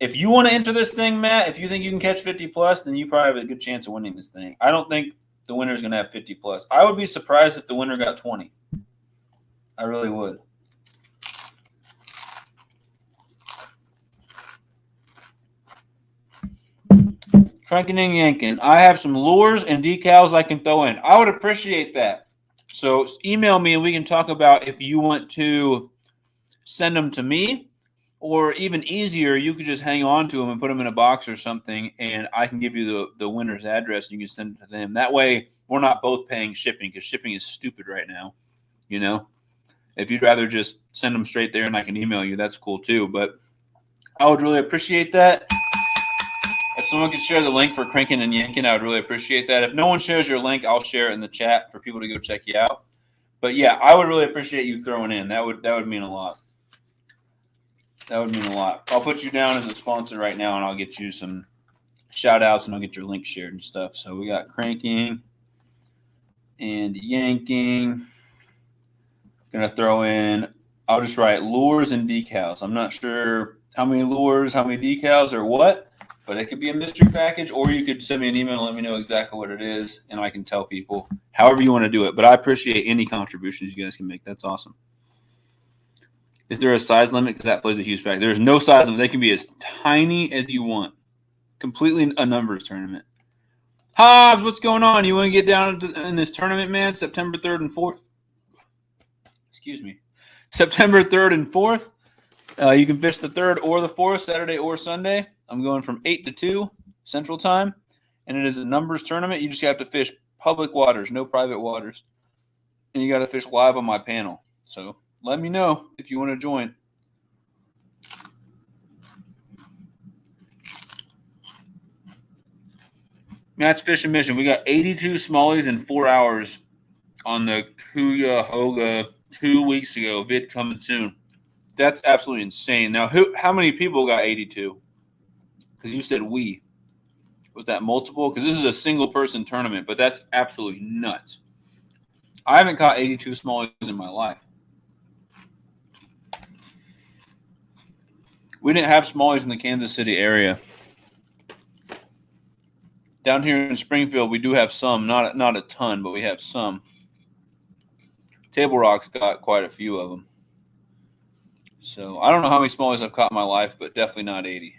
if you want to enter this thing, Matt, if you think you can catch 50 plus, then you probably have a good chance of winning this thing. I don't think the winner is going to have 50 plus. I would be surprised if the winner got 20. I really would. Cranking and yanking. I have some lures and decals I can throw in. I would appreciate that. So email me and we can talk about if you want to send them to me, or even easier, you could just hang on to them and put them in a box or something, and I can give you the winner's address and you can send it to them. That way we're not both paying shipping, because shipping is stupid right now. You know, if you'd rather just send them straight there and I can email you, that's cool too. But I would really appreciate that. If someone could share the link for Cranking and Yanking, I would really appreciate that. If no one shares your link, I'll share it in the chat for people to go check you out. But yeah, I would really appreciate you throwing in. That would mean a lot. That would mean a lot. I'll put you down as a sponsor right now, and I'll get you some shout outs, and I'll get your link shared and stuff. So we got cranking and yanking. Gonna throw in, I'll just write lures and decals. I'm not sure how many lures, how many decals, or what, but it could be a mystery package, or you could send me an email and let me know exactly what it is, and I can tell people however you want to do it. But I appreciate any contributions you guys can make. That's awesome. Is there a size limit? Because that plays a huge factor. There's no size limit. They can be as tiny as you want. Completely a numbers tournament. Hobbs, what's going on? You want to get down in this tournament, man? September 3rd and 4th. Excuse me. September 3rd and 4th. You can fish the 3rd or the 4th, Saturday or Sunday. I'm going from 8 to 2 Central Time. And it is a numbers tournament. You just have to fish public waters, no private waters. And you got to fish live on my panel. So let me know if you want to join. Matt's Fishing Mission. We got 82 smallies in 4 hours on the Cuyahoga 2 weeks ago. Vid coming soon. That's absolutely insane. Now, how many people got 82? Because you said we. Was that multiple? Because this is a single-person tournament, but that's absolutely nuts. I haven't caught 82 smallies in my life. We didn't have smallies in the Kansas City area. Down here in Springfield, we do have some. Not a ton, but we have some. Table Rock's got quite a few of them. So I don't know how many smallies I've caught in my life, but definitely not 80.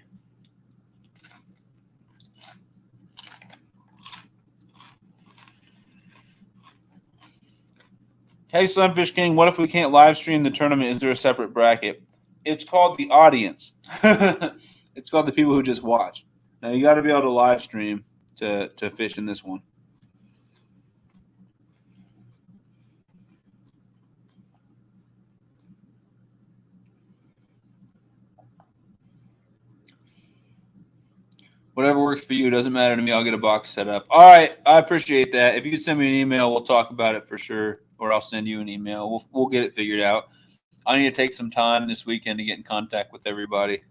Hey, Sunfish King, what if we can't live stream the tournament? Is there a separate bracket? It's called the audience. It's called the people who just watch. Now, you got to be able to live stream to fish in this one. Whatever works for you. Doesn't matter to me. I'll get a box set up. All right. I appreciate that. If you could send me an email, we'll talk about it for sure. Or I'll send you an email. We'll get it figured out. I need to take some time this weekend to get in contact with everybody.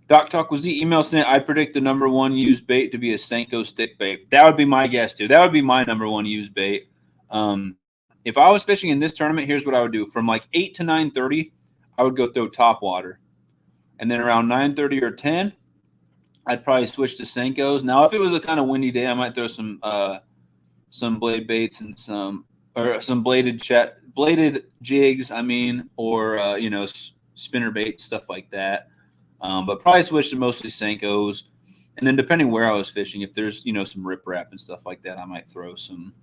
Doc Talk, was the email sent? I predict the number one used bait to be a Senko stick bait. That would be my guess, too. That would be my number one used bait. If I was fishing in this tournament, here's what I would do. From like 8 to 9:30, I would go throw top water. And then around 9:30 or 10, I'd probably switch to Senkos. Now, if it was a kind of windy day, I might throw some blade baits and some bladed jigs, or spinner baits, stuff like that. But probably switch to mostly Senkos. And then depending where I was fishing, if there's some riprap and stuff like that, I might throw some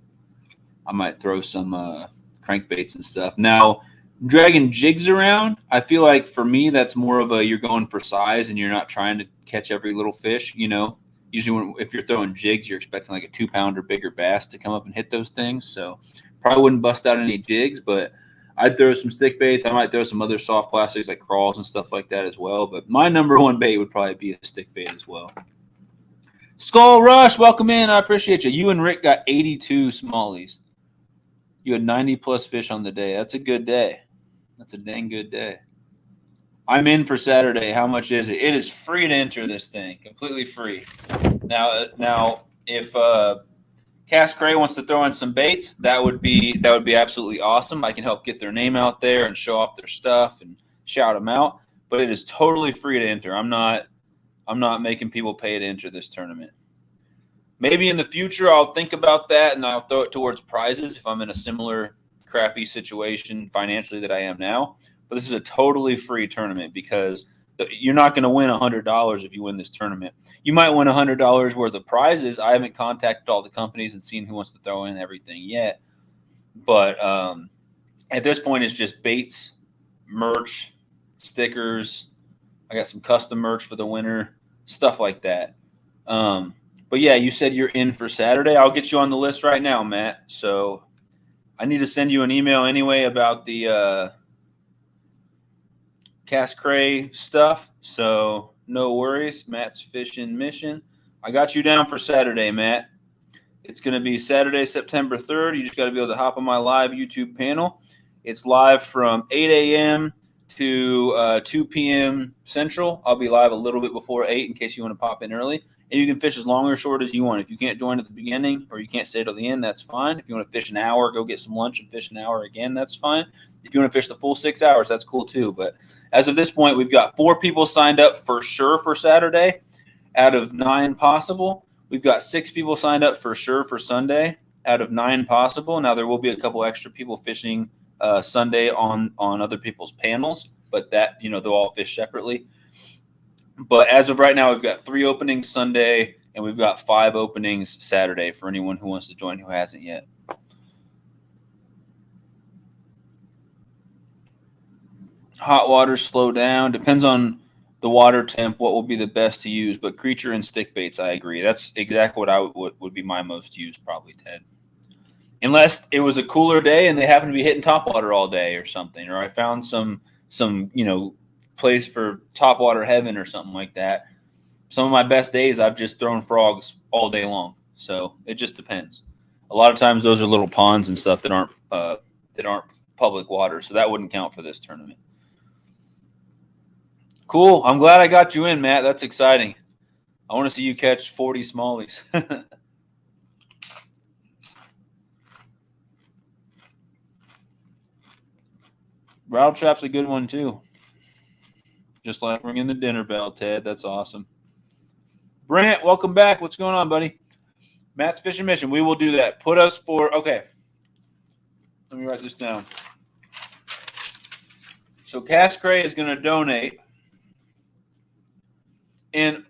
crankbaits and stuff. Now, dragging jigs around, I feel like for me that's more of you're going for size and you're not trying to catch every little fish. Usually if you're throwing jigs, you're expecting like a 2-pounder bigger bass to come up and hit those things. So probably wouldn't bust out any jigs, but I'd throw some stick baits. I might throw some other soft plastics like crawls and stuff like that as well. But my number one bait would probably be a stick bait as well. Skull Rush, welcome in. I appreciate you. You and Rick got 82 smallies. You had 90 plus fish on the day. That's a good day. That's a dang good day. I'm in for Saturday. How much is it? It is free to enter this thing. Completely free. Now, if Cass Cray wants to throw in some baits, that would be absolutely awesome. I can help get their name out there and show off their stuff and shout them out. But it is totally free to enter. I'm not making people pay to enter this tournament. Maybe in the future I'll think about that and I'll throw it towards prizes if I'm in a similar crappy situation financially that I am now. But this is a totally free tournament because you're not going to win $100 if you win this tournament. You might win $100 worth of prizes. I haven't contacted all the companies and seen who wants to throw in everything yet. But at this point, it's just baits, merch, stickers. I got some custom merch for the winter, stuff like that. But yeah, you said you're in for Saturday. I'll get you on the list right now, Matt. So I need to send you an email anyway about the Cass Cray stuff. So no worries. Matt's fishing mission. I got you down for Saturday, Matt. It's going to be Saturday, September 3rd. You just got to be able to hop on my live YouTube panel. It's live from 8 a.m. to 2 p.m. Central. I'll be live a little bit before 8 in case you want to pop in early. And you can fish as long or short as you want. If you can't join at the beginning or you can't stay till the end, that's fine. If you want to fish an hour, go get some lunch and fish an hour again, that's fine. If you want to fish the full 6 hours, that's cool too. But as of this point, we've got 4 people signed up for sure for Saturday out of 9 possible. We've got 6 people signed up for sure for Sunday out of 9 possible. Now, there will be a couple extra people fishing Sunday on other people's panels, but that, they'll all fish separately. But as of right now, we've got 3 openings Sunday, and we've got 5 openings Saturday for anyone who wants to join who hasn't yet. Hot water, slow down. Depends on the water temp, what will be the best to use. But creature and stick baits, I agree. That's exactly what I would be my most used, probably, Ted. Unless it was a cooler day and they happen to be hitting topwater all day or something, or I found some place for topwater heaven or something like that. Some of my best days, I've just thrown frogs all day long. So it just depends. A lot of times, those are little ponds and stuff that aren't public water, so that wouldn't count for this tournament. Cool. I'm glad I got you in, Matt. That's exciting. I want to see you catch 40 smallies. Rattle trap's a good one too. Just like ringing the dinner bell, Ted. That's awesome. Brant, welcome back. What's going on, buddy? Matt's fishing mission. We will do that. Put us for, okay. Let me write this down. So Cass Cray is going to donate. And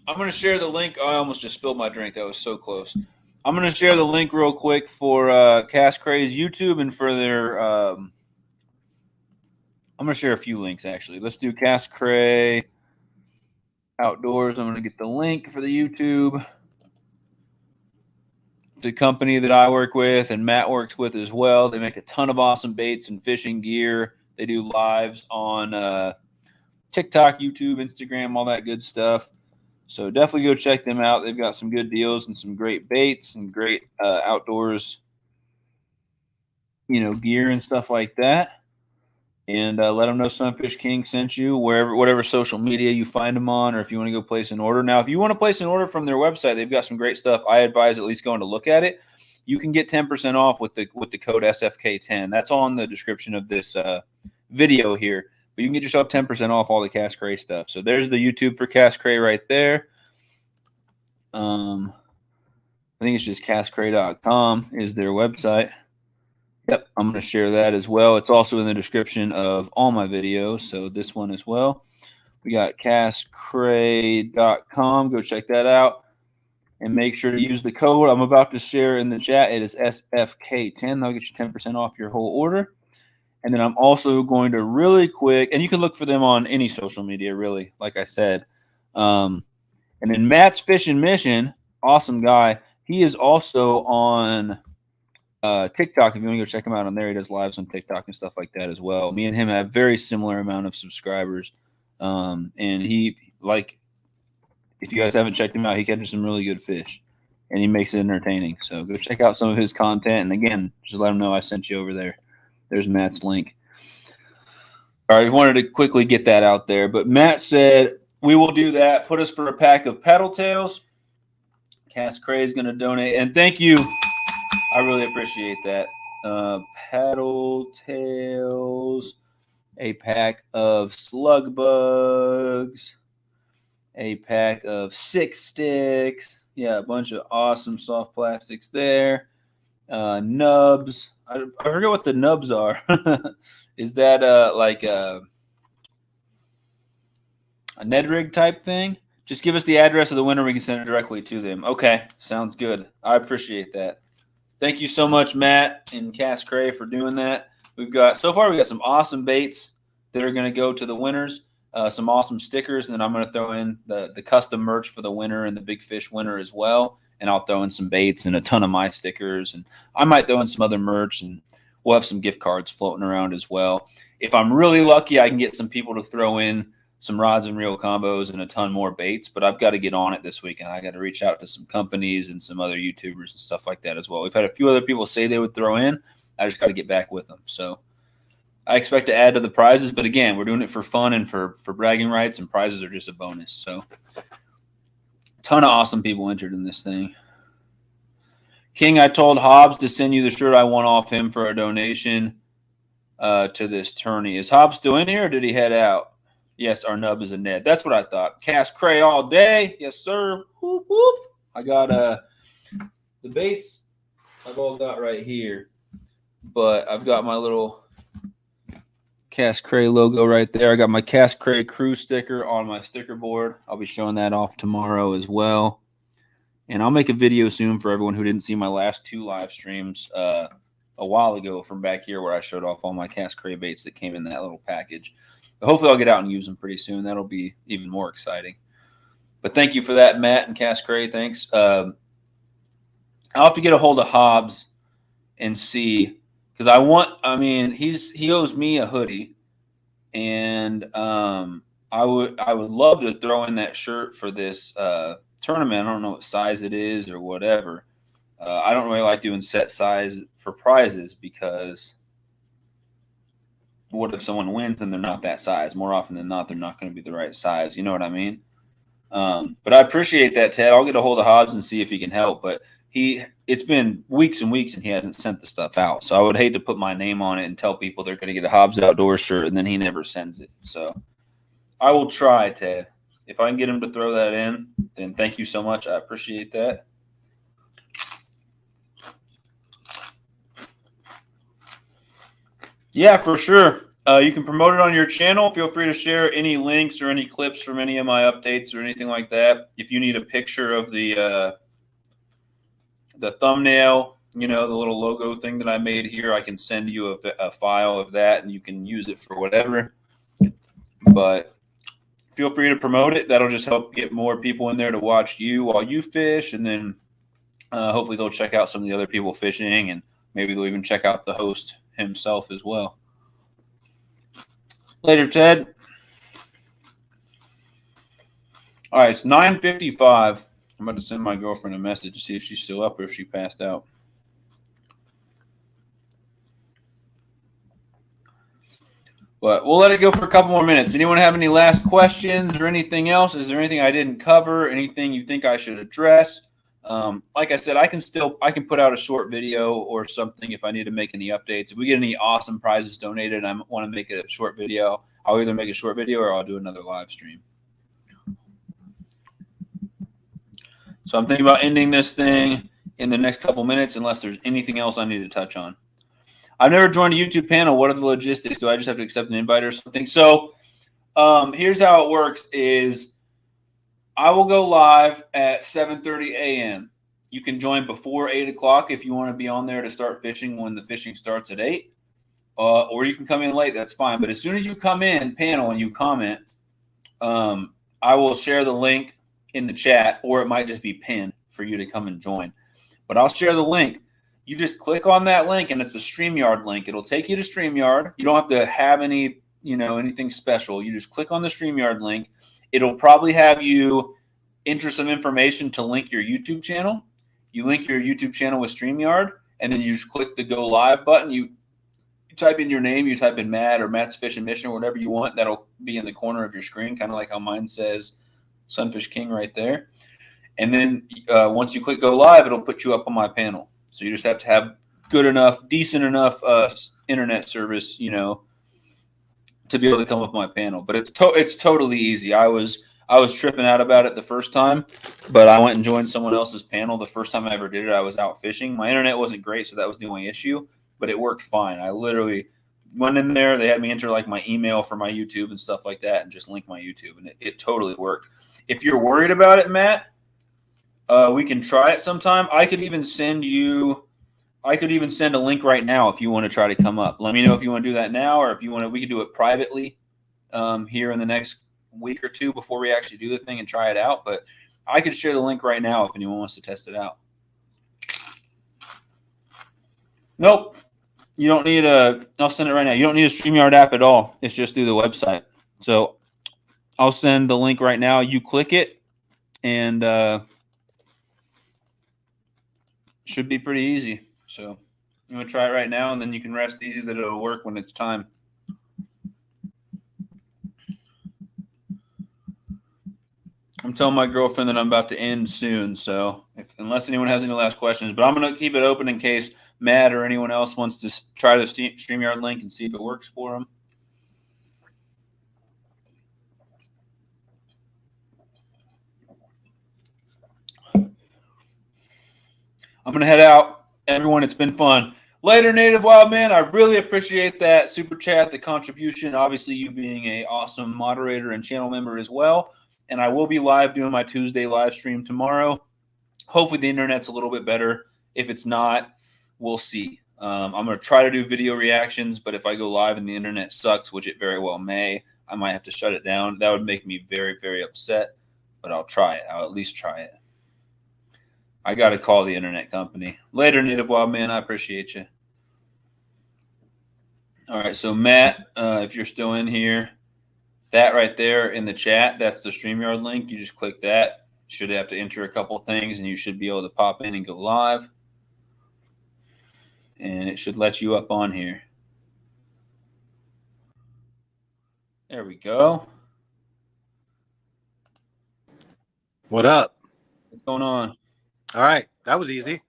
I'm going to share the link. Oh, I almost just spilled my drink. That was so close. I'm going to share the link real quick for Cass Cray's YouTube and for their I'm going to share a few links, actually. Let's do Cass Cray Outdoors. I'm going to get the link for the YouTube. The company that I work with and Matt works with as well. They make a ton of awesome baits and fishing gear. They do lives on TikTok, YouTube, Instagram, all that good stuff. So definitely go check them out. They've got some good deals and some great baits and great outdoors, gear and stuff like that. And let them know SunfishKing sent you, whatever social media you find them on, or if you want to go place an order. Now, if you want to place an order from their website, they've got some great stuff. I advise at least going to look at it. You can get 10% off with the code SFK10. That's all in the description of this video here. But you can get yourself 10% off all the Cass Cray stuff. So there's the YouTube for Cass Cray right there. I think it's just CassCray.com is their website. Yep, I'm going to share that as well. It's also in the description of all my videos, so this one as well. We got CassCray.com. Go check that out. And make sure to use the code I'm about to share in the chat. It is SFK10. That'll get you 10% off your whole order. And then I'm also going to really quick, and you can look for them on any social media, really, like I said. And then Matt's Fishing Mission, awesome guy. He is also on TikTok. If you want to go check him out on there, he does lives on TikTok and stuff like that as well. Me and him have very similar amount of subscribers. And he, if you guys haven't checked him out, he catches some really good fish. and he makes it entertaining. So go check out some of his content. And again, just let him know I sent you over there. There's Matt's link. All right, I wanted to quickly get that out there. But Matt said, we will do that. Put us for a pack of paddle tails. Cass Cray is going to donate. And thank you. I really appreciate that. Paddle tails, a pack of slug bugs, a pack of 6 sticks. Yeah, a bunch of awesome soft plastics there. Nubs. I forget what the nubs are. Is that like a Ned rig type thing? Just give us the address of the winner. We can send it directly to them. Okay, sounds good. I appreciate that. Thank you so much, Matt and Cass Cray, for doing that. So far we got some awesome baits that are going to go to the winners. Some awesome stickers, and then I'm going to throw in the custom merch for the winner and the big fish winner as well. And I'll throw in some baits and a ton of my stickers, and I might throw in some other merch, and we'll have some gift cards floating around as well. If I'm really lucky, I can get some people to throw in some rods and reel combos and a ton more baits, but I've got to get on it this weekend. I got to reach out to some companies and some other YouTubers and stuff like that as well. We've had a few other people say they would throw in. I just got to get back with them. So I expect to add to the prizes, but again, we're doing it for fun and for bragging rights, and prizes are just a bonus. So a ton of awesome people entered in this thing. King, I told Hobbs to send you the shirt I won off him for a donation to this tourney. Is Hobbs still in here, or did he head out? Yes, our nub is a Ned. That's what I thought. Cass Cray all day. Yes, sir. Whoop, whoop. I got the baits I've all got right here, but I've got my little Cass Cray logo right there. I got my Cass Cray crew sticker on my sticker board. I'll be showing that off tomorrow as well. And I'll make a video soon for everyone who didn't see my last 2 live streams a while ago from back here, where I showed off all my Cass Cray baits that came in that little package. But hopefully I'll get out and use them pretty soon. That'll be even more exciting. But thank you for that, Matt and Cass Cray. Thanks. I'll have to get a hold of Hobbs and see, because he owes me a hoodie, and I would love to throw in that shirt for this tournament. I don't know what size it is or whatever. I don't really like doing set size for prizes, because what if someone wins and they're not that size? More often than not, they're not going to be the right size. You know what I mean? But I appreciate that, Ted. I'll get a hold of Hobbs and see if he can help. But it's been weeks and weeks, and he hasn't sent the stuff out. So I would hate to put my name on it and tell people they're going to get a Hobbs Outdoors shirt, and then he never sends it. So I will try, Ted. If I can get him to throw that in, then thank you so much. I appreciate that. Yeah, for sure. You can promote it on your channel. Feel free to share any links or any clips from any of my updates or anything like that. If you need a picture of the thumbnail, the little logo thing that I made here, I can send you a file of that, and you can use it for whatever. But feel free to promote it. That'll just help get more people in there to watch you while you fish, and then hopefully they'll check out some of the other people fishing, and maybe they'll even check out the host himself as well. Later, Ted. All right, it's 9:55. I'm about to send my girlfriend a message to see if she's still up or if she passed out. But we'll let it go for a couple more minutes. Anyone have any last questions or anything else? Is there anything I didn't cover? Anything you think I should address? Like I said, I can put out a short video or something if I need to make any updates. If we get any awesome prizes donated and I want to make a short video, I'll either make a short video or I'll do another live stream. So I'm thinking about ending this thing in the next couple minutes unless there's anything else I need to touch on. I've never joined a YouTube panel. What are the logistics? Do I just have to accept an invite or something? So here's how it works is I will go live at 7:30 a.m. You can join before 8 o'clock if you want to be on there to start fishing when the fishing starts at 8. Or you can come in late. That's fine. But as soon as you come in panel and you comment, I will share the link in the chat, or it might just be pinned for you to come and join. But I'll share the link. You just click on that link, and it's a Streamyard link. It'll take you to Streamyard. You don't have to have anything special. You just click on the Streamyard link. It'll probably have you enter some information to link your YouTube channel. you link your YouTube channel with StreamYard, and then you just click the go live button. You type in your name, you type in Matt or Matt's Fishing Mission or whatever you want. That'll be in the corner of your screen, kind of like how mine says SunfishKing right there. And then once you click go live, it'll put you up on my panel. So you just have to have good enough, decent enough internet service, you know, to be able to come up my panel. But it's totally easy. I was tripping out about it the first time, but I went and joined someone else's panel. The first time I ever did it, I was out fishing. My internet wasn't great, so that was the only issue, but it worked fine. I literally went in there. They had me enter like my email for my YouTube and stuff like that and just link my YouTube, and it totally worked. If you're worried about it, Matt, we can try it sometime. I could even send a link right now if you want to try to come up. Let me know if you want to do that now, or if you want to, we could do it privately here in the next week or two before we actually do the thing and try it out. But I could share the link right now if anyone wants to test it out. Nope. You don't need I'll send it right now. You don't need a StreamYard app at all. It's just through the website. So I'll send the link right now. You click it, and should be pretty easy. So I'm going to try it right now, and then you can rest easy that it'll work when it's time. I'm telling my girlfriend that I'm about to end soon, so unless anyone has any last questions, but I'm going to keep it open in case Matt or anyone else wants to try the StreamYard link and see if it works for them. I'm going to head out. Everyone, it's been fun. Later, Native Wild Man. I really appreciate that super chat, the contribution. Obviously, you being an awesome moderator and channel member as well. And I will be live doing my Tuesday live stream tomorrow. Hopefully, the internet's a little bit better. If it's not, we'll see. I'm going to try to do video reactions, but if I go live and the internet sucks, which it very well may, I might have to shut it down. That would make me very, very upset, but I'll try it. I'll at least try it. I got to call the internet company. Later, Native Wild Man. I appreciate you. All right, so Matt, if you're still in here, that right there in the chat, that's the StreamYard link. You just click that. Should have to enter a couple things, and you should be able to pop in and go live. And it should let you up on here. There we go. What up? What's going on? All right, that was easy.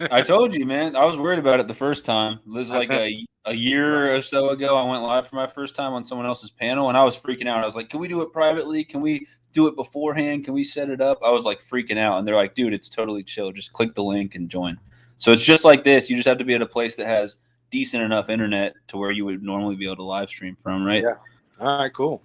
I told you, man. I was worried about it the first time. It was like a year or so ago. I went live for my first time on someone else's panel, and I was freaking out. I was like, can we do it privately? Can we do it beforehand? Can we set it up? I was like freaking out, and they're like, dude, it's totally chill. Just click the link and join. So it's just like this. You just have to be at a place that has decent enough internet to where you would normally be able to live stream from, right? Yeah. All right, cool.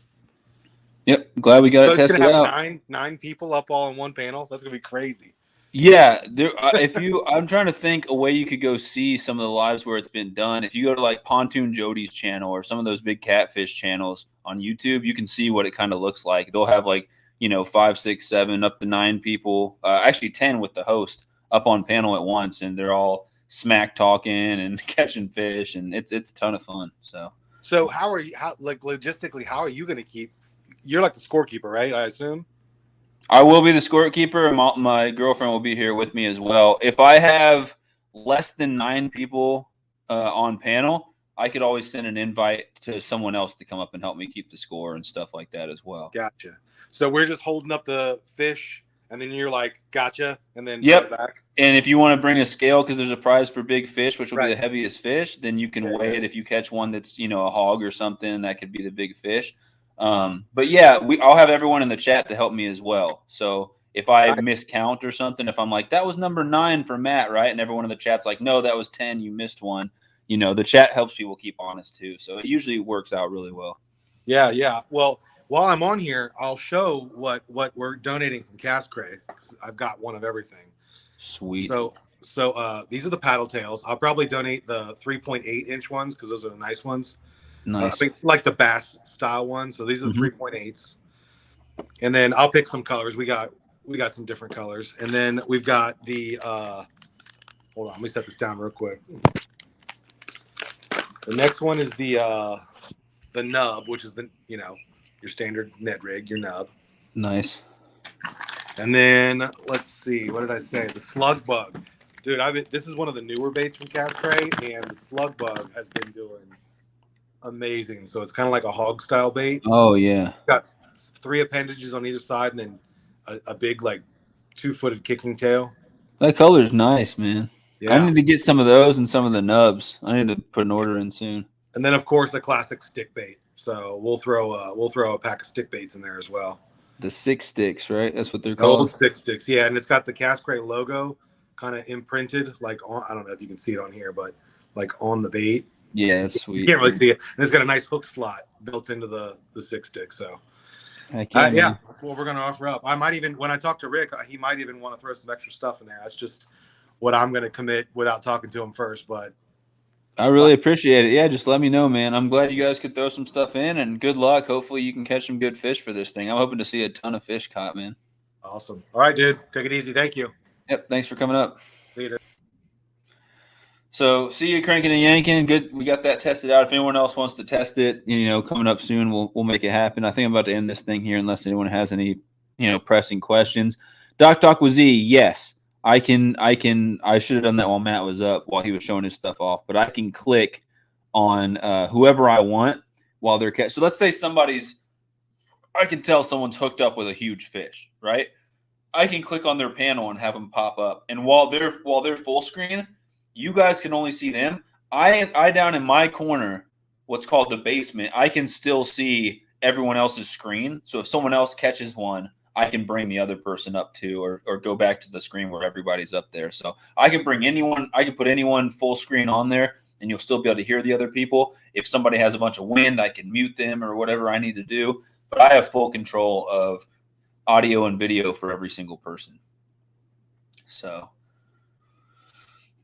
Yep. Glad we got it tested out. Nine people up all in one panel. That's gonna be crazy. Yeah, I'm trying to think a way you could go see some of the lives where it's been done. If you go to like Pontoon Jody's channel or some of those big catfish channels on YouTube, you can see what it kind of looks like. They'll have like, 5, 6, 7, up to 9 people, actually 10 with the host up on panel at once, and they're all smack talking and catching fish, and it's a ton of fun. So logistically, how are you going to keep? You're like the scorekeeper, right? I assume. I will be the scorekeeper, and my girlfriend will be here with me as well. If I have less than 9 people on panel, I could always send an invite to someone else to come up and help me keep the score and stuff like that as well. Gotcha. So we're just holding up the fish, and then you're like, gotcha, and then yep. Back. And if you want to bring a scale, because there's a prize for big fish, which will be the heaviest fish, then you can weigh it. If you catch one that's a hog or something, that could be the big fish. But yeah, I'll have everyone in the chat to help me as well. So if I miscount or something, if I'm like, that was number 9 for Matt, right? And everyone in the chat's like, no, that was 10. You missed one. The chat helps people keep honest too. So it usually works out really well. Yeah. Well, while I'm on here, I'll show what we're donating from Cast Cray. I've got one of everything. Sweet. So these are the paddle tails. I'll probably donate the 3.8-inch ones because those are the nice ones. Nice. I think like the bass style ones. So these are the 3.8s. And then I'll pick some colors. We got some different colors. And then we've got the hold on, let me set this down real quick. The next one is the nub, which is your standard Ned rig, your nub. Nice. And then let's see, what did I say? The slug bug. Dude, this is one of the newer baits from Cascray, and the slug bug has been doing amazing. So it's kind of like a hog style bait. Oh yeah. Got 3 appendages on either side, and then a big like 2-footed kicking tail. That color's nice, man. I Yeah. need to get some of those and some of the nubs. I need to put an order in soon. And then of course the classic stick bait. So we'll throw a pack of stick baits in there as well. The 6 sticks, right? That's what they're Old called. 6 sticks, yeah, and it's got the Cascray logo kind of imprinted, like on, I don't know if you can see it on here, but like on the bait. Yeah, that's sweet. You can't really see it. And it's got a nice hook slot built into the 6 stick. So Heck yeah, yeah, that's what we're gonna offer up. I might even, when I talk to Rick, he might even want to throw some extra stuff in there. That's just what I'm gonna commit without talking to him first. But I really appreciate it. Yeah, just let me know, man. I'm glad you guys could throw some stuff in, and good luck. Hopefully you can catch some good fish for this thing. I'm hoping to see a ton of fish caught, man. Awesome. All right, dude. Take it easy. Thank you. Yep. Thanks for coming up. Later. So see you cranking and yanking. Good. We got that tested out. If anyone else wants to test it, coming up soon, we'll make it happen. I think I'm about to end this thing here unless anyone has any, pressing questions. Doc Talk with Z. Yes. I should have done that while Matt was up, while he was showing his stuff off, but I can click on whoever I want while they're catching. So let's say I can tell someone's hooked up with a huge fish, right? I can click on their panel and have them pop up. And while they're full screen, you guys can only see them. I down in my corner, what's called the basement, I can still see everyone else's screen. So if someone else catches one, I can bring the other person up too, or go back to the screen where everybody's up there. So I can bring anyone, I can put anyone full screen on there, and you'll still be able to hear the other people. If somebody has a bunch of wind, I can mute them or whatever I need to do. But I have full control of audio and video for every single person. So,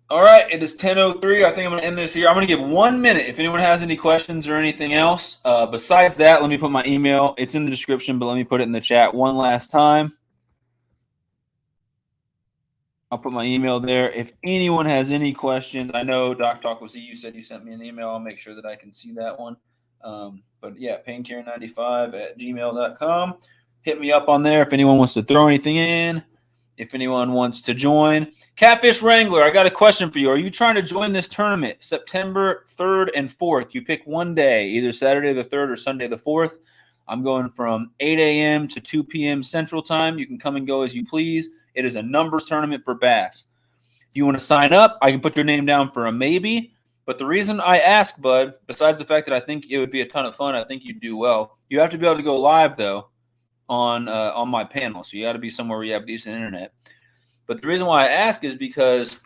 all right, it is 10:03. I think I'm going to end this here. I'm going to give 1 minute if anyone has any questions or anything else. Besides that, let me put my email. It's in the description, but let me put it in the chat one last time. I'll put my email there. If anyone has any questions, I know Doc Talk will see you said you sent me an email. I'll make sure that I can see that one. But yeah, painkare95@gmail.com. Hit me up on there if anyone wants to throw anything in. If anyone wants to join. Catfish Wrangler, I got a question for you. Are you trying to join this tournament September 3rd and 4th? You pick one day, either Saturday the 3rd or Sunday the 4th. I'm going from 8 a.m. to 2 p.m. Central Time. You can come and go as you please. It is a numbers tournament for bass. If you want to sign up, I can put your name down for a maybe. But the reason I ask, Bud, besides the fact that I think it would be a ton of fun, I think you'd do well. You have to be able to go live, though, on my panel. So you got to be somewhere where you have decent internet. But the reason why I ask is because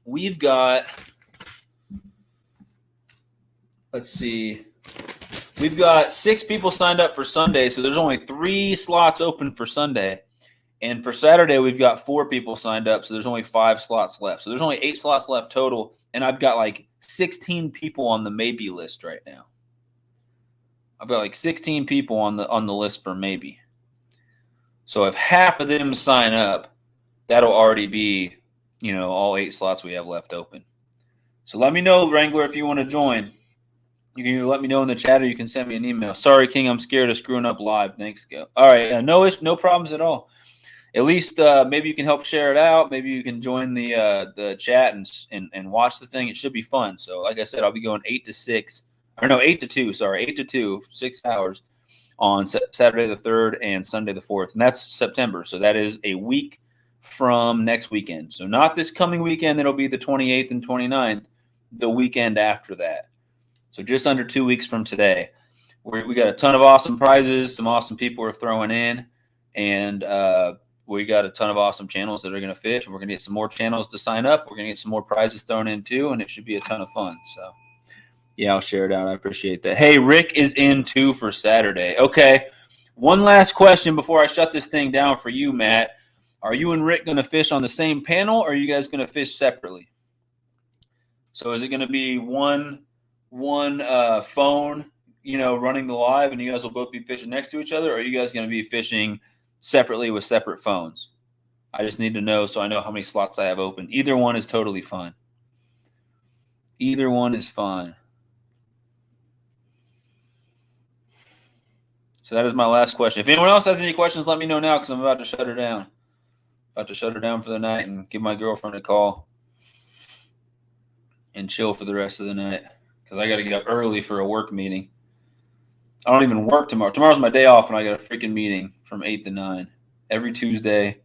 we've got, let's see, we've got 6 people signed up for Sunday. So there's only 3 slots open for Sunday. And for Saturday, we've got 4 people signed up. So there's only 5 slots left. So there's only 8 slots left total. And I've got like 16 people on the maybe list right now. I've got like 16 people on the list for maybe. So if half of them sign up, that'll already be, all 8 slots we have left open. So let me know, Wrangler, if you want to join. You can either let me know in the chat or you can send me an email. Sorry, King, I'm scared of screwing up live. Thanks, Gil. All right, no problems at all. At least maybe you can help share it out. Maybe you can join the chat and watch the thing. It should be fun. So like I said, I'll be going 8 to 6. Or no, 8 to 2. Sorry, 8 to 2, 6 hours on Saturday the 3rd and Sunday the 4th. And that's September. So that is a week from next weekend. So not this coming weekend. It'll be the 28th and 29th, the weekend after that. So just under 2 weeks from today. We got a ton of awesome prizes. Some awesome people are throwing in. And we got a ton of awesome channels that are going to fish. And we're going to get some more channels to sign up. We're going to get some more prizes thrown in too. And it should be a ton of fun. So. Yeah, I'll share it out. I appreciate that. Hey, Rick is in too for Saturday. Okay. One last question before I shut this thing down for you, Matt. Are you and Rick going to fish on the same panel, or are you guys going to fish separately? So is it going to be one phone, running the live, and you guys will both be fishing next to each other, or are you guys going to be fishing separately with separate phones? I just need to know so I know how many slots I have open. Either one is totally fine. Either one is fine. So that is my last question. If anyone else has any questions, let me know now because I'm about to shut her down. About to shut her down for the night and give my girlfriend a call and chill for the rest of the night because I got to get up early for a work meeting. I don't even work tomorrow. Tomorrow's my day off, and I got a freaking meeting from 8 to 9 every Tuesday,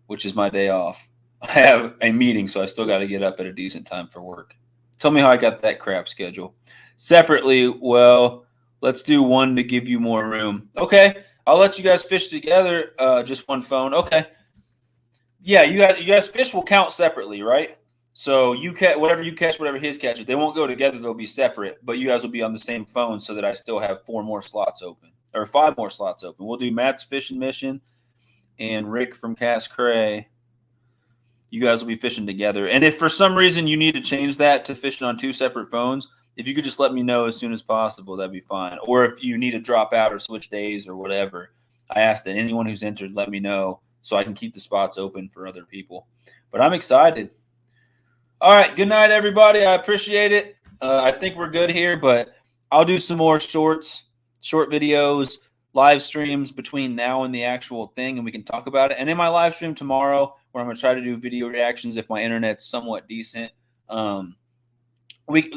which is my day off. I have a meeting, so I still got to get up at a decent time for work. Tell me how I got that crap schedule. Separately, well, let's do one to give you more room. Okay, I'll let you guys fish together, just one phone. Okay. Yeah, you guys fish will count separately, right? So you catch whatever you catch, whatever his catches. They won't go together; they'll be separate. But you guys will be on the same phone, so that I still have 4 more slots open or 5 more slots open. We'll do Matt's fishing mission and Rick from Cass Cray. You guys will be fishing together. And if for some reason you need to change that to fishing on 2 separate phones, if you could just let me know as soon as possible, that'd be fine. Or if you need to drop out or switch days or whatever, I ask that anyone who's entered let me know so I can keep the spots open for other people. But I'm excited. All right, good night, everybody. I appreciate it. I think we're good here, but I'll do some more short videos, live streams between now and the actual thing, and we can talk about it. And in my live stream tomorrow, where I'm going to try to do video reactions if my internet's somewhat decent,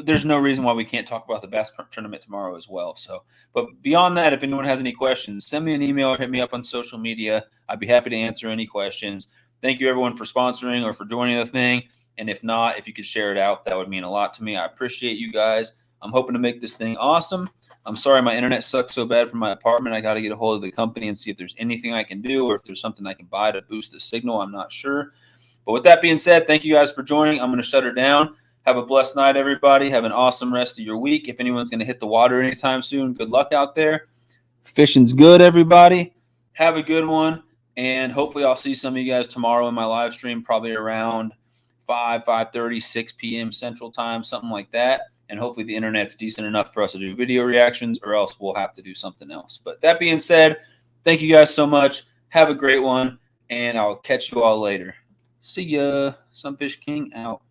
there's no reason why we can't talk about the bass tournament tomorrow as well. So, but beyond that, if anyone has any questions, send me an email or hit me up on social media. I'd be happy to answer any questions. Thank you, everyone, for sponsoring or for joining the thing. And if not, if you could share it out, that would mean a lot to me. I appreciate you guys. I'm hoping to make this thing awesome. I'm sorry my internet sucks so bad from my apartment. I got to get a hold of the company and see if there's anything I can do or if there's something I can buy to boost the signal. I'm not sure. But with that being said, thank you guys for joining. I'm going to shut her down. Have a blessed night, everybody. Have an awesome rest of your week. If anyone's going to hit the water anytime soon, good luck out there. Fishing's good, everybody. Have a good one. And hopefully I'll see some of you guys tomorrow in my live stream, probably around 5:30, 6 p.m. Central Time, something like that. And hopefully the internet's decent enough for us to do video reactions, or else we'll have to do something else. But that being said, thank you guys so much. Have a great one, and I'll catch you all later. See ya. SunfishKing out.